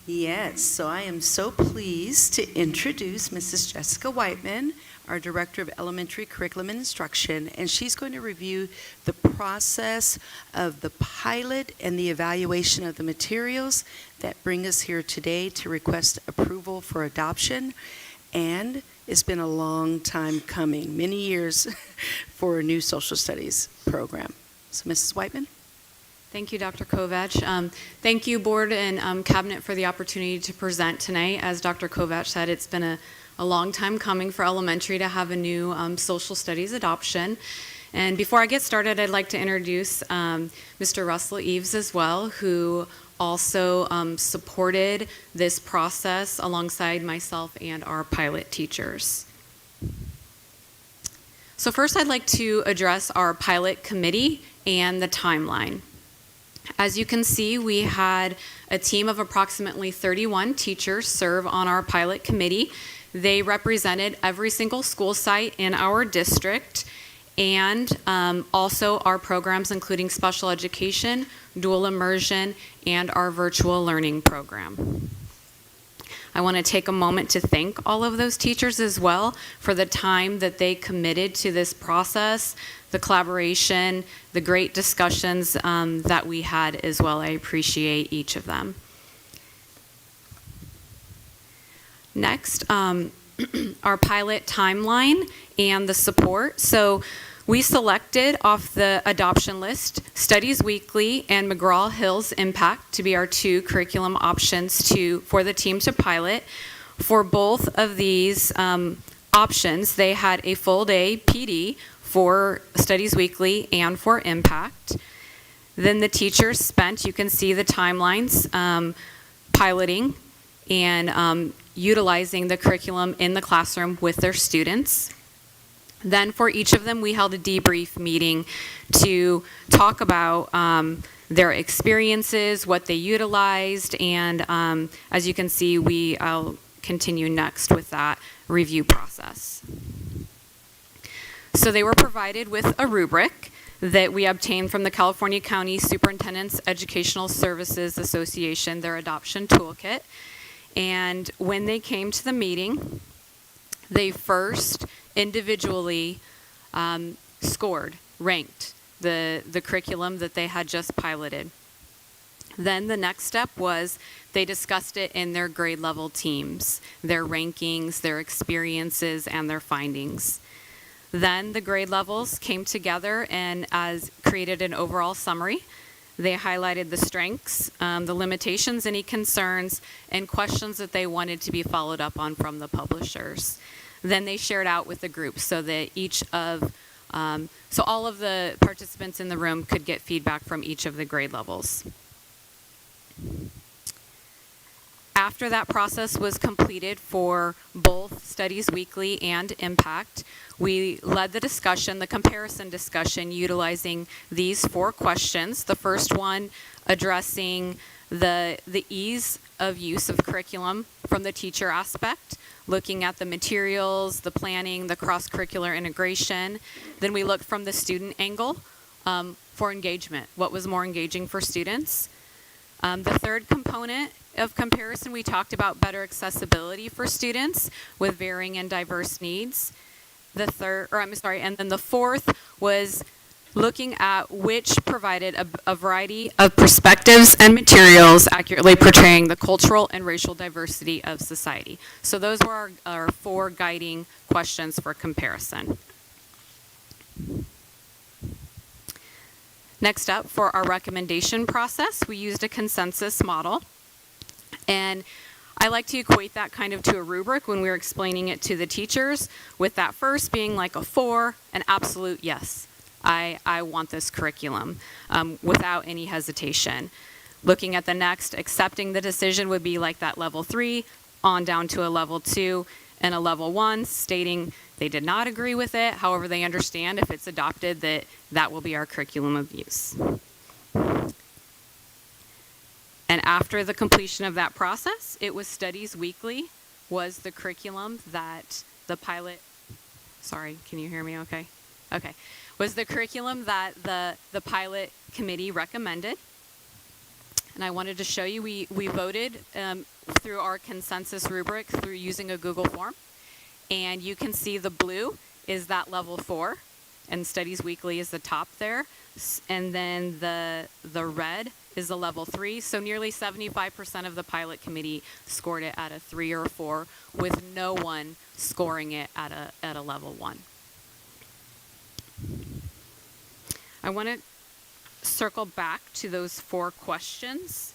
Yes, so I am so pleased to introduce Mrs. Jessica Whiteman, our Director of Elementary Curriculum and Instruction, and she's going to review the process of the pilot and the evaluation of the materials that bring us here today to request approval for adoption. And it's been a long time coming, many years, for a new social studies program. So, Mrs. Whiteman? Thank you, Dr. Kovach. Thank you, Board and Cabinet, for the opportunity to present tonight. As Dr. Kovach said, it's been a long time coming for elementary to have a new social studies adoption. And before I get started, I'd like to introduce Mr. Russell Eves as well, who also supported this process alongside myself and our pilot teachers. So first, I'd like to address our pilot committee and the timeline. As you can see, we had a team of approximately 31 teachers serve on our pilot committee. They represented every single school site in our district, and also our programs including special education, dual immersion, and our virtual learning program. I want to take a moment to thank all of those teachers as well for the time that they committed to this process, the collaboration, the great discussions that we had as well. I appreciate each of them. Next, our pilot timeline and the support. So we selected off the adoption list Studies Weekly and McGraw-Hill's Impact to be our two curriculum options for the team to pilot. For both of these options, they had a full day PD for Studies Weekly and for Impact. Then the teachers spent, you can see the timelines, piloting and utilizing the curriculum in the classroom with their students. Then for each of them, we held a debrief meeting to talk about their experiences, what they utilized, and as you can see, I'll continue next with that review process. So they were provided with a rubric that we obtained from the California County Superintendent's Educational Services Association, their adoption toolkit. And when they came to the meeting, they first individually scored, ranked the curriculum that they had just piloted. Then the next step was they discussed it in their grade level teams, their rankings, their experiences, and their findings. Then the grade levels came together and created an overall summary. They highlighted the strengths, the limitations, any concerns, and questions that they wanted to be followed up on from the publishers. Then they shared out with the group so that so all of the participants in the room could get feedback from each of the grade levels. After that process was completed for both Studies Weekly and Impact, we led the discussion, the comparison discussion, utilizing these 4 questions. The first one addressing the ease of use of curriculum from the teacher aspect, looking at the materials, the planning, the cross-curricular integration. Then we looked from the student angle for engagement. What was more engaging for students? The third component of comparison, we talked about better accessibility for students with varying and diverse needs. And then the fourth was looking at which provided a variety of perspectives and materials accurately portraying the cultural and racial diversity of society. So those were our 4 guiding questions for comparison. Next up, for our recommendation process, we used a consensus model. And I like to equate that kind of to a rubric when we were explaining it to the teachers, with that first being like a 4, an absolute yes. I want this curriculum without any hesitation. Looking at the next, accepting the decision would be like that level 3, on down to a level 2, and a level 1 stating they did not agree with it. However, they understand if it's adopted that will be our curriculum of use. And after the completion of that process, it was Studies Weekly was the curriculum that the pilot, sorry, can you hear me okay? Okay. Was the curriculum that the pilot committee recommended. And I wanted to show you, we voted through our consensus rubric through using a Google form. And you can see the blue is that level 4, and Studies Weekly is the top there. And then the red is a level 3. So nearly 75% of the pilot committee scored it at a 3 or a 4, with no one scoring it at a level 1. I want to circle back to those 4 questions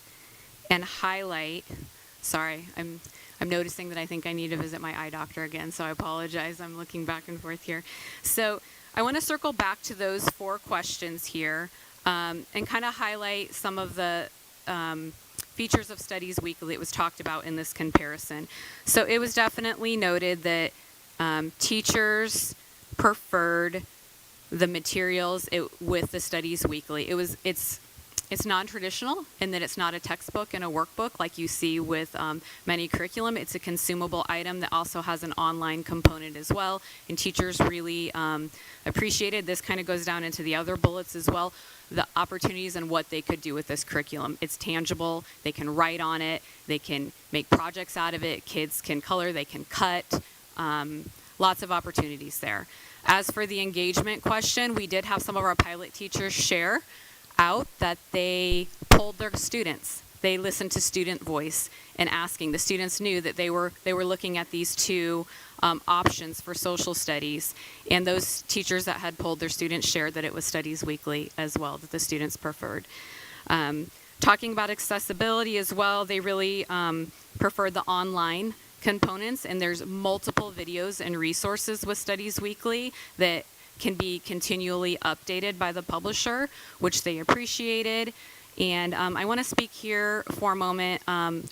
and highlight, sorry, I'm noticing that I think I need to visit my eye doctor again, so I apologize. I'm looking back and forth here. So I want to circle back to those 4 questions here and kind of highlight some of the features of Studies Weekly that was talked about in this comparison. So it was definitely noted that teachers preferred the materials with the Studies Weekly. It's It's non-traditional in that it's not a textbook and a workbook like you see with many curriculum. It's a consumable item that also has an online component as well, and teachers really appreciated. This kind of goes down into the other bullets as well, the opportunities and what they could do with this curriculum. It's tangible. They can write on it. They can make projects out of it. Kids can color. They can cut. Lots of opportunities there. As for the engagement question, we did have some of our pilot teachers share out that they polled their students. They listened to student voice and asking. The students knew that they were looking at these two options for social studies, and those teachers that had polled their students shared that it was Studies Weekly as well that the students preferred. Talking about accessibility as well, they really preferred the online components, and there's multiple videos and resources with Studies Weekly that can be continually updated by the publisher, which they appreciated. And I want to speak here for a moment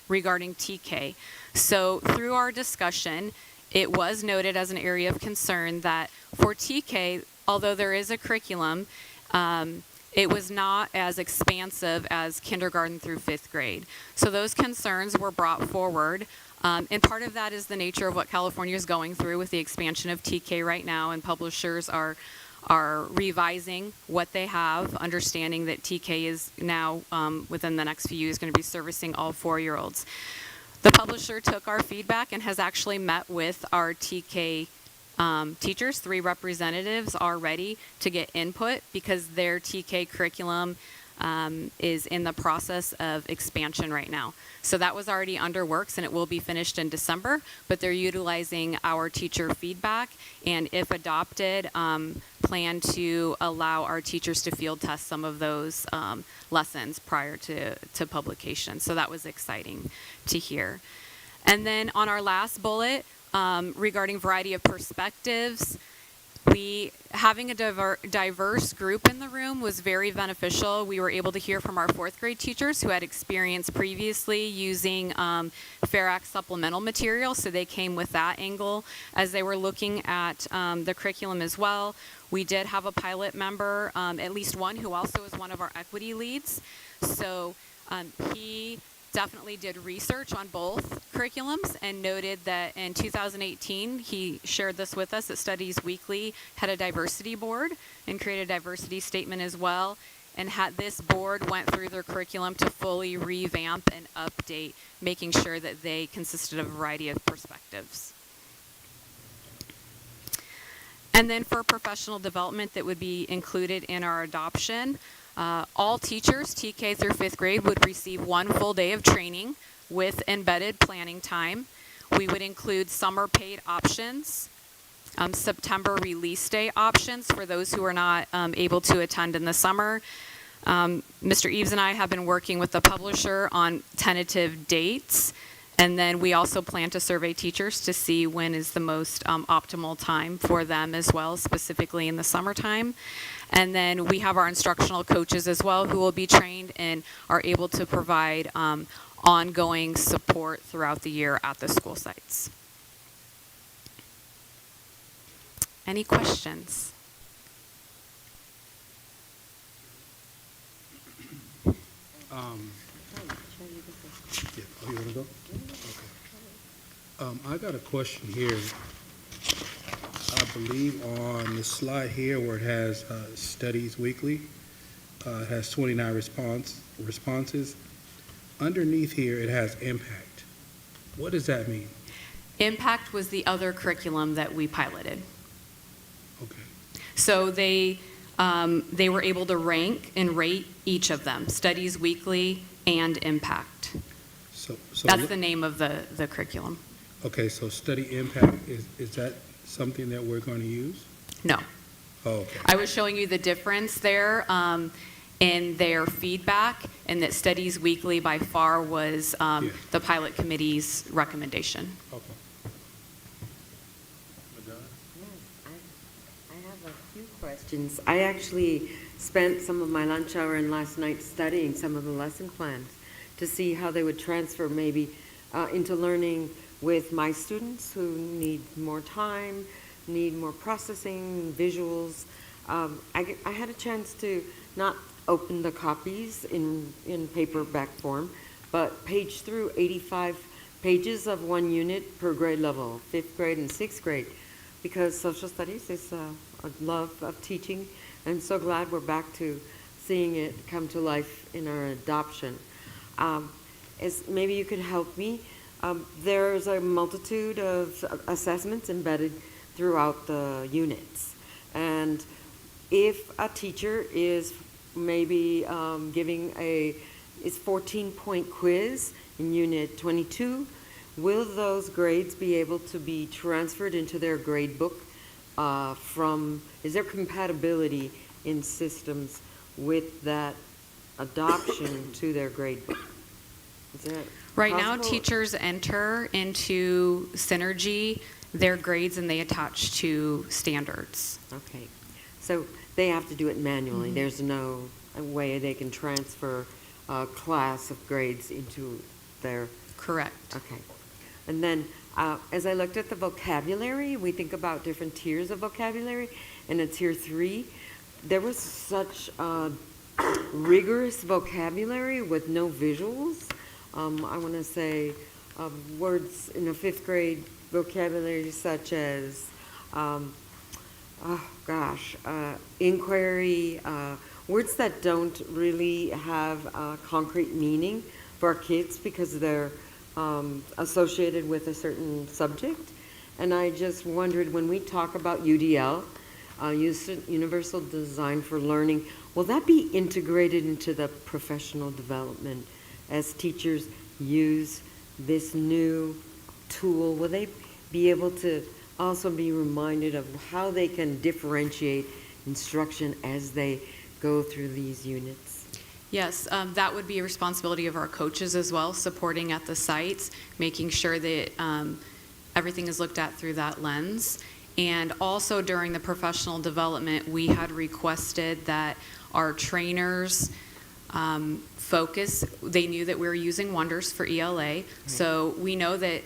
regarding TK. So through our discussion, it was noted as an area of concern that for TK, although there is a curriculum, it was not as expansive as kindergarten through 5th grade. So those concerns were brought forward. And part of that is the nature of what California is going through with the expansion of TK right now, and publishers are revising what they have, understanding that TK is now, within the next few years, going to be servicing all 4-year-olds. The publisher took our feedback and has actually met with our TK teachers. 3 representatives are ready to get input because their TK curriculum is in the process of expansion right now. So that was already under works and it will be finished in December, but they're utilizing our teacher feedback and if adopted, plan to allow our teachers to field test some of those lessons prior to publication. So that was exciting to hear. And then on our last bullet, regarding variety of perspectives, having a diverse group in the room was very beneficial. We were able to hear from our 4th grade teachers who had experience previously using Fair Act supplemental material, so they came with that angle as they were looking at the curriculum as well. We did have a pilot member, at least one, who also is one of our equity leads. So he definitely did research on both curriculums and noted that in 2018, he shared this with us, that Studies Weekly had a diversity board and created a diversity statement as well, and had this board went through their curriculum to fully revamp and update, making sure that they consisted of a variety of perspectives. And then for professional development that would be included in our adoption, all teachers, TK through 5th grade, would receive 1 full day of training with embedded planning time. We would include summer paid options, September release day options for those who are not able to attend in the summer. Mr. Eves and I have been working with the publisher on tentative dates, and then we also plan to survey teachers to see when is the most optimal time for them as well, specifically in the summertime. And then we have our instructional coaches as well who will be trained and are able to provide ongoing support throughout the year at the school sites. Any questions? You want to go? Okay. I got a question here. I believe on the slide here where it has Studies Weekly, it has 29 responses. Underneath here, it has impact. What does that mean? Impact was the other curriculum that we piloted. Okay. So they were able to rank and rate each of them, Studies Weekly and Impact. So that's the name of the curriculum. Okay, so Study Impact, is that something that we're going to use? No. Oh, okay. I was showing you the difference there in their feedback, and that Studies Weekly by far was the pilot committee's recommendation. Okay. I have a few questions. I actually spent some of my lunch hour and last night studying some of the lesson plans to see how they would transfer maybe into learning with my students who need more time, need more processing, visuals. I had a chance to not opened the copies in paperback form, but page through 85 pages of one unit per grade level, 5th grade and 6th grade, because social studies is a love of teaching, and so glad we're back to seeing it come to life in our adoption. As maybe you could help me, there's a multitude of assessments embedded throughout the units, and if a teacher is maybe giving a 14-point quiz in Unit 22, will those grades be able to be transferred into their grade book is there compatibility in systems with that adoption to their grade book? Is that Right now, possible? teachers enter into Synergy their grades and they attach to standards. Okay, so they have to do it manually. Mhm. There's no way they can transfer a class of grades into their... Correct. Okay. And then as I looked at the vocabulary, we think about different tiers of vocabulary, and in tier 3, there was such rigorous vocabulary with no visuals. I want to say words in a 5th grade vocabulary such as, inquiry, words that don't really have concrete meaning for our kids because they're associated with a certain subject. And I just wondered, when we talk about UDL, Universal Design for Learning, will that be integrated into the professional development as teachers use this new tool? Will they be able to also be reminded of how they can differentiate instruction as they go through these units? Yes, that would be a responsibility of our coaches as well, supporting at the sites, making sure that everything is looked at through that lens. And also during the professional development, we had requested that our trainers focus. They knew that we were using Wonders for ELA, so we know that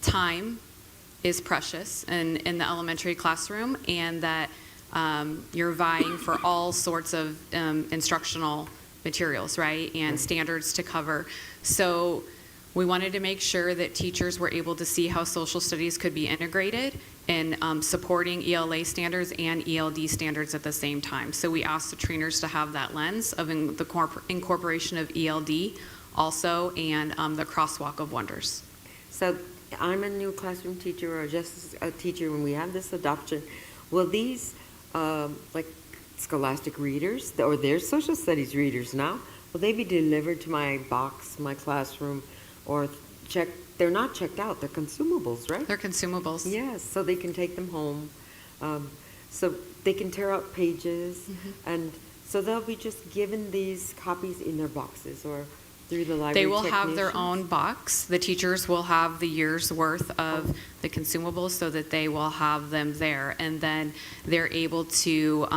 time is precious in the elementary classroom, and that you're vying for all sorts of instructional materials, right, and standards to cover. So we wanted to make sure that teachers were able to see how social studies could be integrated in supporting ELA standards and ELD standards at the same time. So we asked the trainers to have that lens of the incorporation of ELD also, and the crosswalk of Wonders. So I'm a new classroom teacher or just a teacher. When we have this adoption, will these like scholastic readers, or their social studies readers now, will they be delivered to my box, my classroom, or checked? They're not checked out, they're consumables, right? They're consumables. Yes, so they can take them home. So they can tear out pages, and so they'll be just given these copies in their boxes or through the library. They will have their technicians? own box. The teachers will have the year's worth of the consumables so that they will have them there, and then they're able to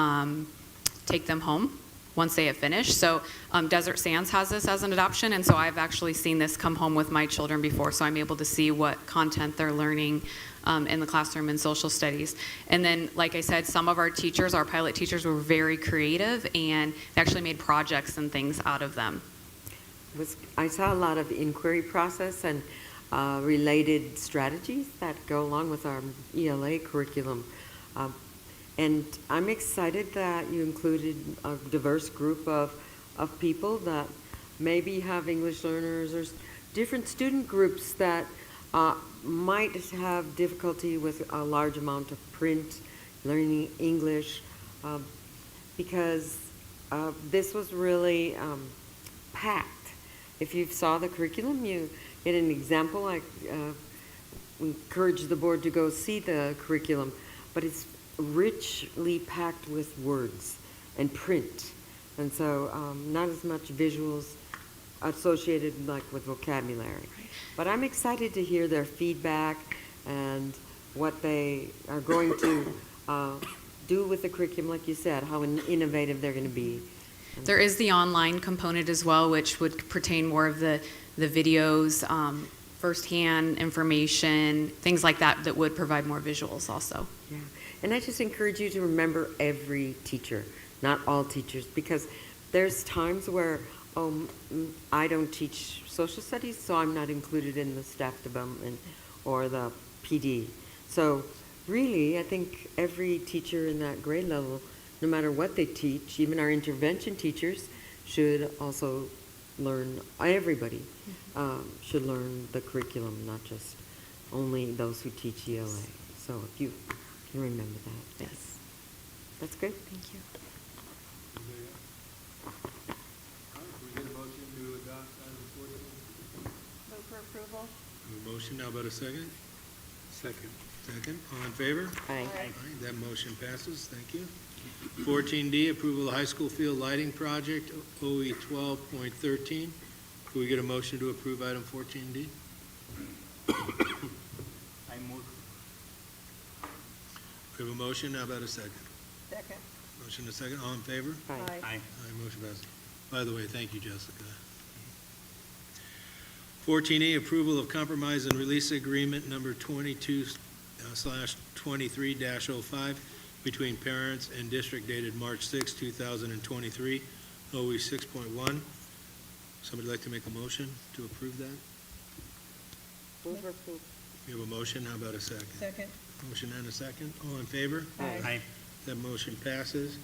take them home once they have finished. So Desert Sands has this as an adoption, and so I've actually seen this come home with my children before, so I'm able to see what content they're learning in the classroom in social studies. And then, like I said, some of our teachers, our pilot teachers, were very creative, and they actually made projects and things out of them. I saw a lot of inquiry process and related strategies that go along with our ELA curriculum. And I'm excited that you included a diverse group of people that maybe have English learners or different student groups that might have difficulty with a large amount of print, learning English, because this was really packed. If you saw the curriculum, you get an example. I encourage the board to go see the curriculum, but it's richly packed with words and print, and so not as much visuals associated like with vocabulary. But I'm excited to hear their feedback and what they are going to do with the curriculum, like you said, how innovative they're going to be. There is the online component as well, which would pertain more of the videos, firsthand information, things like that, that would provide more visuals also. Yeah. And I just encourage you to remember every teacher. not all teachers, because there's times where I don't teach social studies, so I'm not included in the staff development or the PD. So really, I think every teacher in that grade level, no matter what they teach, even our intervention teachers, should also learn, everybody should learn the curriculum, not just only those who teach ELA. So if you can remember that. Yes. That's good. Thank you. Move for approval. Motion, how about a second? Second. Second, all in favor? Aye. That motion passes, thank you. 14D, approval of high school field lighting project, OE 12.13. Can we get a motion to approve item 14D? I move. We have a motion, how about a second? Second. Motion and a second, all in favor? Aye. Aye. Aye, motion passes. By the way, thank you, Jessica. 14A, approval of compromise and release agreement number 22/23-05 between parents and district dated March 6, 2023, OE 6.1. Somebody like to make a motion to approve that? Move for approval. We have a motion, how about a second? Second. Motion and a second, all in favor? Aye. That motion passes.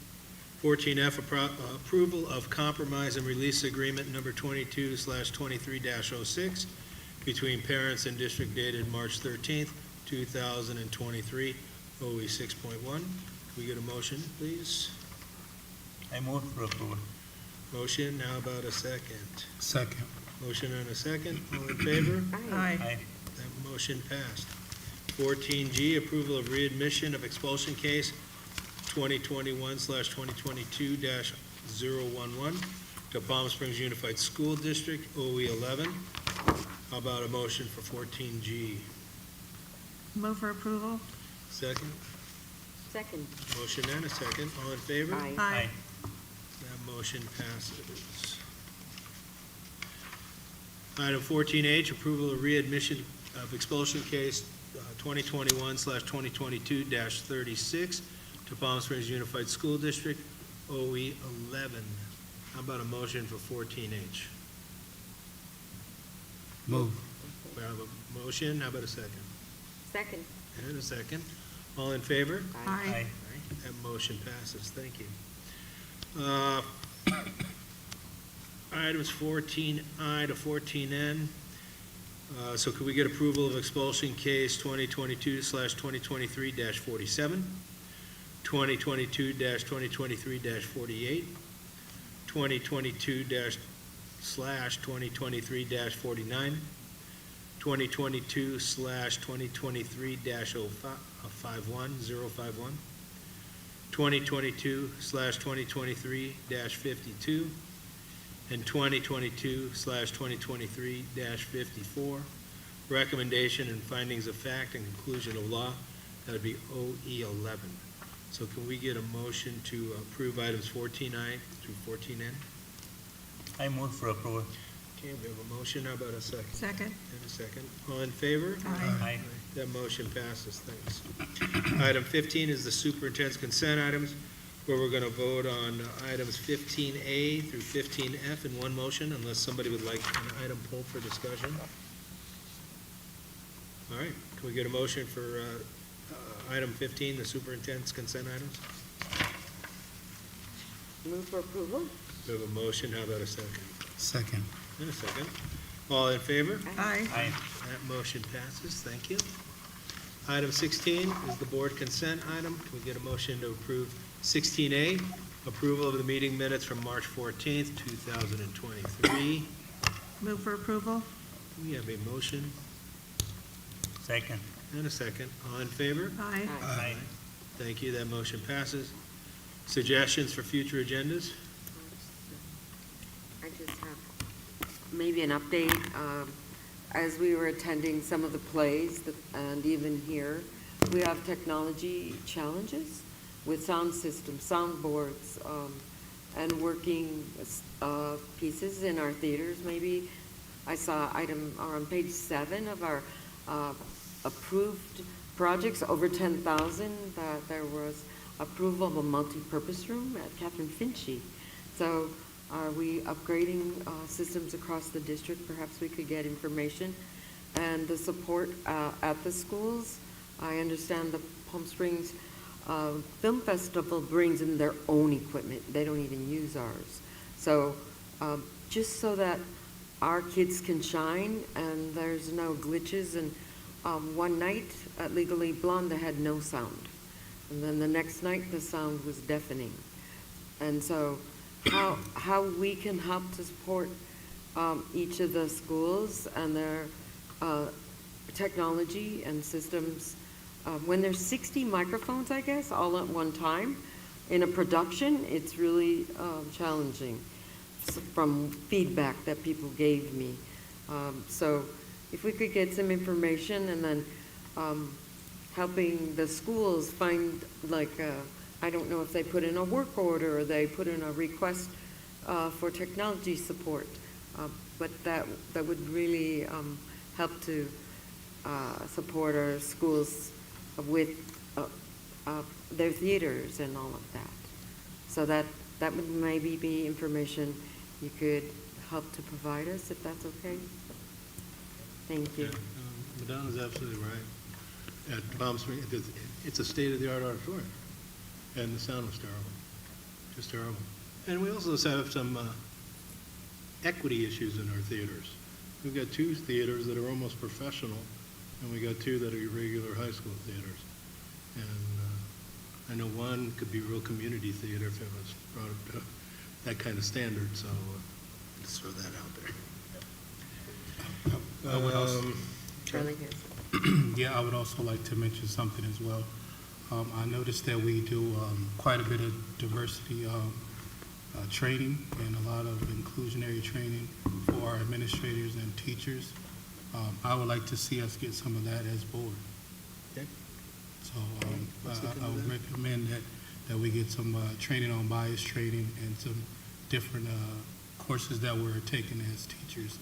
14F, approval of compromise and release agreement number 22/23-06 between parents and district dated March 13th, 2023, OE 6.1. Can we get a motion, please? I move for approval. Motion, how about a second? Second. Motion and a second, all in favor? Aye. That motion passed. 14G, approval of readmission of expulsion case 2021/2022-011 to Palm Springs Unified School District, OE 11. How about a motion for 14G? Move for approval. Second? Second. Motion and a second, all in favor? Aye. Aye. That motion passes. Item 14H, approval of readmission of expulsion case 2021/2022-36 to Palm Springs Unified School District, OE 11. How about a motion for 14H? Move. We have a motion, how about a second? Second. And a second. All in favor? Aye. That motion passes, thank you. Items 14I to 14N. So could we get approval of expulsion case 2022/2023-47, 2022-2023-48, 2022/2023-49, 2022/2023-051, 2022/2023-52, and 2022/2023-54. Recommendation and findings of fact and conclusion of law, that would be OE 11. So can we get a motion to approve items 14I through 14N? I move for approval. Okay, we have a motion, how about a second? Second. And a second. All in favor? Aye. That motion passes, thanks. Item 15 is the superintendent's consent items, where we're going to vote on items 15A through 15F in one motion, unless somebody would like an item pulled for discussion. All right, can we get a motion for item 15, the superintendent's consent items? Move for approval. We have a motion, how about a second? Second. And a second. All in favor? Aye. Aye. That motion passes, thank you. Item 16 is the board consent item. Can we get a motion to approve 16A, approval of the meeting minutes from March 14th, 2023? Move for approval. We have a motion Second. and a second. All in favor? Aye. Aye. Thank you, that motion passes. Suggestions for future agendas? I just have maybe an update. As we were attending some of the plays and even here, we have technology challenges with sound systems, soundboards, and working pieces in our theaters. Maybe I saw item on page 7 of our approved projects, over 10,000, that there was approval of a multi-purpose room at Catherine Finchy. So are we upgrading systems across the district? Perhaps we could get information and the support at the schools. I understand the Palm Springs Film Festival brings in their own equipment. They don't even use ours. So just so that our kids can shine and there's no glitches. And one night at Legally Blonde, they had no sound. And then the next night, the sound was deafening. And so how we can help to support each of the schools and their technology and systems. When there's 60 microphones, I guess, all at one time in a production, it's really challenging from feedback that people gave me. So if we could get some information and then helping the schools find, like, I don't know if they put in a work order or they put in a request for technology support, but that would really help to support our schools with their theaters and all of that. So that would maybe be information you could help to provide us, if that's okay. Thank you. Madonna's absolutely right. At Palm Springs, it's a state-of-the-art auditorium, and the sound was terrible, just terrible. And we also have some equity issues in our theaters. We've got 2 theaters that are almost professional, and we got 2 that are regular high school theaters. And I know one could be real community theater if it was brought up to that kind of standard, so just throw that out there. I would also, Charlie, yeah, I would also like to mention something as well. I noticed that we do quite a bit of diversity training and a lot of inclusionary training for our administrators and teachers. I would like to see us get some of that as board. Okay. So I would recommend that we get some training on bias training and some different courses that we're taking as teachers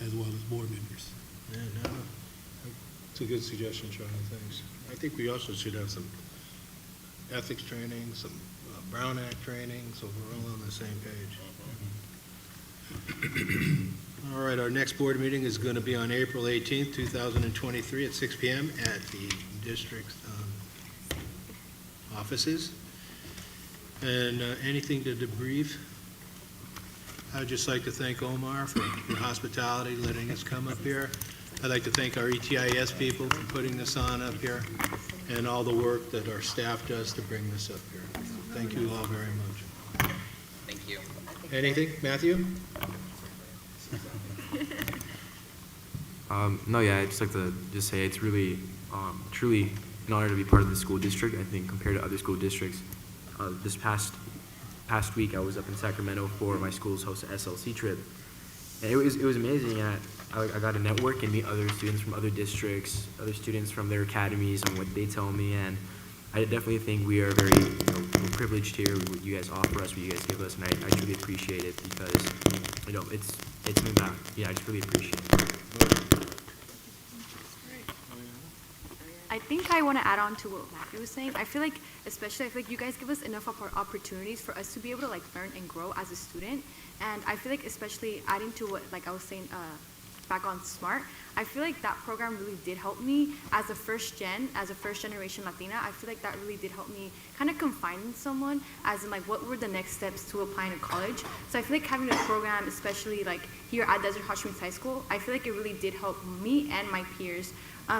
as well as board members. Yeah, no, it's a good suggestion, Charlie, thanks. I think we also should have some ethics training, some Brown Act training, so we're all on the same page. All right, our next board meeting is going to be on April 18th, 2023 at 6 p.m. at the district offices. And anything to debrief? I'd just like to thank Omar for your hospitality, letting us come up here. I'd like to thank our ETIS people for putting this on up here and all the work that our staff does to bring this up here. Thank you all very much. Thank you. Anything, Matthew? No, yeah, I'd just like to just say it's really, truly an honor to be part of the school district. I think compared to other school districts, this past week I was up in Sacramento for my school's host SLC trip, and it was amazing. And I got to network and meet other students from other districts, other students from their academies, and what they tell me. And I definitely think we are very we're privileged here. What you guys offer us, what you guys give us, and I truly appreciate it because it's something that I just really appreciate. I think I want to add on to what Matthew was saying. I feel like you guys give us enough opportunities for us to be able to learn and grow as a student. And I feel like especially adding to what I was saying back on SMART, I feel like that program really did help me as a first generation Latina. I feel like that really did help me kind of confine someone as in what were the next steps to applying to college. So I feel like having a program, especially here at Desert Hot Springs High School, I feel like it really did help me and my peers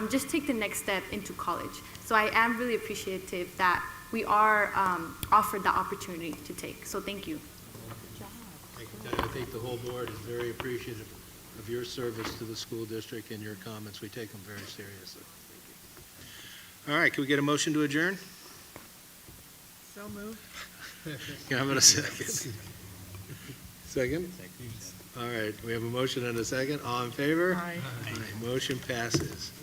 just take the next step into college. So I am really appreciative that we are offered that opportunity to take. So thank you. Thank you. I think the whole board is very appreciative of your service to the school district and your comments. We take them very seriously. Thank you. All right, can we get a motion to adjourn? So moved. Can I have a second? Second? All right, we have a motion and a second. All in favor? Aye. Aye. Motion passes.